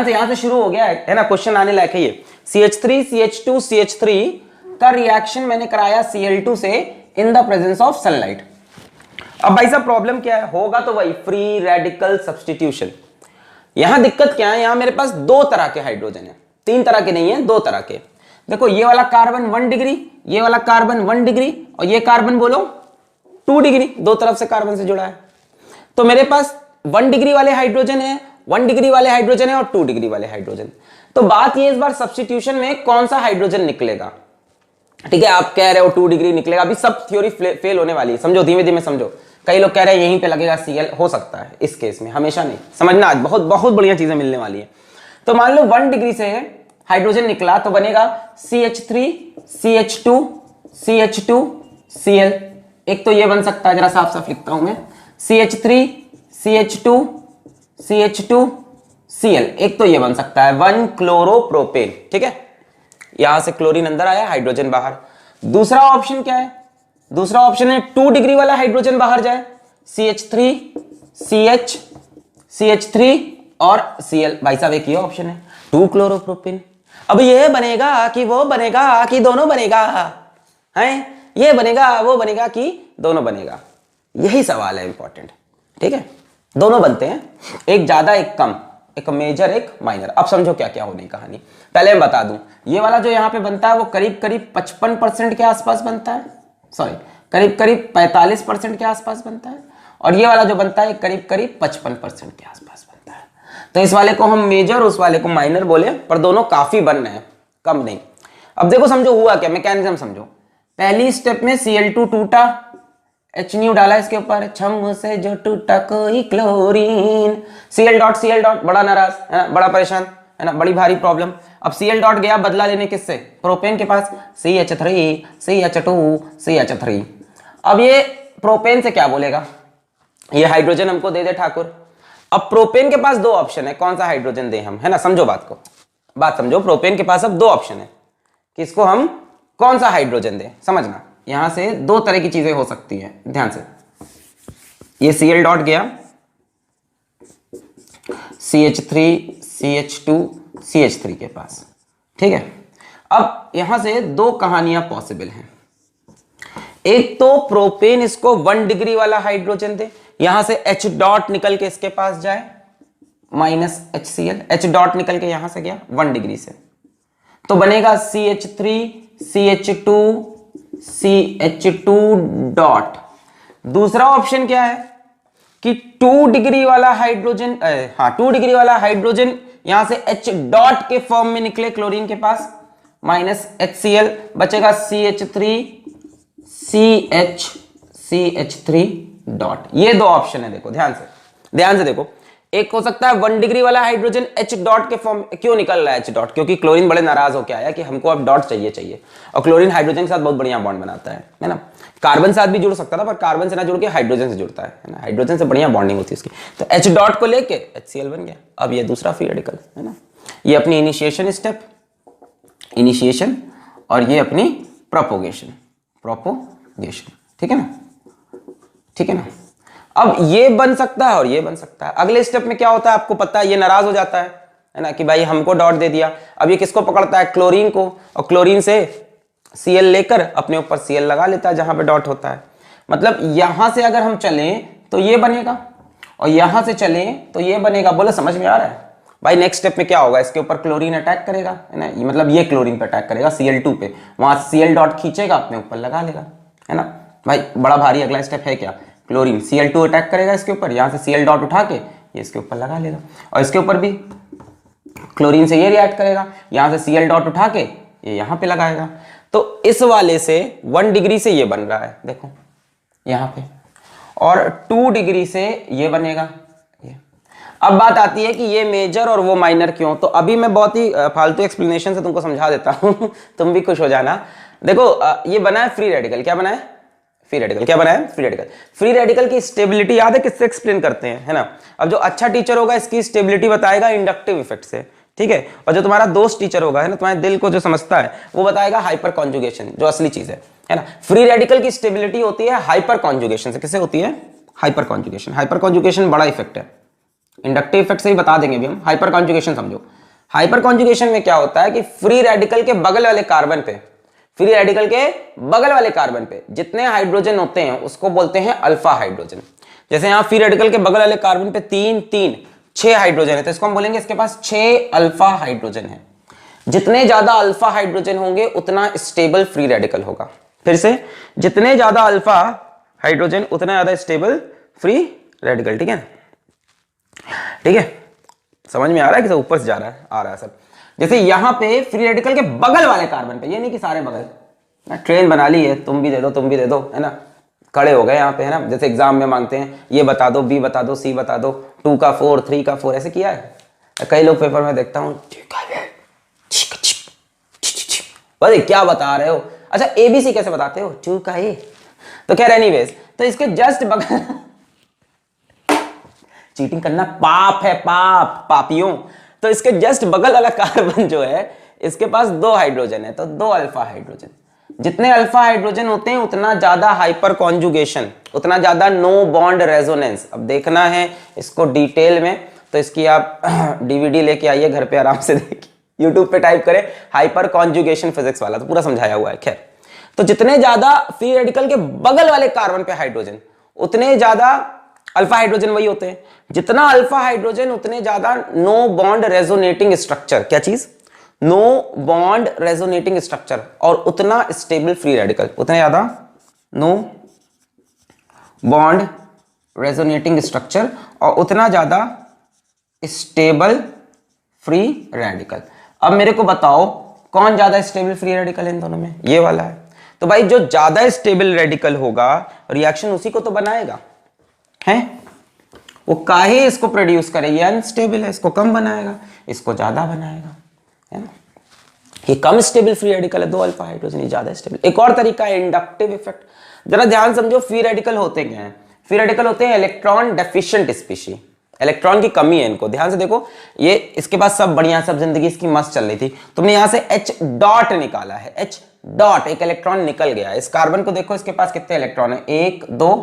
से यहां से शुरू हो गया है ना, क्वेश्चन आने लायक है ये। CH3 CH2 CH3 का रिएक्शन मैंने कराया Cl2 से इन द प्रेजेंस ऑफ सनलाइट। अब भाई साहब प्रॉब्लम क्या है, होगा तो वही फ्री रेडिकल सब्स्टिट्यूशन। यहां दिक्कत क्या है, यहां मेरे पास दो तरह के हाइड्रोजन है, तीन तरह के नहीं है, दो तरह के। देखो ये वाला कार्बन 1 डिग्री, ये वाला कार्बन 1 डिग्री और ये कार्बन बोलो 2 डिग्री, दो तरफ से कार्बन से जुड़ा है। तो मेरे पास 1 डिग्री वाले हाइड्रोजन है, 1 डिग्री वाले हाइड्रोजन है और 2 डिग्री वाले हाइड्रोजन। तो बात ये इस बार सब्स्टिट्यूशन में कौन सा हाइड्रोजन निकलेगा। ठीक है, आप कह रहे हो 2 डिग्री निकलेगा, अभी सब थ्योरी फेल होने वाली है, समझो धीमे धीमे समझो। कई लोग कह रहे हैं यहीं पे लगेगा Cl, हो सकता है इस केस में, हमेशा नहीं, समझना आज बहुत बहुत बढ़िया चीजें मिलने वाली है। तो मान लो 1 डिग्री से हाइड्रोजन निकला तो बनेगा CH3 CH2 CH2Cl, एक तो ये बन सकता है, जरा साफ साफ लिखता हूं मैं, CH3 CH2 CH2Cl, एक तो ये बन सकता है 1 क्लोरोप्रोपेन, ठीक है, यहां से क्लोरीन अंदर आया, हाइड्रोजन बाहर। दूसरा ऑप्शन क्या है, दूसरा ऑप्शन है 2 डिग्री वाला हाइड्रोजन बाहर जाए, CH3 CH CH3 और Cl, भाई साहब एक ये ऑप्शन है 2 क्लोरोप्रोपेन। अब ये बनेगा कि वो बनेगा कि दोनों बनेगा, है ये बनेगा वो बनेगा कि दोनों बनेगा, यही सवाल है इंपॉर्टेंट, ठीक है, दोनों बनते हैं, एक ज्यादा एक कम, एक मेजर एक माइनर। अब समझो क्या क्या होने की कहानी, पहले मैं बता दूं, ये वाला जो यहां पे बनता है वो करीब करीब 55% के आसपास बनता है, सॉरी करीब करीब 45% के आसपास बनता है, और ये वाला जो बनता है करीब करीब 55% के आसपास बनता है। तो इस वाले को हम मेजर, उस वाले को माइनर बोले, पर दोनों काफी बन रहे हैं, कम नहीं। अब देखो समझो हुआ क्या, मैकेनिज्म समझो, पहली स्टेप में Cl2 टूटा, H न्यू डाला इसके ऊपर, छम से जो टूटा कोई क्लोरीन, Cl डॉट बड़ा नाराज है ना, बड़ा परेशान है ना, बड़ी भारी प्रॉब्लम। अब Cl डॉट गया बदला लेने किससे, प्रोपेन के पास, CH3 CH2 CH3। अब ये प्रोपेन से क्या बोलेगा, ये हाइड्रोजन हमको दे दे ठाकुर। अब प्रोपेन के पास दो ऑप्शन है, कौन सा हाइड्रोजन दे हम, है ना, समझो बात को, बात समझो, प्रोपेन के पास अब दो ऑप्शन है, किसको हम कौन सा हाइड्रोजन दे, समझना, यहां से दो तरह की चीजें हो सकती हैं, ध्यान से। ये Cl डॉट गया CH3 CH2 CH3 के पास, ठीक है। अब यहां से दो कहानियां पॉसिबल हैं, एक तो प्रोपेन इसको 1 डिग्री वाला हाइड्रोजन दे, यहां से H डॉट निकल के इसके पास जाए माइनस HCl, H डॉट निकल के यहां से गया 1 डिग्री से, तो बनेगा CH3 CH2 CH2 डॉट। दूसरा ऑप्शन क्या है कि 2 डिग्री वाला हाइड्रोजन, हाँ 2 डिग्री वाला हाइड्रोजन यहां से H डॉट के फॉर्म में निकले क्लोरीन के पास, माइनस HCl, बचेगा CH3 CH3 डॉट। ये दो ऑप्शन है, देखो ध्यान से देखो, एक हो सकता है 1 डिग्री वाला हाइड्रोजन H डॉट के फॉर्म, क्यों निकल रहा है H डॉट, क्योंकि क्लोरीन बड़े नाराज होकर आया कि हमको अब डॉट चाहिए, और क्लोरीन हाइड्रोजन के साथ बहुत बढ़िया बॉन्ड बनाता है ना, कार्बन साथ भी जुड़ सकता था, पर कार्बन से ना जुड़ के हाइड्रोजन से जुड़ता है ना, हाइड्रोजन से बढ़िया बॉन्डिंग होती है उसकी, तो H डॉट को लेके HCl बन गया। अब ये दूसरा फ्री रेडिकल है ना, ये अपनी इनिशिएशन स्टेप, इनिशिएशन, और ये अपनी प्रोपोगेशन, ठीक है ना, ठीक है ना। अब ये बन सकता है और ये बन सकता है। अगले स्टेप में क्या होता है आपको पता है, ये नाराज हो जाता है ना, कि भाई हमको डॉट दे दिया। अब ये किसको पकड़ता है, क्लोरीन को, और क्लोरीन से Cl लेकर अपने ऊपर Cl लगा लेता है जहां पे डॉट होता है। मतलब यहां से अगर हम चलें तो ये बनेगा, और यहां से चलें तो ये बनेगा। बोलो समझ में आ रहा है भाई। नेक्स्ट स्टेप में क्या होगा, इसके ऊपर क्लोरीन अटैक करेगा, है ना, ये मतलब ये क्लोरीन पे अटैक करेगा Cl2 पे, वहां Cl डॉट खींचेगा अपने ऊपर लगा लेगा, है ना भाई। बड़ा भारी अगला स्टेप है क्या, क्लोरीन Cl2 अटैक करेगा इसके ऊपर, यहां से Cl डॉट उठा के ये इसके ऊपर लगा लेगा, और इसके ऊपर भी क्लोरीन से ये रिएक्ट करेगा, यहां से Cl डॉट उठा के ये यहां पे लगाएगा। तो इस वाले से 1 डिग्री से ये बन रहा है, देखो यहां पे, और 2 डिग्री से ये बनेगा ये। अब बात आती है कि ये मेजर और वो माइनर क्यों, तो अभी मैं बहुत ही फालतू एक्सप्लेनेशन से तुमको समझा देता हूं तुम भी खुश हो जाना। देखो ये बना है फ्री रेडिकल, क्या बना है, फ्री रेडिकल, क्या बना है, फ्री रेडिकल। फ्री रेडिकल की स्टेबिलिटी याद है किससे एक्सप्लेन करते हैं, है ना। अब जो अच्छा टीचर होगा इसकी स्टेबिलिटी बताएगा इंडक्टिव इफेक्ट से, ठीक है, और जो तुम्हारा दोस्त टीचर होगा, है ना, तुम्हारे दिल को जो समझता है, वो बताएगा हाइपर कॉन्जुगेशन, जो असली चीज है ना। फ्री रेडिकल की स्टेबिलिटी होती है हाइपर कॉन्जुगेशन से। किससे होती है, हाइपर कॉन्जुगेशन। हाइपर कॉन्जुगेशन बड़ा इफेक्ट है, इंडक्टिव इफेक्ट से ही बता देंगे अभी हम। हाइपर कॉन्जुगेशन समझो। हाइपर कॉन्जुगेशन में क्या होता है कि फ्री रेडिकल के बगल वाले कार्बन पे, फ्री रेडिकल के बगल वाले कार्बन पे जितने हाइड्रोजन होते हैं उसको बोलते हैं अल्फा हाइड्रोजन। जैसे यहां फ्री रेडिकल के बगल वाले कार्बन पे 6 हाइड्रोजन है, तो इसको हम बोलेंगे इसके पास 6 अल्फा हाइड्रोजन है। जितने ज्यादा अल्फा हाइड्रोजन होंगे उतना स्टेबल फ्री रेडिकल होगा। फिर से, जितने ज्यादा अल्फा हाइड्रोजन उतना ज्यादा स्टेबल फ्री रेडिकल, ठीक है, ठीक है, समझ में आ रहा है कि ऊपर से जा रहा है, आ रहा है सब। जैसे यहां पे फ्री रेडिकल के बगल वाले कार्बन पे, ये नहीं कि सारे बगल, ना ट्रेन बना ली है, तुम भी दे दो, तुम भी दे दो, है ना, खड़े हो गए यहाँ पे, है ना। जैसे एग्जाम में मांगते हैं ये बता दो, बी बता दो, सी बता दो, 2 का 4, 3 का 4, ऐसे किया है कई लोग पेपर में देखता हूँ। भाई क्या बता रहे हो, अच्छा ABC कैसे बताते हो? 2 का A। तो खैर एनीवेज, तो इसके जस्ट बगल चीटिंग करना पाप है, पाप, पापियों। तो इसके जस्ट बगल वाला कार्बन जो है, इसके पास 2 हाइड्रोजन है, तो 2 अल्फा हाइड्रोजन। जितने अल्फा हाइड्रोजन होते हैं उतना ज्यादा हाइपर कॉन्जुगेशन, उतना ज्यादा नो बॉन्ड रेजोनेंस। अब देखना है इसको डिटेल में, तो इसकी आप DVD लेके आइए घर पे, आराम से देखिए, YouTube पे टाइप करें हाइपर कॉन्जुगेशन फिजिक्स वाला, तो पूरा समझाया हुआ है। खैर, तो जितने ज्यादा फ्री रेडिकल के बगल वाले कार्बन पे हाइड्रोजन, उतने ज्यादा अल्फा हाइड्रोजन वही होते हैं। जितना अल्फा हाइड्रोजन उतने ज्यादा नो बॉन्ड रेजोनेटिंग स्ट्रक्चर, क्या चीज? नो बॉन्ड रेजोनेटिंग स्ट्रक्चर, और उतना स्टेबल फ्री रेडिकल, उतने ज्यादा नो बॉन्ड रेजोनेटिंग स्ट्रक्चर और उतना ज्यादा स्टेबल फ्री रेडिकल। अब मेरे को बताओ कौन ज्यादा स्टेबल फ्री रेडिकल है इन दोनों में? ये वाला है। तो भाई जो ज्यादा स्टेबल रेडिकल होगा रिएक्शन उसी को तो बनाएगा, है? वो काहे इसको प्रोड्यूस करे? ये अनस्टेबल है, इसको कम बनाएगा, इसको ज्यादा बनाएगा, है ना? ये कम स्टेबल फ्री रेडिकल है, 2 अल्फा हाइड्रोजन, ये ज्यादा स्टेबल। एक और तरीका है इंडक्टिव इफेक्ट। जरा ध्यान समझो, फ्री रेडिकल होते क्या हैं? फ्री रेडिकल होते हैं इलेक्ट्रॉन डेफिशिएंट स्पीशी, इलेक्ट्रॉन की कमी है इनको। ध्यान से देखो, ये इसके पास सब बढ़िया, सब जिंदगी इसकी मस्त चल रही थी, तुमने यहां से H डॉट निकाला है, H डॉट, एक इलेक्ट्रॉन निकल गया। इस कार्बन को देखो, इसके पास कितने इलेक्ट्रॉन है? 1 2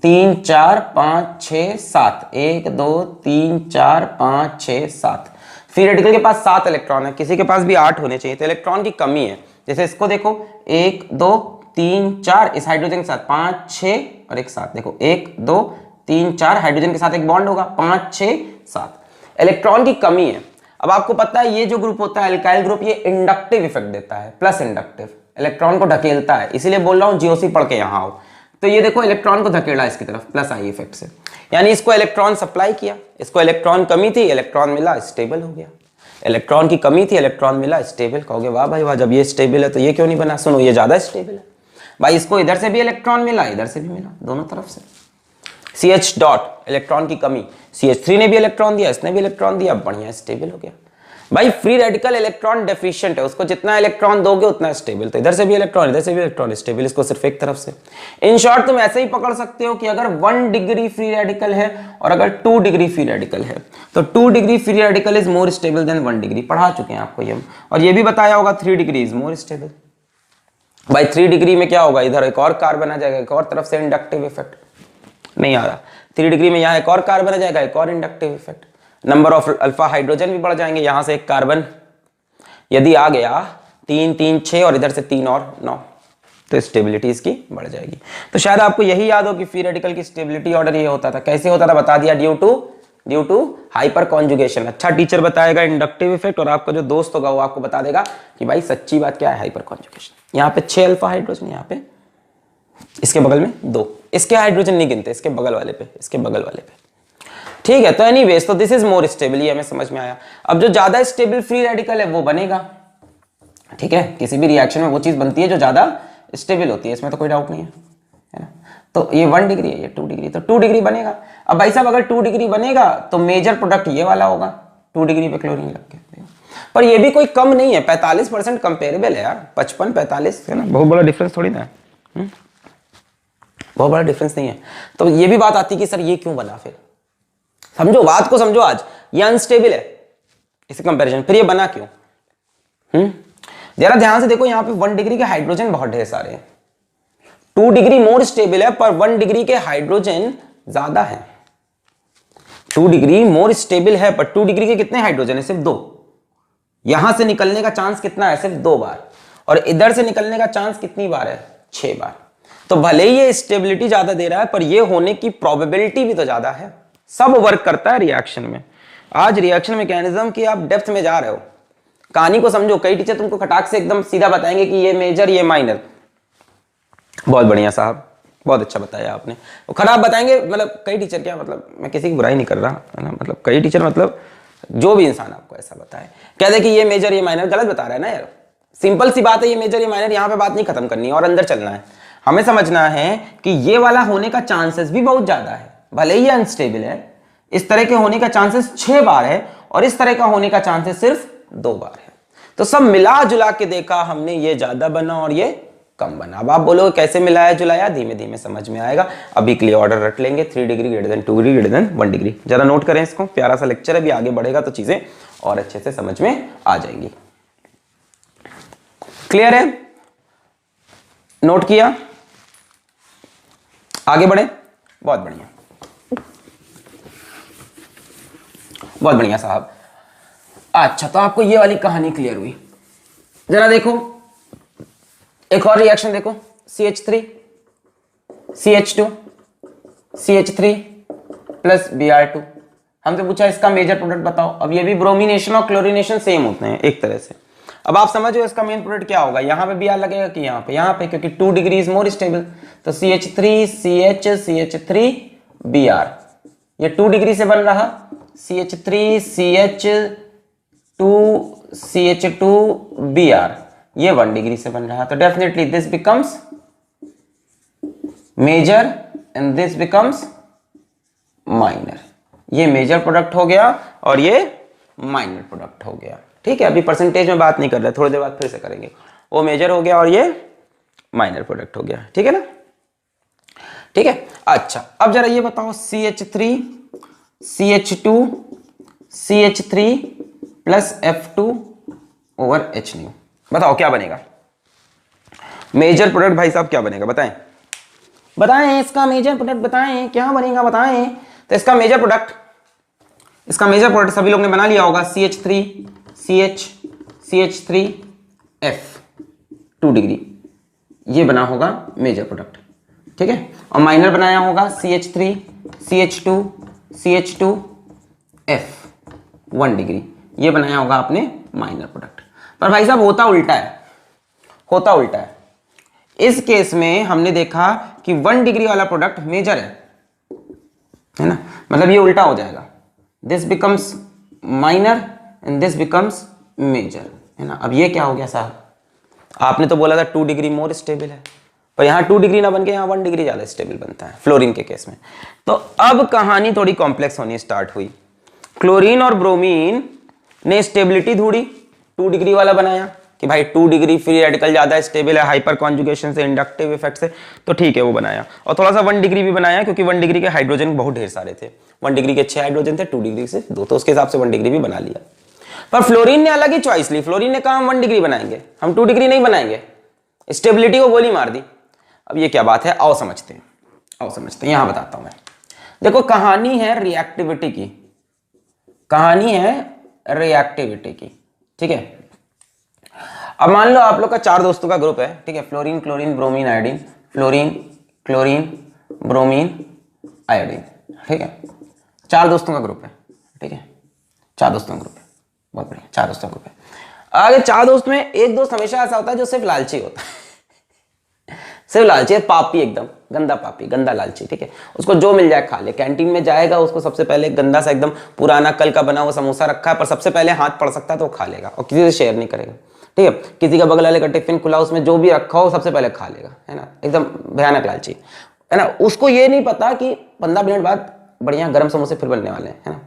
3 4 5 6 7, 1 2 3 4 5 6 7। फ्री रेडिकल के पास 7 इलेक्ट्रॉन है, किसी के पास भी 8 होने चाहिए, तो इलेक्ट्रॉन की कमी है। जैसे इसको देखो, 1 2 3 4, इस हाइड्रोजन के साथ 5 6 और एक 7, देखो 1 2 3 4, हाइड्रोजन के साथ एक बॉन्ड होगा, 5 6 7, इलेक्ट्रॉन की कमी है। अब आपको पता है ये जो ग्रुप होता है अल्काइल ग्रुप, ये इंडक्टिव इफेक्ट देता है, प्लस इंडक्टिव, इलेक्ट्रॉन को ढकेलता है। इसीलिए बोल रहा हूं जीओसी पढ़ के यहां आओ। तो ये देखो इलेक्ट्रॉन को धकेला इसकी तरफ, प्लस आई इफेक्ट से, यानी इसको इलेक्ट्रॉन सप्लाई किया, इसको इलेक्ट्रॉन कमी थी, इलेक्ट्रॉन मिला, स्टेबल हो गया। इलेक्ट्रॉन की कमी थी, इलेक्ट्रॉन मिला, स्टेबल। कहोगे वाह भाई वाह, जब ये स्टेबल है तो ये क्यों नहीं बना? सुनो, ये ज्यादा स्टेबल है भाई, इसको इधर से भी इलेक्ट्रॉन मिला, इधर से भी मिला, दोनों तरफ से। CH डॉट, इलेक्ट्रॉन की कमी, CH3 ने भी इलेक्ट्रॉन दिया, इसने भी इलेक्ट्रॉन दिया, बढ़िया स्टेबल हो गया। भाई फ्री रेडिकल इलेक्ट्रॉन डेफिशिएंट है, उसको जितना इलेक्ट्रॉन दोगे उतना स्टेबल, तो इधर से भी इलेक्ट्रॉन, इधर से भी इलेक्ट्रॉन, स्टेबल, इसको सिर्फ एक तरफ से। इन शॉर्ट तुम ऐसे ही पकड़ सकते हो कि अगर 1 डिग्री फ्री रेडिकल है और अगर 2 डिग्री फ्री रेडिकल है, तो 2 degree free radical is more stable then 1 degree. पढ़ा चुके हैं आपको ये, और ये भी बताया होगा 3 डिग्री इज मोर स्टेबल। भाई 3 डिग्री में क्या होगा? इधर एक और कार्बन आ जाएगा, एक और तरफ से इंडक्टिव इफेक्ट नहीं आ रहा। 3 डिग्री में यहाँ एक और कार्बन आ जाएगा, एक और inductive effect, number of alpha hydrogen भी बढ़ जाएंगे। यहां से एक कार्बन यदि आ गया 3 3 6 और इधर से 3 और 9, तो स्टेबिलिटी इसकी बढ़ जाएगी। तो शायद आपको यही याद हो कि फ्री रेडिकल की स्टेबिलिटी ऑर्डर ये होता था। कैसे होता था बता दिया, ड्यू टू हाइपर कॉन्जुगेशन। अच्छा टीचर बताएगा इंडक्टिव इफेक्ट, और आपका जो दोस्त होगा वो आपको बता देगा कि भाई सच्ची बात क्या है, हाइपर कॉन्जुगेशन। यहाँ पे 6 अल्फा हाइड्रोजन, यहाँ पे इसके बगल में 2, इसके हाइड्रोजन नहीं गिनते, इसके बगल वाले पे, इसके बगल वाले पे, ठीक है। तो एनीवेज, तो दिस इज मोर स्टेबल, ये हमें समझ में आया। अब जो ज्यादा स्टेबल फ्री रेडिकल है वो बनेगा, ठीक है। किसी भी रिएक्शन में वो चीज बनती है जो ज्यादा स्टेबल होती है, इसमें तो कोई डाउट नहीं है ना। तो ये 1 डिग्री है, ये 2 डिग्री, तो 2 डिग्री बनेगा। अब भाई साहब अगर 2 डिग्री बनेगा तो मेजर प्रोडक्ट ये वाला होगा, 2 डिग्री पे क्लोरीन लग के। पर ये भी कोई कम नहीं है, 45% कंपेरेबल है यार, 55 45 है ना, बहुत बड़ा डिफरेंस थोड़ी ना है, बहुत बड़ा डिफरेंस नहीं है। तो ये भी बात आती है कि सर ये क्यों बना, फिर समझो बात को, समझो। आज ये अनस्टेबल है इस कंपैरिजन, फिर ये बना क्यों? जरा ध्यान से देखो, यहां पे 1 डिग्री के हाइड्रोजन बहुत ढेर सारे हैं, 2 डिग्री मोर स्टेबल है, पर 1 डिग्री के हाइड्रोजन ज्यादा है। 2 डिग्री मोर स्टेबल है, पर 2 डिग्री के कितने हाइड्रोजन है? सिर्फ 2। यहां से निकलने का चांस कितना है? सिर्फ 2 बार। और इधर से निकलने का चांस कितनी बार है? 6 बार। तो भले ही ये स्टेबिलिटी ज्यादा दे रहा है, पर ये होने की प्रोबेबिलिटी भी तो ज्यादा है। सब वर्क करता है रिएक्शन में। आज रिएक्शन मैकेनिज्म की आप डेप्थ में जा रहे हो, कहानी को समझो। कई टीचर तुमको खटाक से एकदम सीधा बताएंगे कि ये मेजर ये माइनर, बहुत बढ़िया साहब, बहुत अच्छा बताया आपने। वो खराब बताएंगे, मतलब कई टीचर, क्या मतलब मैं किसी की बुराई नहीं कर रहा है ना, मतलब कई टीचर, मतलब जो भी इंसान आपको ऐसा बताए, कह दे कि ये मेजर ये माइनर, गलत बता रहा है ना यार। सिंपल सी बात है, ये मेजर ये माइनर, यहाँ पे बात नहीं खत्म करनी और अंदर चलना है। हमें समझना है कि ये वाला होने का चांसेस भी बहुत ज्यादा है, भले ही अनस्टेबल है। इस तरह के होने का चांसेस 6 बार है और इस तरह का होने का चांसेस सिर्फ 2 बार है। तो सब मिला जुला के देखा हमने, ये ज्यादा बना और ये कम बना। अब आप बोलोगे कैसे मिलाया जुलाया, धीमे धीमे समझ में आएगा। अभी के लिए ऑर्डर रख लेंगे 3 degree greater than 2 degree greater than 1 degree. जरा नोट करें इसको, प्यारा सा लेक्चर है, अभी आगे बढ़ेगा तो चीजें और अच्छे से समझ में आ जाएंगी। क्लियर है? नोट किया? आगे बढ़े? बहुत बढ़िया, बहुत बढ़िया साहब। अच्छा, तो आपको ये वाली कहानी क्लियर हुई। जरा देखो एक और रिएक्शन देखो, CH3 CH2 CH3 plus Br2। हमसे पूछा इसका मेजर प्रोडक्ट बताओ। अब ये भी ब्रोमिनेशन और क्लोरीनेशन सेम होते हैं एक तरह से। अब आप समझो इसका मेन प्रोडक्ट क्या होगा, यहां पे Br लगेगा कि यहाँ पे, क्योंकि 2 डिग्री इज मोर स्टेबल। तो CH3 CH CH3 Br, ये 2 डिग्री से बन रहा। CH3 CH2 CH2 Br, ये 1 डिग्री से बन रहा। तो definitely this becomes major and this becomes minor. ये मेजर प्रोडक्ट हो गया और ये माइनर प्रोडक्ट हो गया। ठीक है, अभी परसेंटेज में बात नहीं कर रहे, थोड़ी देर बाद फिर से करेंगे। वो मेजर हो गया और ये माइनर प्रोडक्ट हो गया। ठीक है ना? ठीक है। अच्छा, अब जरा ये बताओ CH3 CH2 CH3 plus F2 over H, बताओ क्या बनेगा मेजर प्रोडक्ट? भाई साहब क्या बनेगा बताएं, बताएं इसका मेजर प्रोडक्ट बताएं, क्या बनेगा बताएं। तो इसका मेजर प्रोडक्ट सभी लोग ने बना लिया होगा, CH3 CH CH3 F 2 degree, ये बना होगा मेजर प्रोडक्ट। ठीक है, और माइनर बनाया होगा CH3 CH2 CH2 F 1 degree, ये बनाया होगा आपने माइनर प्रोडक्ट। पर भाई साहब होता उल्टा है। इस केस में हमने देखा कि 1 डिग्री वाला प्रोडक्ट मेजर है ना, मतलब ये उल्टा हो जाएगा, this becomes minor and this becomes major, है ना। अब ये क्या हो गया साहब, आपने तो बोला था 2 डिग्री मोर स्टेबल है, पर यहाँ 2 डिग्री ना बन के यहाँ 1 डिग्री ज्यादा स्टेबल बनता है फ्लोरीन के केस में। तो अब कहानी थोड़ी कॉम्प्लेक्स होनी स्टार्ट हुई। क्लोरीन और ब्रोमीन ने स्टेबिलिटी ढूंढी, 2 डिग्री वाला बनाया कि भाई 2 डिग्री फ्री रेडिकल ज्यादा स्टेबल है, हाइपर कॉन्जुगेशन से, इंडक्टिव इफेक्ट से, तो ठीक है वो बनाया। और थोड़ा सा 1 डिग्री भी बनाया, क्योंकि 1 डिग्री के हाइड्रोजन बहुत ढेर सारे थे, 1 डिग्री के 6 हाइड्रोजन थे, 2 डिग्री से 2, तो उसके हिसाब से 1 डिग्री भी बना लिया। पर फ्लोरीन ने अलग ही चॉइस ली, फ्लोरीन ने कहा हम 1 डिग्री बनाएंगे, हम 2 डिग्री नहीं बनाएंगे, स्टेबिलिटी को गोली मार दी। अब ये क्या बात है, आओ समझते हैं, यहां बताता हूं मैं। देखो कहानी है रिएक्टिविटी की, ठीक है। अब मान लो आप लोग का 4 दोस्तों का ग्रुप है, ठीक है, fluorine chlorine bromine iodine, fluorine chlorine bromine iodine, ठीक है, 4 दोस्तों का ग्रुप है, ठीक है, 4 दोस्तों का ग्रुप है, बहुत बढ़िया, 4 दोस्तों का ग्रुप है। आगे 4 दोस्त में एक दोस्त हमेशा ऐसा होता है जो सिर्फ लालची होता है, सिर्फ लालची है, पापी, एकदम गंदा पापी, गंदा लालची, ठीक है, उसको जो मिल जाए खा ले। कैंटीन में जाएगा, उसको सबसे पहले गंदा सा एकदम पुराना कल का बना हुआ समोसा रखा है, पर सबसे पहले हाथ पड़ सकता है तो वो खा लेगा और किसी से शेयर नहीं करेगा, ठीक है। किसी का बगल वाले का टिफिन खुला, उसमें जो भी रखा हो सबसे पहले खा लेगा, है ना, एकदम भयानक लालची, है ना। उसको ये नहीं पता कि 15 मिनट बाद बढ़िया गर्म समोसे फिर बनने वाले हैं, है ना,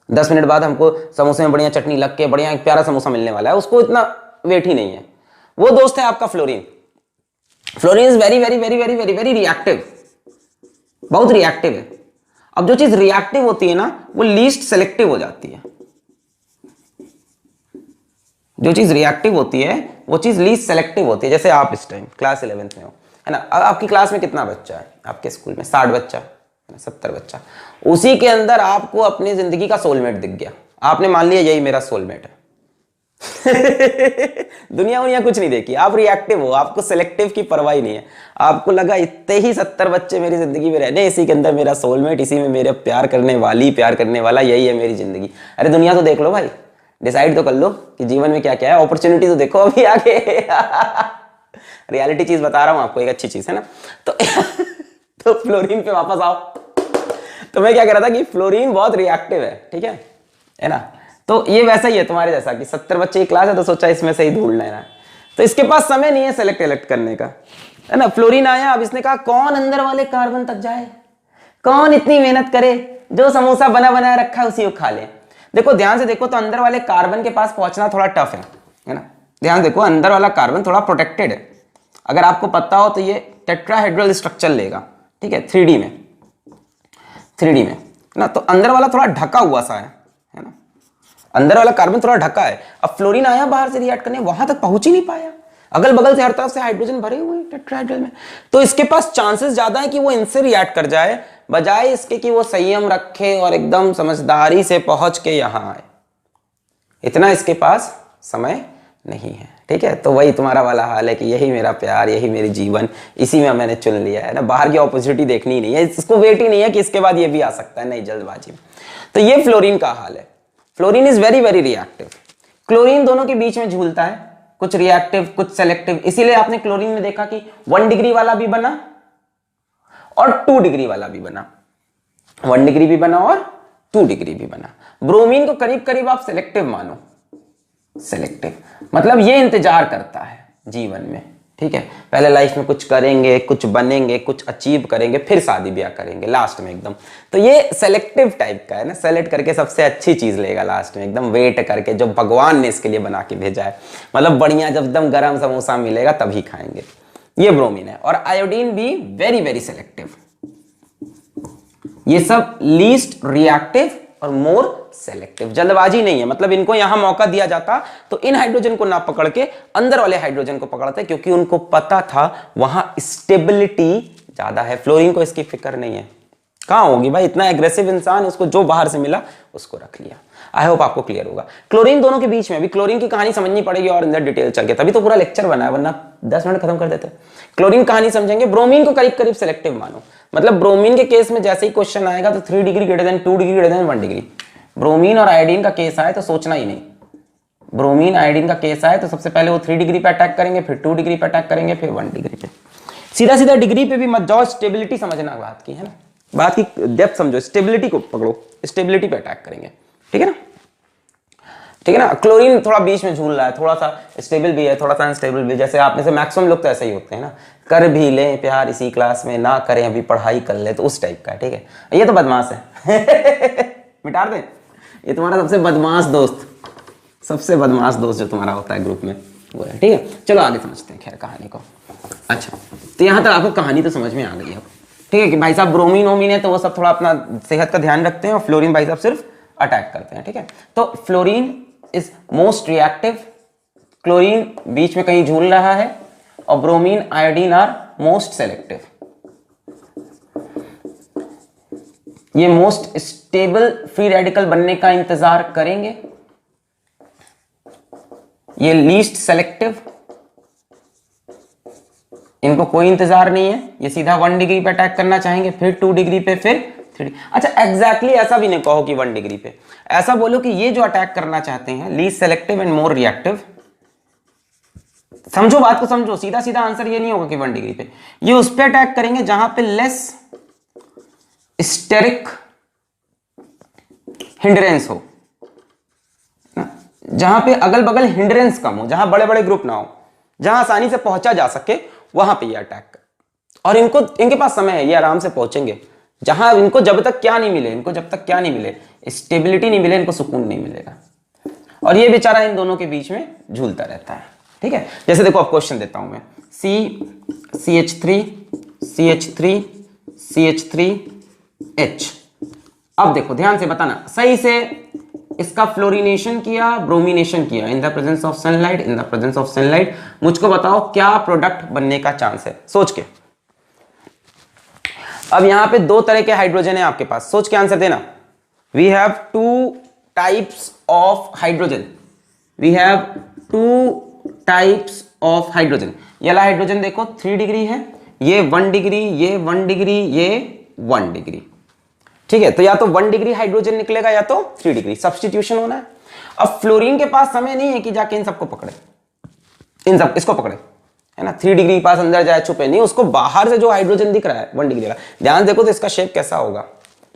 10 मिनट बाद हमको समोसे में बढ़िया चटनी लग के बढ़िया एक प्यारा समोसा मिलने वाला है, उसको इतना वेट ही नहीं है। वो दोस्त है आपका fluorine. Fluorine is very very very very very very reactive, बहुत रिएक्टिव है। अब जो चीज रिएक्टिव होती है ना, वो लीस्ट सेलेक्टिव हो जाती है। जो चीज रिएक्टिव होती है वो चीज लीस्ट सेलेक्टिव होती है। जैसे आप इस टाइम क्लास 11th में हो, है ना, अब आपकी क्लास में कितना बच्चा है, आपके स्कूल में 60 बच्चा, 70 बच्चा, उसी के अंदर आपको अपनी जिंदगी का सोलमेट दिख गया, आपने मान लिया यही मेरा सोलमेट है। दुनिया कुछ नहीं देखी, आप रिएक्टिव हो, आपको सेलेक्टिव की परवाह नहीं है, आपको लगा इतने ही 70 बच्चे मेरी जिंदगी में रहने, इसी के अंदर मेरा सोलमेट, इसी में मेरे प्यार करने वाली, प्यार करने वाला, यही है मेरी जिंदगी। अरे दुनिया तो देख लो भाई, डिसाइड तो कर लो कि जीवन में क्या क्या है, अपॉर्चुनिटी तो देखो अभी आगे। रियलिटी चीज बता रहा हूं आपको, एक अच्छी चीज है ना। तो फ्लोरीन पे वापस आओ। तो मैं क्या कह रहा था कि फ्लोरीन बहुत रिएक्टिव है, ठीक है ना। तो ये वैसा ही है तुम्हारे जैसा कि 70 बच्चे की क्लास है, तो सोचा इसमें से ही ढूंढ लेना, तो इसके पास समय नहीं है सेलेक्ट करने का, है ना। फ्लोरीन आया, अब इसने कहा कौन अंदर वाले कार्बन तक जाए, कौन इतनी मेहनत करे, जो समोसा बना बनाया रखा है उसी को खा ले। देखो ध्यान से देखो तो अंदर वाले कार्बन के पास पहुंचना थोड़ा टफ है ना। ध्यान देखो अंदर वाला कार्बन थोड़ा प्रोटेक्टेड है, अगर आपको पता हो तो ये टेट्राहेड्रल स्ट्रक्चर लेगा, ठीक है, 3D में ना, तो अंदर वाला थोड़ा ढका हुआ सा है ना, अंदर वाला कार्बन थोड़ा ढका है। अब फ्लोरीन आया बाहर से रिएक्ट करने, वहां तक पहुंच ही नहीं पाया, अगल बगल से हर तरफ से हाइड्रोजन भरे हुए हैं टेट्राहेड्रल में, तो इसके पास चांसेस ज्यादा है कि वो इनसे रिएक्ट कर जाए, बजाय इसके कि वो संयम रखे और एकदम समझदारी से पहुंच के यहां आए, इतना इसके पास समय नहीं है, ठीक है। तो वही तुम्हारा वाला हाल है कि यही मेरा प्यार, यही मेरी जीवन, इसी में मैंने चुन लिया है ना, बाहर की अपॉर्चुनिटी देखनी ही नहीं है, इसको वेट ही नहीं है कि इसके बाद ये भी आ सकता है, नहीं जल्दबाजी में। तो ये फ्लोरीन का हाल है। Fluorine is very very reactive. Chlorine दोनों के बीच में झूलता है, कुछ रिएक्टिव कुछ सेलेक्टिव, इसीलिए आपने क्लोरीन में देखा कि 1 डिग्री वाला भी बना और 2 डिग्री वाला भी बना, 1 डिग्री भी बना और 2 डिग्री भी बना। ब्रोमीन को करीब करीब आप सेलेक्टिव मानो, सेलेक्टिव मतलब ये इंतजार करता है जीवन में, ठीक है, पहले लाइफ में कुछ करेंगे, कुछ बनेंगे, कुछ अचीव करेंगे, फिर शादी ब्याह करेंगे लास्ट में एकदम, तो ये सेलेक्टिव टाइप का है ना, सेलेक्ट करके सबसे अच्छी चीज लेगा लास्ट में, एकदम वेट करके, जो भगवान ने इसके लिए बना के भेजा है, मतलब बढ़िया, जब एकदम गरम समोसा मिलेगा तभी खाएंगे, ये ब्रोमीन है। और आयोडीन भी वेरी वेरी सेलेक्टिव, ये सब लीस्ट रिएक्टिव और मोर सेलेक्टिव, जल्दबाजी नहीं है, मतलब इनको यहां मौका दिया जाता तो इन हाइड्रोजन को ना पकड़ के अंदर वाले हाइड्रोजन को पकड़ते, क्योंकि उनको पता था वहां स्टेबिलिटी ज्यादा है। फ्लोरीन को इसकी फिक्र नहीं है, कहां होगी भाई, इतना एग्रेसिव इंसान, उसको जो बाहर से मिला उसको रख लिया। आई होप आपको क्लियर होगा। क्लोरीन दोनों के बीच में भी क्लोरीन की कहानी समझनी पड़ेगी और अंदर डिटेल चल के, तभी तो पूरा लेक्चर बना है, वरना 10 मिनट खत्म कर देते। क्लोरीन कहानी समझेंगे। ब्रोमीन को करीब करीब सेलेक्टिव मानो, मतलब ब्रोमीन के केस में जैसे ही क्वेश्चन आएगा तो 3 degree greater than 2 degree greater than 1 degree, bromine और आयोडीन का केस आए तो सोचना ही नहीं, ब्रोमीन आयोडीन का केस आए तो सबसे पहले वो 3 डिग्री पे अटैक करेंगे, फिर 2 डिग्री पे अटैक करेंगे, फिर 1 डिग्री पे। सीधा सीधा डिग्री पे भी मत जाओ, स्टेबिलिटी समझना बात की है ना, बात की डेप्थ समझो, स्टेबिलिटी को पकड़ो, स्टेबिलिटी पे अटैक करेंगे, ठीक है ना, ठीक है ना। क्लोरीन थोड़ा बीच में झूल रहा है, थोड़ा सा स्टेबल भी है, थोड़ा सा अनस्टेबल भी, जैसे आप में से मैक्सिमम लोग तो ऐसे ही होते हैं ना, कर भी लें प्यार इसी क्लास में, ना करें अभी पढ़ाई कर ले, तो उस टाइप का है, ठीक है। ये तो बदमाश है मिटा दें, ये तुम्हारा सबसे बदमाश दोस्त, सबसे बदमाश दोस्त जो तुम्हारा होता है ग्रुप में वो है, ठीक है। चलो आगे समझते हैं खैर कहानी को। अच्छा, तो यहां तक आपको कहानी तो समझ में आ गई अब, ठीक है, कि भाई साहब ब्रोमीन वोमीन है तो वो सब थोड़ा अपना सेहत का ध्यान रखते हैं, और फ्लोरीन भाई साहब सिर्फ अटैक करते हैं, ठीक है। तो fluorine is most reactive, chlorine बीच में कहीं झूल रहा है, और bromine iodine are most selective. ये मोस्ट स्टेबल फ्री रेडिकल बनने का इंतजार करेंगे, ये लीस्ट सेलेक्टिव, इनको कोई इंतजार नहीं है, ये सीधा 1 डिग्री पे अटैक करना चाहेंगे, फिर 2 डिग्री पे, फिर 3 डिग्री। अच्छा एग्जैक्टली ऐसा भी नहीं कहो कि 1 डिग्री पे, ऐसा बोलो कि ये जो अटैक करना चाहते हैं least selective and more reactive, समझो बात को समझो, सीधा सीधा आंसर ये नहीं होगा कि 1 डिग्री पे, ये उस पे अटैक करेंगे जहां पे लेस स्टेरिक हिंड्रेंस हो, जहां पे अगल बगल हिंड्रेंस कम हो, जहां बड़े बड़े ग्रुप ना हो, जहां आसानी से पहुंचा जा सके, वहां पे ये अटैक। और इनको, इनके पास समय है, ये आराम से पहुंचेंगे, जहां इनको जब तक क्या नहीं मिले, इनको जब तक क्या नहीं मिले, स्टेबिलिटी नहीं मिले, इनको सुकून नहीं मिलेगा, और ये बेचारा इन दोनों के बीच में झूलता रहता है, ठीक है। जैसे देखो अब क्वेश्चन देता हूं मैं, CH3 CH3 CH3 H। अब देखो ध्यान से बताना, सही से इसका फ्लोरिनेशन किया, ब्रोमिनेशन किया, इन the presence of sunlight, in the presence of sunlight, मुझको बताओ क्या प्रोडक्ट बनने का चांस है, सोच के। अब यहां पे 2 तरह के हाइड्रोजन है आपके पास, सोच के आंसर देना। We have 2 types of hydrogen, we have 2 types of hydrogen. ये वाला हाइड्रोजन देखो 3 डिग्री है, ये 1 डिग्री, ये 1 डिग्री, ये 1 डिग्री, ठीक है। तो या तो 1 डिग्री हाइड्रोजन निकलेगा या तो 3 डिग्री, सब्स्टिट्यूशन होना है। अब फ्लोरीन के पास समय नहीं है कि जाके इन सबको पकड़े, इन सब इसको पकड़े, है ना, 3 डिग्री के पास अंदर जाए छुपे नहीं, उसको बाहर से जो हाइड्रोजन दिख रहा है 1 डिग्री का, ध्यान देखो तो इसका शेप कैसा होगा,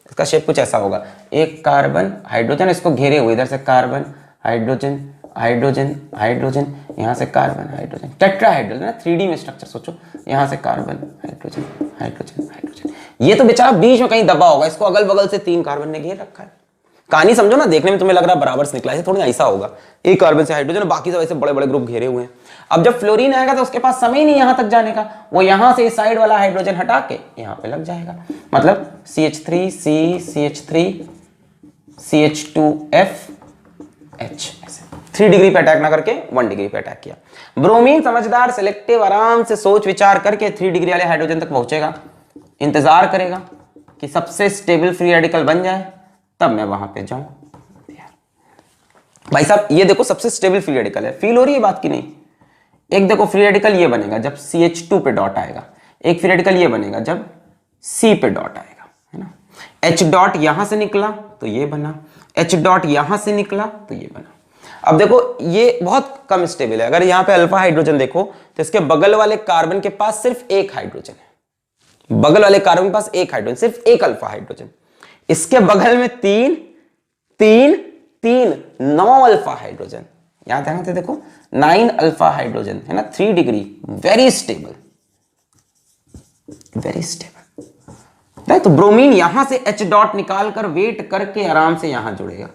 इसका शेप कुछ ऐसा होगा, एक कार्बन हाइड्रोजन इसको घेरे हुए, इधर से कार्बन हाइड्रोजन हाइड्रोजन हाइड्रोजन, यहां से कार्बन हाइड्रोजन, टेट्राहाइड्रोजन, 3D में स्ट्रक्चर सोचो, यहां से कार्बन हाइड्रोजन हाइड्रोजन हाइड्रोजन, ये तो बेचारा बीच में कहीं दबा होगा, इसको अगल बगल से 3 कार्बन ने घेर रखा है, कहानी समझो ना, देखने में तुम्हें लग रहा है बराबर से निकला है, थोड़ा ऐसा होगा, एक कार्बन से हाइड्रोजन, बाकी सब ऐसे बड़े बड़े ग्रुप घेरे हुए हैं। अब जब फ्लोरीन आएगा तो उसके पास समय ही नहीं यहां तक जाने का, वो यहां से इस साइड वाला हाइड्रोजन हटा के यहां पे लग जाएगा, मतलब CH3C CH3 CH2F H, ऐसे 3 डिग्री पे अटैक ना करके 1 डिग्री पे अटैक किया। ब्रोमीन समझदार, सिलेक्टिव, आराम से सोच विचार करके 3 डिग्री वाले हाइड्रोजन तक पहुंचेगा, इंतजार करेगा कि सबसे स्टेबल फ्री रेडिकल बन जाए, तब मैं वहां पे जाऊं। भाई साहब ये देखो सबसे स्टेबल फ्री रेडिकल है, फील हो रही है बात की नहीं? एक देखो फ्री रेडिकल ये बनेगा जब CH2 पे डॉट आएगा, एक फ्री रेडिकल ये बनेगा जब C पे डॉट आएगा, है ना। H डॉट यहां से निकला तो ये बना, H डॉट यहां से निकला तो ये बना। अब देखो ये बहुत कम स्टेबल है, अगर यहां पे अल्फा हाइड्रोजन देखो तो इसके बगल वाले कार्बन के पास सिर्फ एक हाइड्रोजन है, बगल वाले कार्बन के पास एक हाइड्रोजन, सिर्फ एक अल्फा हाइड्रोजन, इसके बगल में तीन तीन तीन 9 अल्फा हाइड्रोजन, यहां ध्यान से देखो 9 अल्फा हाइड्रोजन, है ना, 3 degree, very stable, very stable. तो ब्रोमीन यहां से H डॉट निकाल कर वेट करके आराम से यहां जुड़ेगा,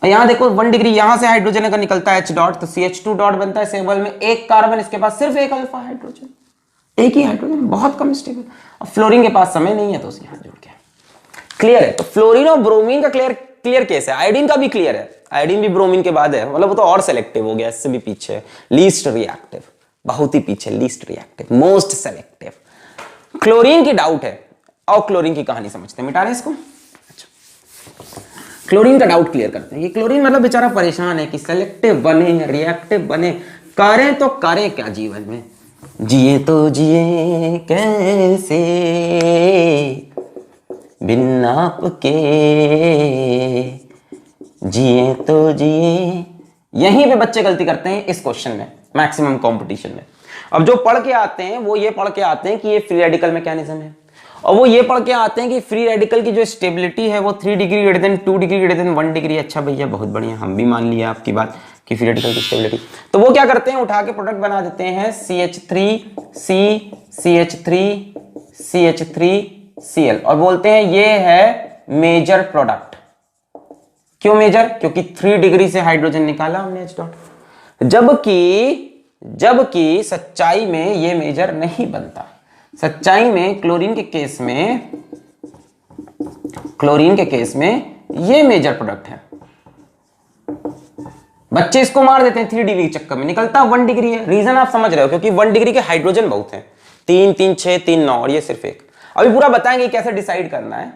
और यहां देखो 1 डिग्री यहां से हाइड्रोजन अगर निकलता है H डॉट तो CH2 डॉट बनता है, सेबल में एक कार्बन, इसके पास सिर्फ एक अल्फा हाइड्रोजन, एक ही हाइड्रोजन, बहुत कम स्टेबल। अब फ्लोरीन के पास समय नहीं है तो यहां जुड़ गया। क्लियर है? तो फ्लोरीन और ब्रोमीन का क्लियर केस है, आयोडीन का भी क्लियर है, आयोडीन भी ब्रोमीन के बाद है, मतलब वो तो और सेलेक्टिव हो गया, इससे भी पीछे, लीस्ट रिएक्टिव, बहुत ही पीछे, least reactive, most selective. Chlorine की डाउट है, और क्लोरीन की कहानी समझते हैं, मिटा रहे इसको। अच्छा, क्लोरीन का डाउट क्लियर करते हैं। ये क्लोरीन मतलब बेचारा परेशान है कि सेलेक्टिव बने, रिएक्टिव बने, करें तो करें क्या जीवन में, जिए तो जिए कैसे बिन आपके, जिए तो जिए। यहीं पे बच्चे गलती करते हैं इस क्वेश्चन में, मैक्सिमम कंपटीशन में। अब जो पढ़ के आते हैं वो ये पढ़ के आते हैं कि ये फ्री रेडिकल मैकेनिज्म है, और वो ये पढ़ के आते हैं कि फ्री रेडिकल की जो स्टेबिलिटी है वो 3 degree greater than 2 degree greater than 1 degree. अच्छा भैया बहुत बढ़िया, हम भी मान लिया आपकी बात कि फ्री रेडिकल की स्टेबिलिटी। तो वो क्या करते हैं, उठा के प्रोडक्ट बना देते हैं CH3C CH3 CH3Cl, और बोलते हैं ये है मेजर प्रोडक्ट। क्यों मेजर? क्योंकि 3 डिग्री से हाइड्रोजन निकाला हमने H डॉट, जबकि सच्चाई में ये मेजर नहीं बनता। सच्चाई में क्लोरीन के केस में ये मेजर प्रोडक्ट है। बच्चे इसको मार देते हैं 3 डिग्री के चक्कर में, निकलता 1 डिग्री है। रीजन आप समझ रहे हो, क्योंकि 1 डिग्री के हाइड्रोजन बहुत हैं, 3 3 6 3 9, और ये सिर्फ एक। अभी पूरा बताएंगे कैसे डिसाइड करना है।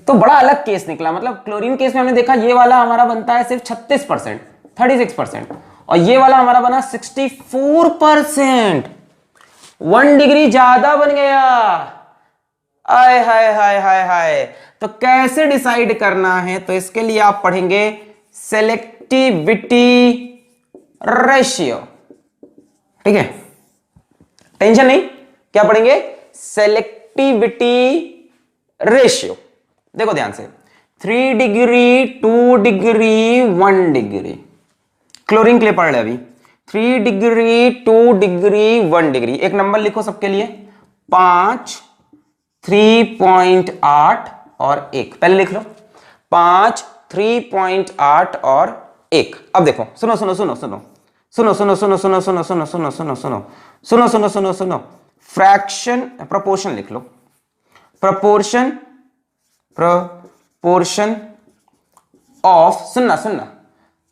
तो बड़ा अलग केस निकला, मतलब क्लोरीन केस में हमने देखा ये वाला हमारा बनता है सिर्फ 36%, 36%, और ये वाला हमारा बना 64%, 1 डिग्री ज्यादा बन गया। आय हाय हाय हाय हाय। तो कैसे डिसाइड करना है, तो इसके लिए आप पढ़ेंगे सेलेक्टिविटी रेशियो, ठीक है, टेंशन नहीं। क्या पढ़ेंगे? Selectivity ratio. देखो ध्यान से, 3 डिग्री 2 डिग्री 1 डिग्री, क्लोरीन के लिए पढ़ ले अभी, 3 डिग्री 2 डिग्री 1 डिग्री। एक नंबर लिखो सबके लिए, 5 3.8 और 1, पहले लिख लो 5 3.8 और 1। अब देखो सुनो सुनो सुनो सुनो सुनो सुनो सुनो सुनो सुनो सुनो सुनो सुनो सुनो सुनो सुनो सुनो सुनो, फ्रैक्शन, प्रोपोर्शन लिख लो, प्रोपोर्शन ऑफ, सुनना सुनना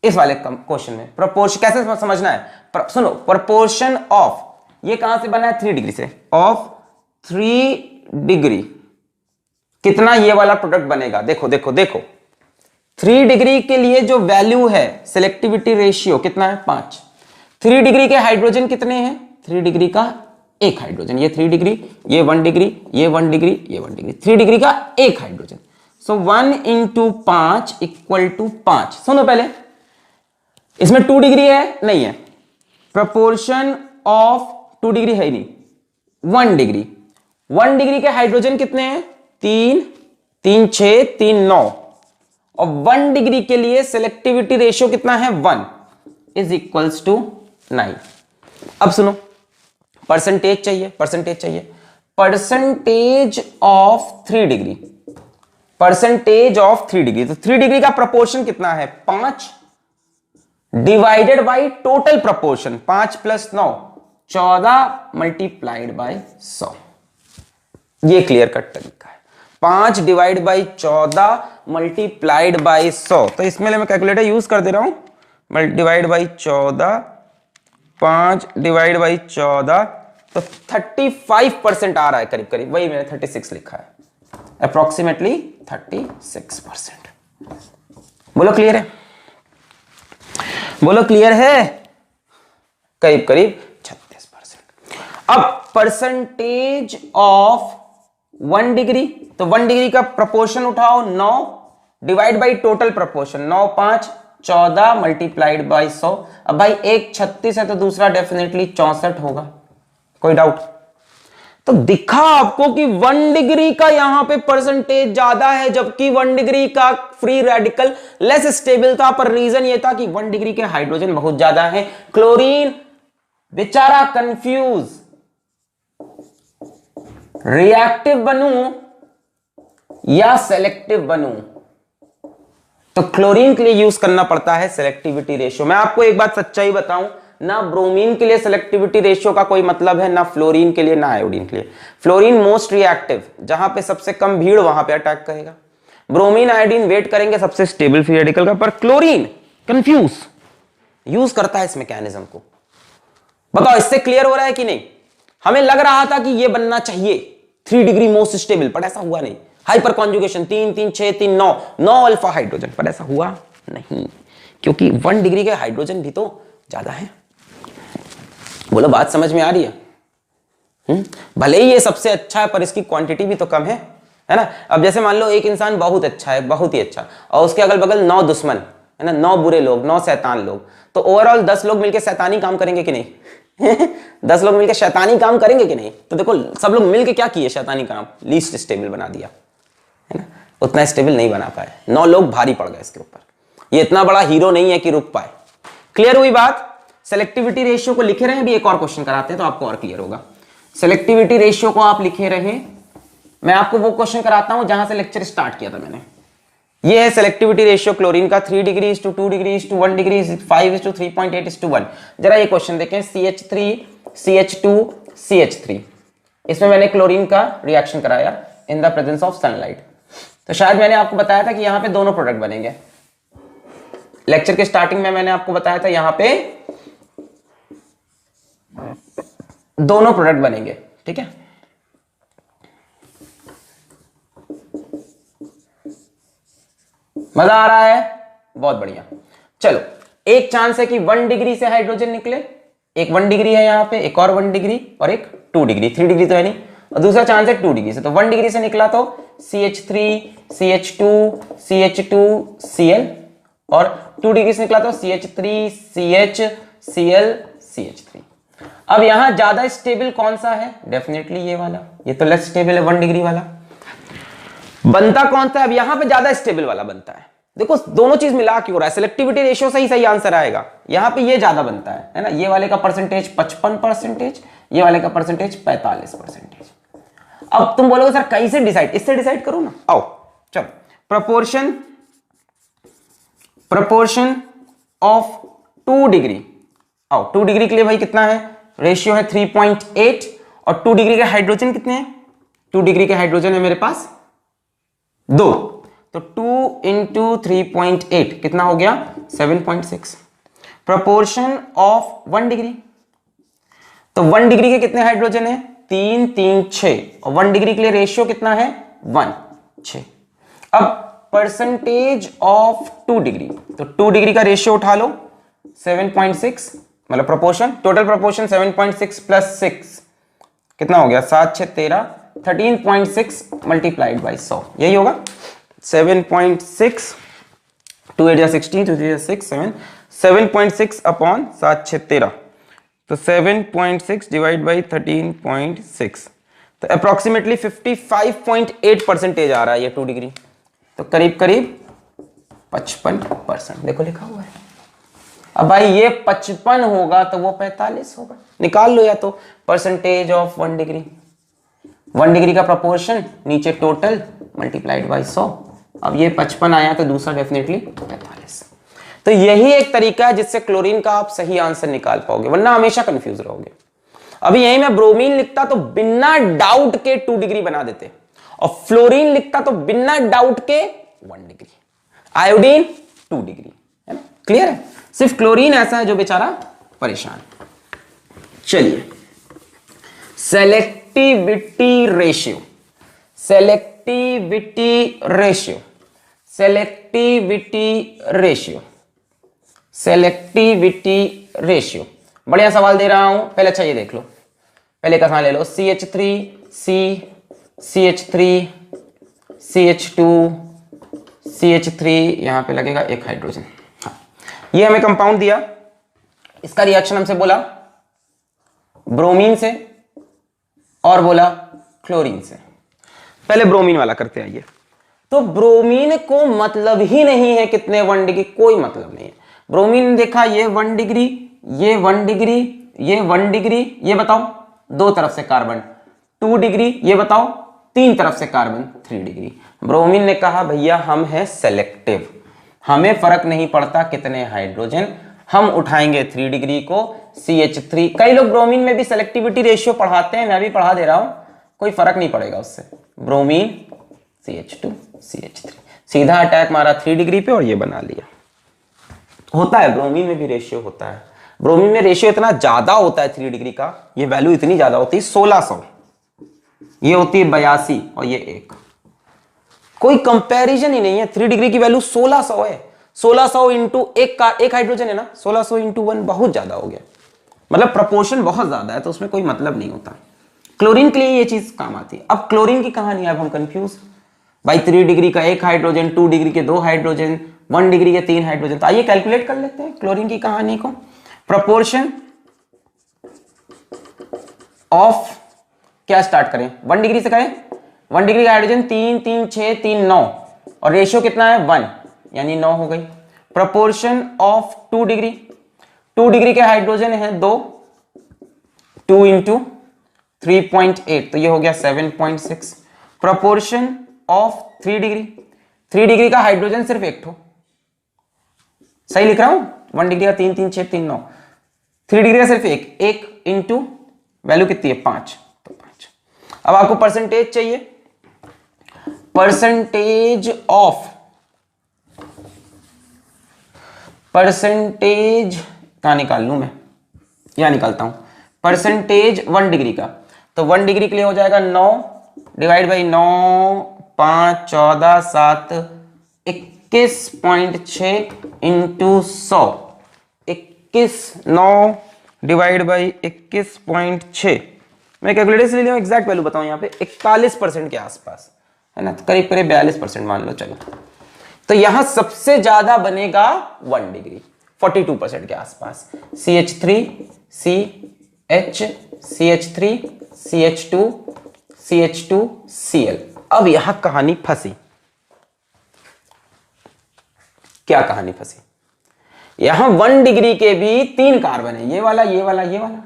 इस वाले क्वेश्चन में प्रोपोर्शन कैसे समझना है, सुनो, प्रोपोर्शन ऑफ, ये कहां से बना है? 3 डिग्री से, ऑफ 3 डिग्री कितना ये वाला प्रोडक्ट बनेगा। देखो देखो देखो, 3 डिग्री के लिए जो वैल्यू है सिलेक्टिविटी रेशियो कितना है? 5। 3 डिग्री के हाइड्रोजन कितने हैं? 3 डिग्री का एक हाइड्रोजन, ये 3 डिग्री, ये 1 डिग्री, ये 1 डिग्री, ये 1 डिग्री, 3 डिग्री का एक हाइड्रोजन। सो 1 × 5 = 5। सुनो पहले, इसमें 2 डिग्री है? नहीं है। प्रोपोर्शन ऑफ 2 डिग्री है ही नहीं, 1 डिग्री। 1 डिग्री के हाइड्रोजन कितने हैं? 3 3 6 3 9, और 1 डिग्री के लिए सिलेक्टिविटी रेशियो कितना है? 1 = 9। अब सुनो, परसेंटेज चाहिए, परसेंटेज चाहिए, percentage of 3 degree, percentage of 3 degree, तो 3 डिग्री का प्रोपोर्शन कितना है 5 divided by total proportion 5 + 9 14 multiplied by 100। ये क्लियर कट तरीका है। 5 डिवाइड बाई 14 मल्टीप्लाइड बाई 100। तो इसमें मैं कैलकुलेटर यूज कर दे रहा हूं। डिवाइड बाई 14, 5 डिवाइड बाई 14, तो 35% आ रहा है करीब करीब, वही मैंने 36 लिखा है, अप्रोक्सीमेटली 36%। बोलो क्लियर है? बोलो क्लियर है? करीब करीब 36%। अब परसेंटेज ऑफ 1 डिग्री, तो 1 डिग्री का प्रोपोर्शन उठाओ 9 divide by total proportion 9 5 14 multiplied by 100। अब भाई एक 36 है तो दूसरा डेफिनेटली 64 होगा, कोई डाउट? तो दिखा आपको कि 1 डिग्री का यहां पे परसेंटेज ज्यादा है, जबकि 1 डिग्री का फ्री रेडिकल लेस स्टेबल था। पर रीजन ये था कि 1 डिग्री के हाइड्रोजन बहुत ज्यादा है। क्लोरीन बेचारा कंफ्यूज, रिएक्टिव बनूं या सेलेक्टिव बनूं? तो क्लोरीन के लिए यूज करना पड़ता है सेलेक्टिविटी रेशियो। मैं आपको एक बात सच्चाई बताऊं, ना ब्रोमीन के लिए सेलेक्टिविटी रेशियो का कोई मतलब है, ना फ्लोरीन के लिए, ना आयोडीन के लिए। फ्लोरीन मोस्ट रिएक्टिव, जहां पे सबसे कम भीड़ वहां पे अटैक करेगा। ब्रोमीन आयोडीन वेट करेंगे सबसे स्टेबल फ्री रेडिकल का, पर क्लोरीन कंफ्यूज यूज करता है इस मैकेनिज्म को। बताओ इससे क्लियर हो रहा है कि नहीं? हमें लग रहा था कि ये बनना चाहिए 3 डिग्री मोस्ट स्टेबल, पर ऐसा हुआ नहीं। हाइपर कॉन्जुगेशन 3 3 6 3 9 9 अल्फा हाइड्रोजन, पर ऐसा हुआ नहीं, क्योंकि 1 डिग्री के हाइड्रोजन भी तो ज्यादा है। बोलो बात समझ में आ रही है? भले ही ये सबसे अच्छा है पर इसकी क्वांटिटी भी तो कम है ना? अब जैसे मान लो एक इंसान बहुत अच्छा है, बहुत ही अच्छा, और उसके अगल बगल 9 दुश्मन है ना, 9 बुरे लोग, 9 शैतान लोग, तो ओवरऑल 10 लोग मिलकर शैतानी काम करेंगे कि नहीं? 10 लोग मिलकर शैतानी काम करेंगे कि नहीं? तो देखो सब लोग मिलकर क्या किए शैतानी काम, लीस्ट स्टेबल बना दिया है ना, उतना स्टेबल नहीं बना पाए। 9 लोग भारी पड़ गए इसके ऊपर। ये इतना बड़ा हीरो नहीं है कि रुक पाए। क्लियर हुई बात? सेलेक्टिविटी रेशियो को लिखे रहे, भी एक और क्वेश्चन कराते हैं तो आपको और क्लियर होगा। सेलेक्टिविटी रेशियो को आप लिखे रहे, मैं आपको वो क्वेश्चन कराता हूं जहां से लेक्चर स्टार्ट किया था मैंने। ये है सेलेक्टिविटी रेशियो क्लोरीन का 3 डिग्री 2 डिग्री 1 डिग्री 5 3.8 1। जरा ये क्वेश्चन देखें, CH3 CH2 CH3, इसमें मैंने क्लोरीन का रिएक्शन कराया इन द प्रेजेंस ऑफ सनलाइट। तो शायद मैंने आपको बताया था कि यहां पे दोनों प्रोडक्ट बनेंगे। लेक्चर के स्टार्टिंग में मैंने आपको बताया था यहां पे दोनों प्रोडक्ट बनेंगे, ठीक है? मजा आ रहा है? बहुत बढ़िया। चलो एक चांस है कि 1 डिग्री से हाइड्रोजन निकले, एक 1 डिग्री है यहां पे, एक और 1 डिग्री और एक 2 डिग्री, 3 डिग्री तो है नहीं, और दूसरा चांस है 2 डिग्री से। तो 1 डिग्री से निकला तो CH3 CH2 CH2 Cl, और 2 डिग्री से निकला तो CH3 CH Cl CH3। अब यहां ज्यादा स्टेबल कौन सा है? डेफिनेटली ये वाला, ये तो लेस स्टेबल है 1 डिग्री वाला। बनता कौन सा है? अब यहां पे ज्यादा स्टेबल वाला बनता है। देखो दोनों चीज मिला क्यों रहा है, सेलेक्टिविटी रेशियो से ही सही आंसर आएगा। यहां पे ये ज्यादा बनता है ना, ये वाले का परसेंटेज 55%, ये वाले का परसेंटेज 45%। अब तुम बोलोगे सर कैसे डिसाइड, इससे डिसाइड करो ना। आओ चलो, प्रोपोर्शन ऑफ 2 डिग्री। आओ 2 डिग्री के लिए भाई कितना है? रेशियो है 3.8, और 2 डिग्री के हाइड्रोजन कितने हैं? 2 डिग्री के हाइड्रोजन है मेरे पास 2, तो 2 इंटू 3.8 कितना हो गया? 7.6। प्रोपोर्शन ऑफ 1 डिग्री, तो 1 डिग्री के कितने हाइड्रोजन है? 3 3 6, और 1 डिग्री के लिए रेशियो कितना है? 1 6। अब परसेंटेज ऑफ 2 डिग्री, तो 2 डिग्री का रेशियो उठा लो 7.6, मतलब प्रोपोर्शन, टोटल प्रोपोर्शन 7.6 प्लस 6 कितना हो गया? 7 6 13, 13.6 मल्टीप्लाइड बाई 100, यही होगा 7.6, 2 8 16, 2 3 6 7, 7.6 अपॉन 7 6 13, तो 7.6 डिवाइड बाई 13.6, तो अप्रोक्सीमेटली 55.8% आ रहा है ये 2 डिग्री, तो करीब करीब 55%। देखो लिखा हुआ है। अब भाई ये 55 होगा तो वो 45 होगा, निकाल लो या तो परसेंटेज ऑफ 1 डिग्री। 1 डिग्री का प्रोपोर्शन नीचे टोटल मल्टीप्लाइड बाई 100, अब ये 55 आया तो दूसरा डेफिनेटली 45। तो यही एक तरीका है जिससे क्लोरीन का आप सही आंसर निकाल पाओगे, वरना हमेशा कंफ्यूज रहोगे। अभी यही मैं ब्रोमीन लिखता तो बिना डाउट के 2 डिग्री बना देते, और फ्लोरीन लिखता तो बिना डाउट के 1 डिग्री, आयोडीन 2 डिग्री, है ना? क्लियर है? सिर्फ क्लोरीन ऐसा है जो बेचारा परेशान। चलिए, selectivity ratio, selectivity ratio, selectivity ratio, selectivity ratio. बढ़िया सवाल दे रहा हूं, पहले अच्छा ये देख लो, पहले का सान ले लो, CH3 C, CH3 CH2 CH3, यहां पे लगेगा एक हाइड्रोजन। हाँ, ये हमें कंपाउंड दिया, इसका रिएक्शन हमसे बोला ब्रोमीन से और बोला क्लोरीन से। पहले ब्रोमीन वाला करते आइए। तो ब्रोमीन को मतलब ही नहीं है कितने 1 डिग्री, कोई मतलब नहीं है। ब्रोमीन देखा, ये 1 डिग्री, ये 1 डिग्री, ये 1 डिग्री, ये बताओ 2 तरफ से कार्बन 2 डिग्री, ये बताओ 3 तरफ से कार्बन 3 डिग्री। ब्रोमीन ने कहा भैया हम हैं सेलेक्टिव, हमें फर्क नहीं पड़ता कितने हाइड्रोजन, हम उठाएंगे 3 डिग्री को CH3। कई लोग ब्रोमीन में भी सेलेक्टिविटी रेशियो पढ़ाते हैं, मैं भी पढ़ा दे रहा हूं, कोई फर्क नहीं पड़ेगा उससे। ब्रोमीन CH2 CH3, सीधा अटैक मारा 3 डिग्री पे और ये बना लिया। होता है ब्रोमीन में भी रेशियो होता है, ब्रोमीन में रेशियो इतना ज्यादा होता है 3 डिग्री का, ये वैल्यू इतनी ज्यादा होती है 1600, ये होती है 82 और ये 1, कोई कंपैरिजन ही नहीं है। 3 डिग्री की वैल्यू 1600 है, 1600 इंटू एक हाइड्रोजन है ना, 1600 इंटू 1 बहुत ज्यादा हो गया, मतलब प्रपोर्शन बहुत ज्यादा है, तो उसमें कोई मतलब नहीं होता। क्लोरीन के लिए ये चीज काम आती है। अब क्लोरीन की कहानी, अब हम कंफ्यूज भाई, 3 डिग्री का 1 हाइड्रोजन, 2 डिग्री के 2 हाइड्रोजन, 1 डिग्री के 3 हाइड्रोजन। तो आइए कैलकुलेट कर लेते हैं क्लोरीन की कहानी को। प्रोपोर्शन ऑफ, क्या स्टार्ट करें, 1 डिग्री से करें। 1 डिग्री का हाइड्रोजन 3 3 6 3 9, और रेशियो कितना है 1, यानी 9 हो गई। प्रोपोर्शन ऑफ 2 डिग्री, 2 डिग्री के हाइड्रोजन है 2, 2 इंटू 3.8, तो ये हो गया 7.6। प्रोपोर्शन ऑफ 3 डिग्री, 3 डिग्री का हाइड्रोजन सिर्फ एक ठो, सही लिख रहा हूं, 1 डिग्री का 3 3 6 3 9, 3 डिग्री का सिर्फ एक इंटू वैल्यू कितनी है 5, तो 5। अब आपको परसेंटेज चाहिए, परसेंटेज ऑफ, परसेंटेज कहां निकाल लूं मैं, यहां निकालता हूं, परसेंटेज 1 डिग्री का। तो 1 डिग्री के लिए हो जाएगा 9 divide by 9, 5 14 7 21.6 into 100, 21 9 divide by 21.6, मैं कैलकुलेटर से ले लिया, एग्जैक्ट वैल्यू बताऊं यहाँ पे 41% के आसपास है ना, तो करीब करीब 42% मान लो। चलो, तो यहां सबसे ज्यादा बनेगा 1 डिग्री, 42% के आसपास। CH3 CH, CH3 CH2 CH2 Cl। अब यहां कहानी फंसी, क्या कहानी फंसी, यहां 1 डिग्री के भी 3 कार्बन है, ये वाला ये वाला ये वाला।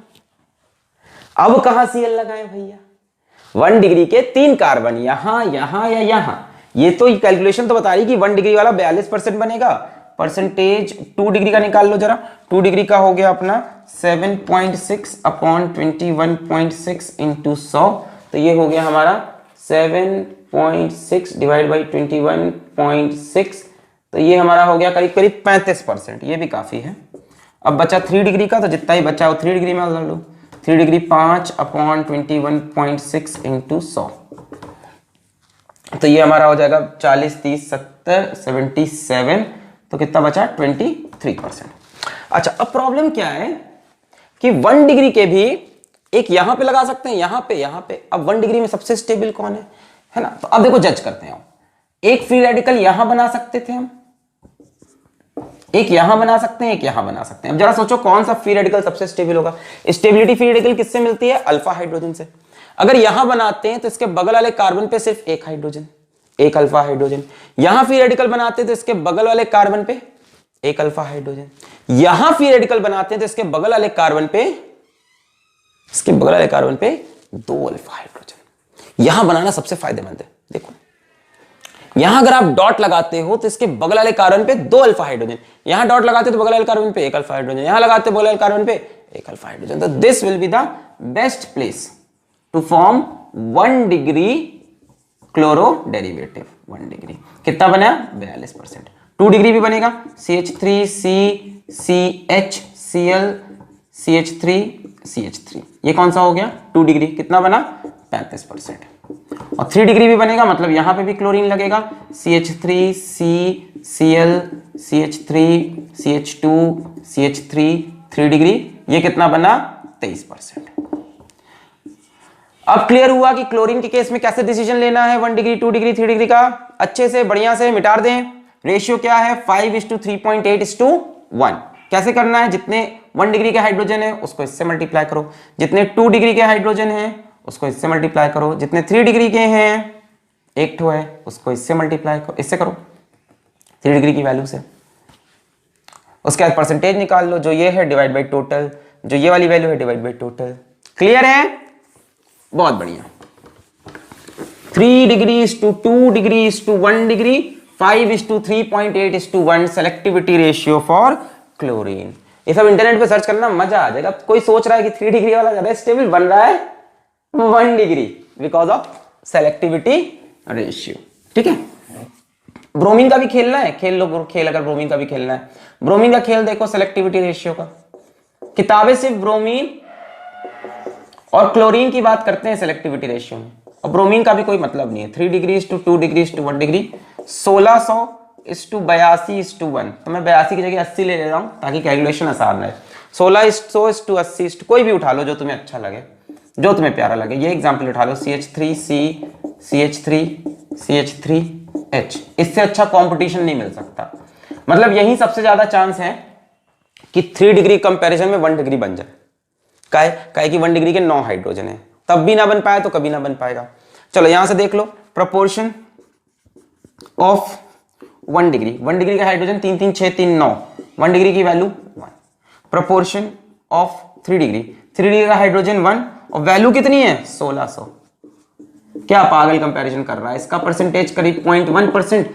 अब कहां Cl लगाए भैया, 1 डिग्री के 3 कार्बन, यहां यहां या यहां, ये तो कैलकुलेशन तो बता रही कि 1 डिग्री वाला 42% बनेगा। परसेंटेज 2 डिग्री का निकाल लो जरा, 2 डिग्री का हो गया अपना 7.6 अपॉन 21.6 इंटू 100, तो ये हो गया हमारा 7.6 डिवाइड बाई 21.6, तो ये हमारा हो गया करीब करीब 35%, ये भी काफी है। अब बचा 3 डिग्री का, तो जितना ही बचा वो 3 डिग्री में लगा लो, 3 डिग्री 5 अपॉन 21.6 इंटू 100, तो ये हमारा हो जाएगा 40 30 70 77, तो कितना बचा 23%। अच्छा, अब प्रॉब्लम क्या है कि 1 डिग्री के भी एक यहां पे लगा सकते हैं, यहां पे। अब 1 डिग्री में सबसे स्टेबल कौन है ना, तो अब देखो जज करते हैं। एक फ्री रेडिकल यहां बना सकते थे हम, एक यहां बना सकते हैं, एक यहां बना सकते हैं। अब जरा सोचो कौन सा फ्री रेडिकल सबसे स्टेबल होगा। स्टेबिलिटी फ्री रेडिकल किससे मिलती है, अल्फा हाइड्रोजन से। अगर यहां बनाते हैं तो इसके बगल वाले कार्बन पे सिर्फ एक हाइड्रोजन, एक अल्फा हाइड्रोजन। यहां फ्री रेडिकल बनाते हैं तो इसके बगल वाले कार्बन पे एक अल्फा हाइड्रोजन। यहां फ्री रेडिकल बनाते हैं तो इसके बगल वाले कार्बन पे, इसके बगल वाले कार्बन पे 2 अल्फा हाइड्रोजन। यहां बनाना सबसे फायदेमंद है। देखो यहां अगर आप डॉट लगाते हो तो इसके बगल वाले कार्बन पे 2 अल्फा हाइड्रोजन, यहां डॉट लगाते हो तो बगल वाले कार्बन पे 1 अल्फा हाइड्रोजन, यहां लगाते हो बगल वाले कार्बन पे 1 अल्फा हाइड्रोजन। तो this will be the best place to form 1 degree chloro derivative. 1 degree कितना बना? 42%। 2 डिग्री भी बनेगा, CH3CCHCl CH3 CH3, ये कौन सा हो गया? 2 डिग्री, कितना बना? 35%। और 3 डिग्री भी बनेगा, मतलब यहां पे भी क्लोरीन लगेगा, CH3CCl CH3 CH2 CH3, 3 degree, ये कितना बना? 23%। अब क्लियर हुआ कि क्लोरीन के केस में कैसे डिसीजन लेना है, 1 डिग्री 2 डिग्री 3 डिग्री का। अच्छे से बढ़िया से मिटा दें। रेशियो क्या है? 5:3.8:1। कैसे करना है? जितने 1 डिग्री के हाइड्रोजन है उसको इससे मल्टीप्लाई करो, जितने 2 डिग्री के हाइड्रोजन है उसको इससे मल्टीप्लाई करो, जितने 3 डिग्री के हैं, एक ठो है, उसको इससे मल्टीप्लाई करो, इससे करो 3 डिग्री की वैल्यू से। उसके बाद परसेंटेज निकाल लो, जो ये है डिवाइड बाई टोटल, जो ये वाली वैल्यू है डिवाइड बाई टोटल। क्लियर है? बहुत बढ़िया। 3 degree 2 degree 1 degree, 5:3.8:1 selectivity ratio for chlorine. ये सब इंटरनेट पे सर्च करना, मजा आ जाएगा। कोई सोच रहा है कि 3 डिग्री वाला ज्यादा स्टेबल, बन रहा है 1 degree because of selectivity ratio. ठीक है, ब्रोमीन का भी खेलना है, खेल लो खेल, अगर ब्रोमीन का भी खेलना है। ब्रोमीन का खेल देखो सेलेक्टिविटी रेशियो का। किताबें सिर्फ ब्रोमीन और क्लोरीन की बात करते हैं सेलेक्टिविटी रेशियो में, और ब्रोमीन का भी कोई मतलब नहीं है। 3 डिग्री 2 डिग्री 1 डिग्री, 1600:82:1। तो मैं 82 की जगह 80 ले रहा हूं ताकि कैलकुलेशन आसान रहे। 1600:80, कोई भी उठा लो जो तुम्हें अच्छा लगे, जो तुम्हें प्यारा लगे। ये एग्जाम्पल उठा लो, CH3C CH3 CH3H। इससे अच्छा कंपटीशन नहीं मिल सकता। मतलब यही सबसे ज्यादा चांस है कि 3 डिग्री कंपैरिजन में 1 डिग्री बन जाए। काहे कि 1 डिग्री के 9 हाइड्रोजन है, तब भी ना बन पाया तो कभी ना बन पाएगा। चलो यहां से देख लो, प्रोपोर्शन ऑफ 1 डिग्री, 1 डिग्री का हाइड्रोजन 3 3 6 3 9, 1 डिग्री की value 1। Proportion of 3 degree, 3 degree का हाइड्रोजन 1, और वैल्यू कितनी है? 1600। क्या पागल कंपैरिजन कर रहा है? इसका परसेंटेज करीब 0.1%,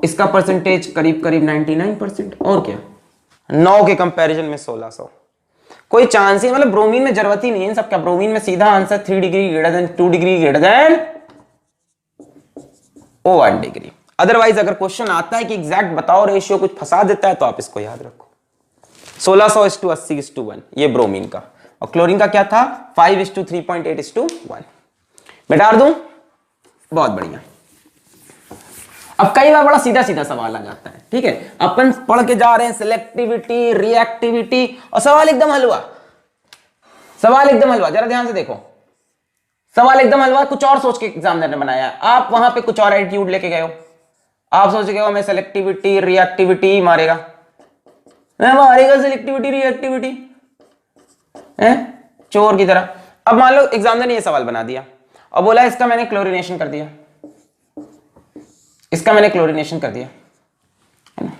इसका परसेंटेज करीब 99%, और क्या 9 के कंपैरिजन में 1600। कोई चांस ही, मतलब ब्रोमीन में जरूरत ही नहीं है सबका। ब्रोमीन में सीधा answer 3 degree greater than 2 degree greater than 1 degree. Otherwise अगर क्वेश्चन आता है कि एग्जैक्ट बताओ रेशियो, कुछ फंसा देता है, तो आप इसको याद रखो। 1600:80:1 ये ब्रोमीन का, और क्लोरीन का क्या था? 5:3.8:1। मिटा दूं? बहुत बढ़िया। अब कई बार बड़ा सीधा सीधा सवाल आ जाता है। ठीक है, अपन पढ़ के जा रहे हैं सिलेक्टिविटी, रिएक्टिविटी, और सवाल एकदम हलवा, सवाल एकदम हलवा। जरा ध्यान से देखो, सवाल एकदम हलवा, कुछ और सोच के एग्जामिनर ने बनाया है। आप वहां पे कुछ और एटीट्यूड लेके गए हो, आप सोच गए हो मैं सिलेक्टिविटी रिएक्टिविटी मारेगा, मैं मारेगा सिलेक्टिविटी रिएक्टिविटी है चोर की तरह। अब मान लो एग्जामिनर ने ये सवाल बना दिया और बोला इसका मैंने क्लोरीनेशन कर दिया, इसका मैंने क्लोरीनेशन कर दिया, है ना।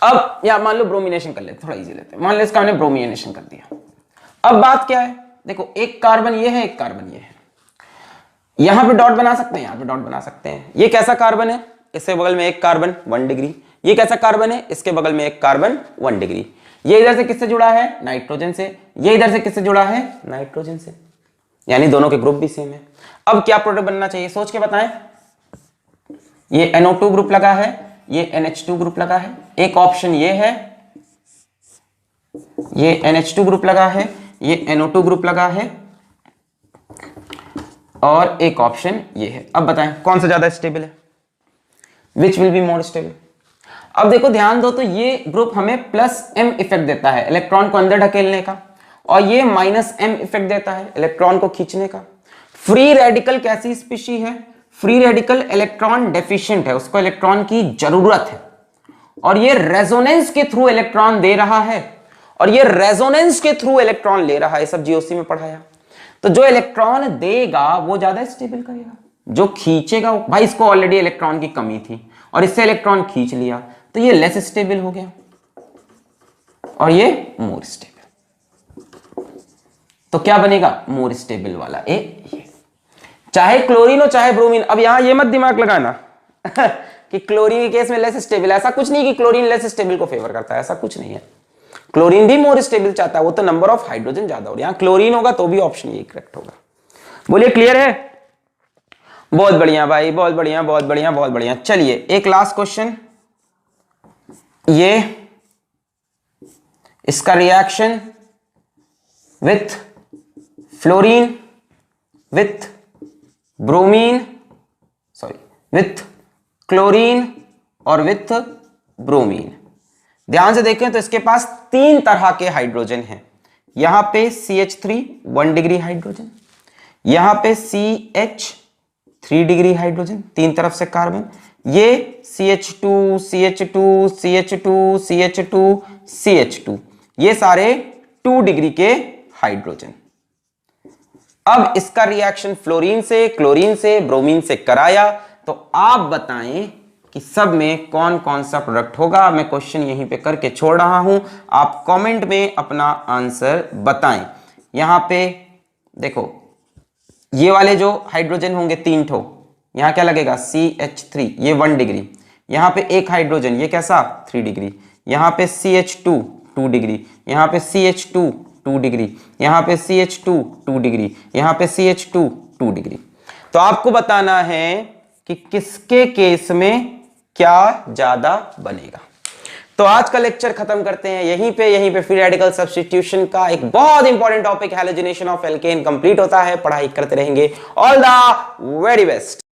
अब या मान लो ब्रोमिनेशन कर लेते, थोड़ा इजी लेते हैं। मान लो इसका मैंने ब्रोमिनेशन कर दिया। अब बात क्या है, देखो एक कार्बन ये है, एक कार्बन ये है, यहां पे डॉट बना सकते हैं, यहां पे डॉट बना सकते हैं। ये कैसा कार्बन है? इसके बगल में एक कार्बन 1 डिग्री। ये कैसा कार्बन है? इसके बगल में एक कार्बन 1 डिग्री। ये इधर से किससे जुड़ा है? नाइट्रोजन से। ये इधर से किससे जुड़ा है? नाइट्रोजन से, यानी दोनों के ग्रुप भी सेम है। अब क्या प्रोडक्ट बनना चाहिए, सोच के बताएं। ये NO2 ग्रुप लगा है, ये NH2 ग्रुप लगा है। एक ऑप्शन ये है, ये NH2 ग्रुप लगा है, ये NO2 ग्रुप लगा है, और एक ऑप्शन ये है। अब बताएं कौन सा ज्यादा स्टेबल है? Which will be more stable? अब देखो ध्यान दो, तो ये ग्रुप हमें +m इफेक्ट देता है इलेक्ट्रॉन को अंदर ढकेलने का, और ये -m इफेक्ट देता है इलेक्ट्रॉन को खींचने का। फ्री रेडिकल कैसी स्पीशी है? फ्री रेडिकल इलेक्ट्रॉन डेफिशिएंट है, उसको इलेक्ट्रॉन की जरूरत है, और ये रेजोनेंस के थ्रू इलेक्ट्रॉन दे रहा है, और ये रेजोनेंस के थ्रू इलेक्ट्रॉन ले रहा है। सब जीओसी में पढ़ाया। तो जो इलेक्ट्रॉन देगा वो ज्यादा स्टेबल करेगा, जो खींचेगा भाई, इसको ऑलरेडी इलेक्ट्रॉन की कमी थी और इससे इलेक्ट्रॉन खींच लिया, तो ये लेस स्टेबल हो गया और ये मोर स्टेबल। तो क्या बनेगा? मोर स्टेबल वाला ए। ये चाहे क्लोरीन हो चाहे ब्रोमीन। अब यहां ये मत दिमाग लगाना कि क्लोरीन के केस में लेस स्टेबल, ऐसा कुछ नहीं कि क्लोरीन लेस स्टेबल को फेवर करता है, ऐसा कुछ नहीं है। क्लोरीन भी मोर स्टेबल चाहता है, वो तो नंबर ऑफ हाइड्रोजन ज्यादा हो रहा है। यहां क्लोरीन होगा तो भी ऑप्शन ये करेक्ट होगा। बोलिए क्लियर है? बहुत बढ़िया भाई, बहुत बढ़िया बहुत बढ़िया बहुत बढ़िया। चलिए एक लास्ट क्वेश्चन, ये इसका reaction with fluorine with bromine, sorry with chlorine और विथ ब्रोमीन। ध्यान से देखें तो इसके पास 3 तरह के हाइड्रोजन हैं। यहां पे CH3 1 डिग्री हाइड्रोजन, यहां पे CH 3 डिग्री हाइड्रोजन, 3 तरफ से कार्बन, ये CH2 CH2 CH2 CH2 CH2, ये सारे 2 डिग्री के हाइड्रोजन। अब इसका रिएक्शन फ्लोरीन से, क्लोरीन से, ब्रोमीन से कराया, तो आप बताएं कि सब में कौन कौन सा प्रोडक्ट होगा। मैं क्वेश्चन यहीं पे करके छोड़ रहा हूं, आप कमेंट में अपना आंसर बताएं। यहां पे देखो, ये वाले जो हाइड्रोजन होंगे 3 ठो, यहां क्या लगेगा CH3, ये 1 डिग्री, यहां पे एक हाइड्रोजन, ये कैसा 3 डिग्री, यहां पे CH2 2 डिग्री, यहां पे CH2 2 डिग्री, यहां पे CH2 2 डिग्री, यहां पे CH2 2 डिग्री। तो आपको बताना है कि किसके केस में क्या ज्यादा बनेगा। तो आज का लेक्चर खत्म करते हैं यहीं पे फ्री रेडिकल सब्स्टिट्यूशन का एक बहुत important topic halogenation of alkene complete होता है। पढ़ाई करते रहेंगे। All the very best.